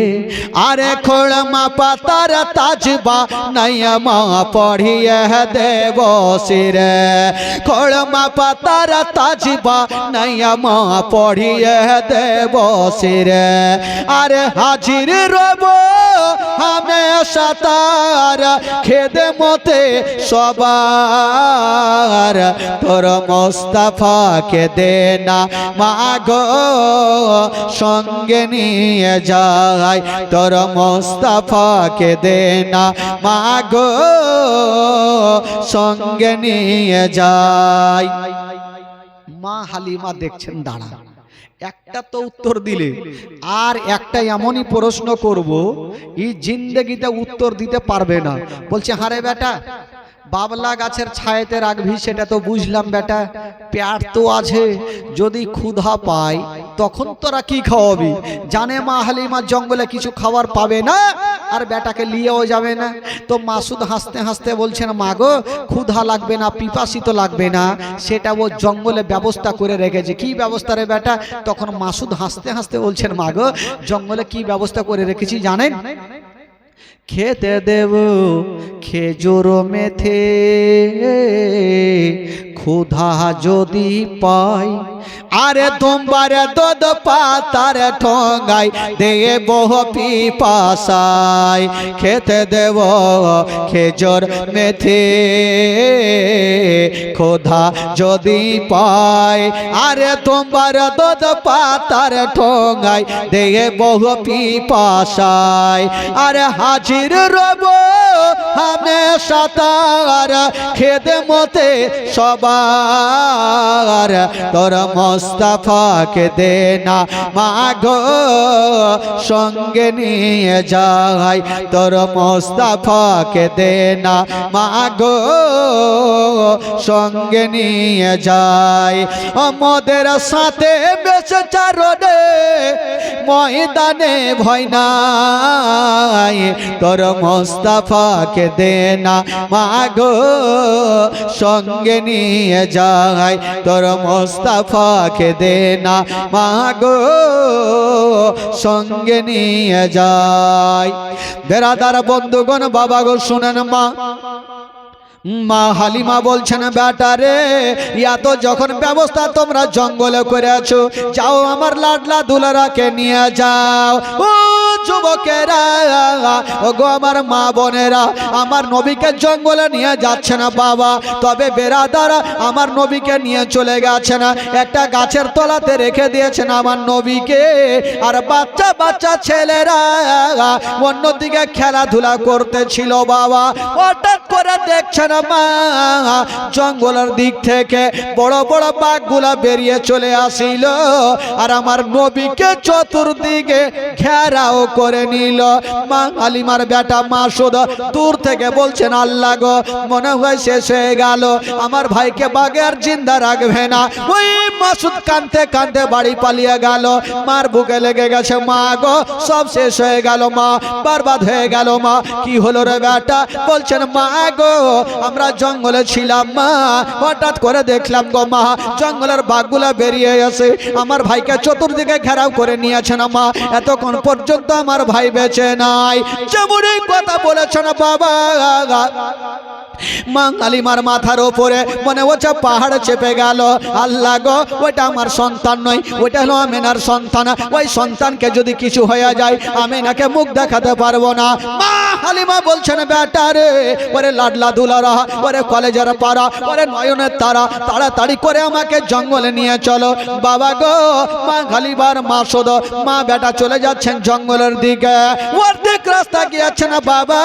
আরে খোড়মা পাতার তাজ বানাইয়া মা পড়িয়ে দেব শিরে। খোড়মা পাতার তাজ বানাইয়া মা পড়িয়ে দেব শিরে। আরে হাজির রব হামেশা তার খেদমতে সবার, তোর মোস্তফাকে দে না মাগো সঙ্গে নিয়ে যাই, তোর মোস্তফাকে দে না মাগো সঙ্গে নিয়ে যাই। মা হালিমা দেখছেন দাঁড়া, একটা তো উত্তর দিলে আর একটা এমনই প্রশ্ন করব এই জিন্দেগিতে উত্তর দিতে পারবে না। বলছে হারে বেটা বাবলা গাছের ছায়াতে রাখবি সেটা তো বুঝলাম বেটা, পেট তো আছে, যদি ক্ষুধা পায় তখন তোরা কি খাওয়াবি? জানে মা হালিমা জঙ্গলে কিছু খাবার পাবে না আর বেটাকে নিয়েও যাবে না। তো মাসুদ হাসতে হাসতে বলছেন মাগো ক্ষুধা লাগবে না পিপাসিত লাগবে না, সেটা ও জঙ্গলে ব্যবস্থা করে রেখেছে। কি ব্যবস্থা রে বেটা? তখন মাসুদ হাসতে হাসতে বলছেন মাগো জঙ্গলে কি ব্যবস্থা করে রেখেছি জানেন? খেতে দেব খেজুর মেথে, ক্ষুধা যদি পাই, আরে তোমার দুধ পাতার ঠোঙাই দেব পিপাসায়। খেতে দেব খেজুর মেথে, ক্ষুধা যদি পাই, আরে তোমার দুধ পাতার ঠোঙাই দেব পিপাসায়। আরে হাজির রব হামেশা তার খেদমতে সবার, তোর মোস্তফাকে দে না মাগো সঙ্গে নিয়ে যাই, তোর মোস্তফাকে দে না মাগো সঙ্গে নিয়ে যাই। আমাদের সাথে বেঁচে চারণে ময়দানে ভয় নাই, তোর মোস্তফাকে দে না মাগো সঙ্গে নিয়ে যাই, তোর মোস্তফাকে দে না মাগো সঙ্গে নিয়ে যাই। বেরাদার বন্ধুগণ বাবা গো শুনেন, মা হালিমা বলছেন বেটারে এত যখন ব্যবস্থা তোমরা জঙ্গলে করেছো, যাও আমার লাডলা দুলারাকে নিয়ে যাও। ও যুবকেরা, ও গো আমার মা বোনেরা, আমার নবীকে জঙ্গলে নিয়ে যাচ্ছে না বাবা, তবে বেরাদারা আমার নবীকে নিয়ে চলে গেছে না, একটা গাছের তলাতে রেখে দিয়েছেন আমার নবীকে। আর বাচ্চা বাচ্চা ছেলেরা অন্যদিকে খেলাধুলা করতেছিল বাবা। হঠাৎ করে দেখছেন মা জঙ্গলের দিক থেকে বড় বড় বাঘগুলা বেরিয়ে চলে আসিল, আর আমার নবীকে চতুর্দিকে ঘেরাও করে নিল। মা হালিমার বেটা মাসুদ দূর থেকে বলছেন আল্লাহ গো মনে হয় শেষ হয়ে গেল, আমার ভাইকে বাঘে আর জিন্দা রাখবে না। ওই মাসুদ কাঁদতে কাঁদতে বাড়ি পালিয়ে গেল। মার বুকে লেগে গেছে, মা গো সব শেষ হয়ে গেল মা, বরবাদ হয়ে গেল মা। কি হলো রে বেটা? বলছেন মা গো আমরা জঙ্গলে ছিলাম মা, হঠাৎ করে দেখলাম গো মা জঙ্গলের বাঘগুলা বেরিয়ে এসে আমার ভাইকে চতুর্দিকে ঘেরাও করে নিয়েছে না মা, এতক্ষণ পর্যন্ত আমার ভাই বেঁচে নাই। যেমনই কথা বলেছেন বাবা, মা কালিমার মাথার ওপরে মনে হচ্ছে পাহাড় চেপে গেল। আল্লাহ গো ওইটা আমার সন্তান নয়, ওইটা হলো আমেনার সন্তান। ওই সন্তানকে যদি কিছু হয়ে যায় আমেনাকে মুখ দেখাতে পারবো না। মা হালিমা বলছেন বেটা রে, ওরে লাডলা দুলারা, ওরে কলেজের পাড়া, ওরে নয়নের তারা, তাড়াতাড়ি করে আমাকে জঙ্গলে নিয়ে চলো। বাবা গো মা হালিমার মাসুদ মা বেটা চলে যাচ্ছেন জঙ্গলের দিকে। অর্ধেক রাস্তা গিয়েছেন বাবা,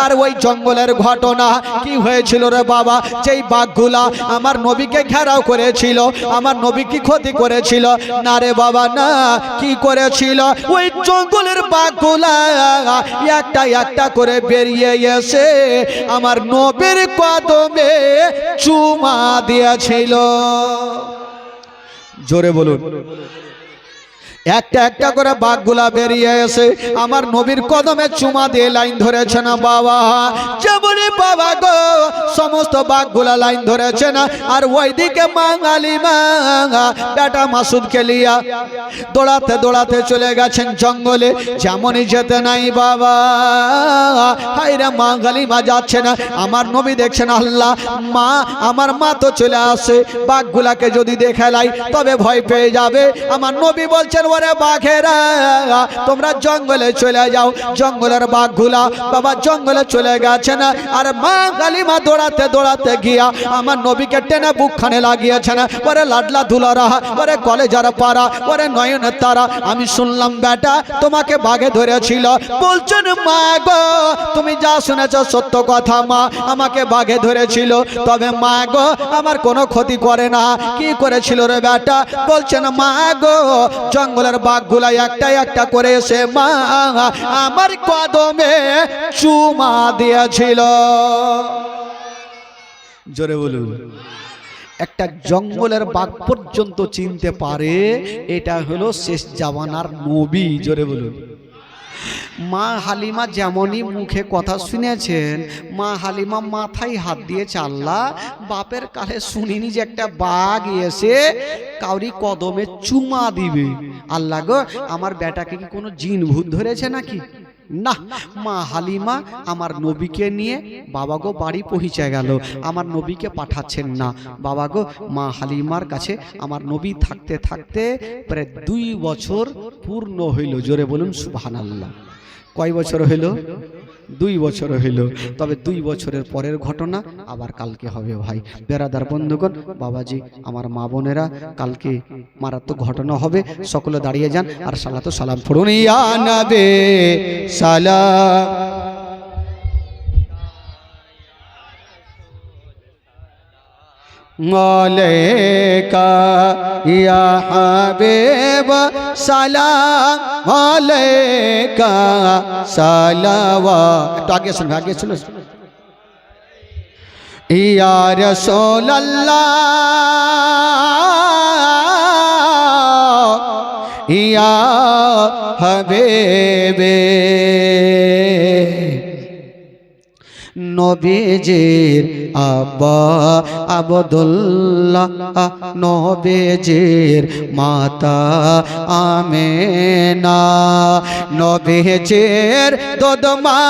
আর ওই জঙ্গলের ঘটনা কি হয়েছিল রে বাবা? যেই বাঘগুলা আমার নবীকে ঘেরাও করেছিল, আমার নবী কি ক্ষতি করেছিল? না রে বাবা না। কি করেছিল? ওই জঙ্গলের বাঘগুলা একটা একটা করে বেরিয়ে এসে আমার নবীর কদমে চুমা দিয়েছিল। জোরে বলুন। একটা একটা করে বাঘগুলা বেরিয়ে এসে আমার নবীর কদমে চুমা দিয়ে লাইন ধরেছে না বাবা। যেমনই বাবা গো সমস্ত বাঘগুলা লাইন ধরেছে না, আর ওইদিকে মা হালিমা বেটা মাসুদকে লিয়া দৌড়াতে দৌড়াতে চলে গেছেন জঙ্গলে। যেমনই যেতে নাই বাবা, হায়রা মা হালিমা যাচ্ছে না, আমার নবী দেখছেন আল্লাহ মা আমার মা তো চলে আসে, বাঘগুলাকে যদি দেখে লাই তবে ভয় পেয়ে যাবে। আমার নবী বলছেন ওরে বাঘেরা তোমরা জঙ্গলে চলে যাও। জঙ্গলের বাঘগুলা বাবা জঙ্গলে চলে গেছে না, আর মা কালিমা দৌড়াতে দৌড়াতে গিয়া আমার নবীকে টেনে বুকখানে লাগিয়েছে না। ওরে লাডলা দুলারা, ওরে কলেজার পাড়া, ওরে নয়নের তারা, আমি শুনলাম বেটা তোমাকে বাঘে ধরেছিল। বলছেন মা গো তুমি যা শুনেছ সত্য কথা মা, আমাকে বাঘে ধরেছিল, তবে মা গো আমার কোনো ক্ষতি করে না। কি করেছিল রে বেটা? বলছেন মা গো জঙ্গলের বাঘগুলা একটা একটা করে এসে মা আমার কদমে চুমা দিয়েছিল। জোরে বলুন। একটা জঙ্গলের বাঘ পর্যন্ত চিনতে পারে এটা হলো শেষ জামানার নবী। জোরে বলুন। মা হালিমা যেমনই মুখে কথা শুনেছেন, মা হালিমা মাথায় হাত দিয়েছে, আল্লাহ বাপের কালে শুনিনি যে একটা বাঘ এসে কাউরি কদমে চুমা দিবে। আল্লাহ গো আমার বেটাকে কি কোনো জিন ভূত ধরেছে নাকি? না। মা হালিমা আমার নবীকে নিয়ে বাবা গো বাড়ি পৌঁছে গেল, আমার নবীকে পাঠাচ্ছেন না। বাবা গো মা হালিমার কাছে আমার নবী থাকতে থাকতে প্রায় 2 বছর পূর্ণ হইল। জোরে বলুন সুবহানাল্লাহ। কয় বছর হইল? 2 বছর হইল। তবে 2 বছরের পরের ঘটনা আবার কালকে হবে ভাই। বেরাদার বন্ধুগণ, বাবাজি, আমার মা বোনেরা, কালকে মারাত্মক ঘটনা হবে। সকলে দাঁড়িয়ে যান আর সালাতু সালাম পড়ুন। ইয়া নবী সালাম আলাইকা ইয়া হাবিব সালাম আলাইকা সালাওয়াত। একটু আগে শুনুন, আগে শুনুন। ইয়া রাসূলুল্লাহ ইয়া হাবিবে নবীজির আব্বা আব্দুল্লাহ, নবীজির মাতা আমেনা, নবীজির দোদমা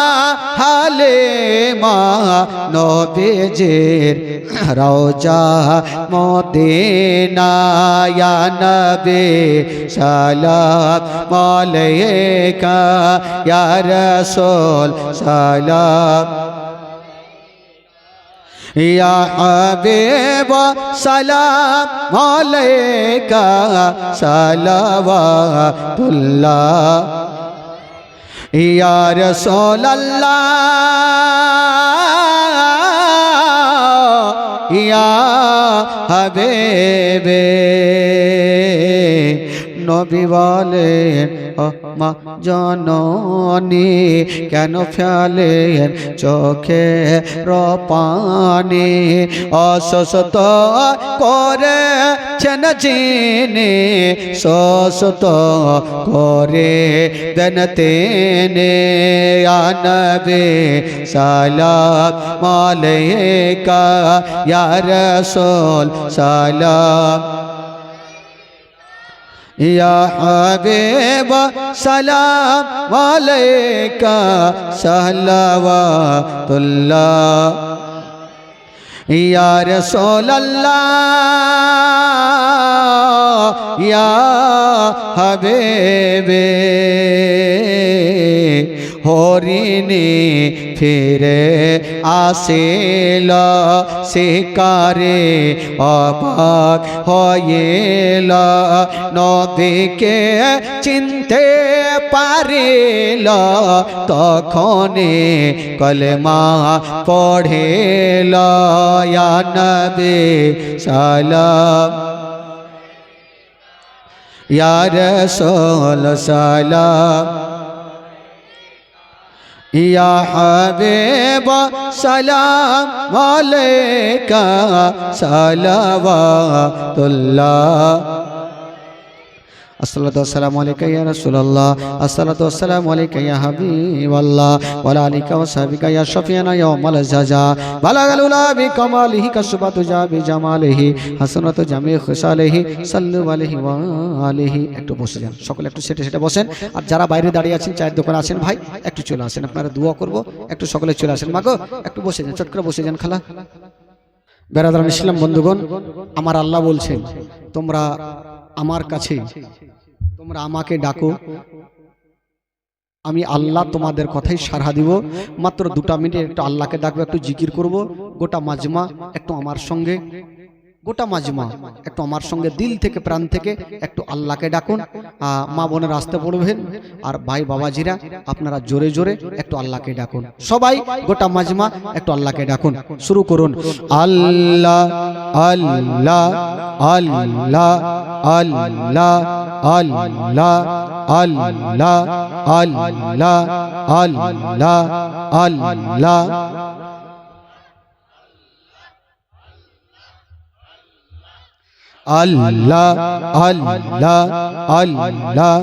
হালিমা, নবীজির রওজা মদিনা। ইয়া নবী সালাম আলাইকা ইয়া রাসূল সালাম ইয়া হাবিব সালাম আলাইকা সালাওয়াতুল্লাহ ইয়া রাসূলুল্লাহ ইয়া হাবিবে নবী বলেন ও মা জননী কেন ফেলেন চোখে পানি অসুস্থ করেছেন যিনি সুস্থ করে দেন তিনি নবী সালাম আলাইকা ইয়া রাসূল সালাম या हबीब सलाम अलैका सलवातुल्लाह या रसूल अल्लाह या हबीबे হরিণী ফিরে আসিল শিকারে অবাক হইল নবীকে চিনতে পারিল তখনই কলমা পড়িল ইয়া নবী সালাম ইয়া রাসূল সালাম या हबीब सलाम अलैका सलवातुल्लाह अस्सलातु वस्सलामु अलैका या रसूलल्लाह अस्सलातु वस्सलामु अलैका या हबीबल्लाह वला आलिका व सहाबिका या शफीना यौमल जजा बलगल उला बिकमालिहि कसबतु जा बिजमालिहि हसनतु जामी खुसालिहि सल्लु अलैहि व आलिहि একটু বসে যান সকলে একটু সেটে সেটে বসেন আর যারা বাইরে দাঁড়িয়ে আছেন চায়ের দোকানে আছেন ভাই একটু চলে আসেন আপনারা দোয়া করব একটু সকলে চলে আসেন মাগো একটু বসে যান চট করে বসে যান খালা বেরাদারান ইসলাম বন্ধুগণ আমার আল্লাহ বলছেন তোমরা আমার কাছে তোমরা আমাকে ডাকো আমি আল্লাহ তোমাদের কথাই সাড়া দিব মাত্র 2টা মিনিট একটু আল্লাহকে ডাকবো একটু জিকির করব গোটা মাজমা একটু আমার সঙ্গে গোটা মাজমা একটু আমার সঙ্গে দিল থেকে প্রাণ থেকে একটু আল্লাহকে ডাকুন মা বোনের আসতে পড়বেন আর ভাই বাবাজিরা আপনারা জোরে জোরে একটু আল্লাহকে ডাকুন সবাই গোটা মাজমা একটু আল্লাহকে ডাকুন শুরু করুন আল্লাহ আল্লাহ আল্লাহ আল্লাহ আল্লাহ আল্লাহ আল্লাহ আল্লাহ আল্লাহ Allah Allah Allah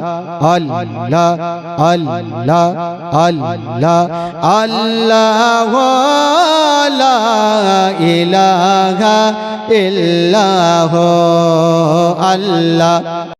Allah Allah Allah Allah la ilaha illallah Allah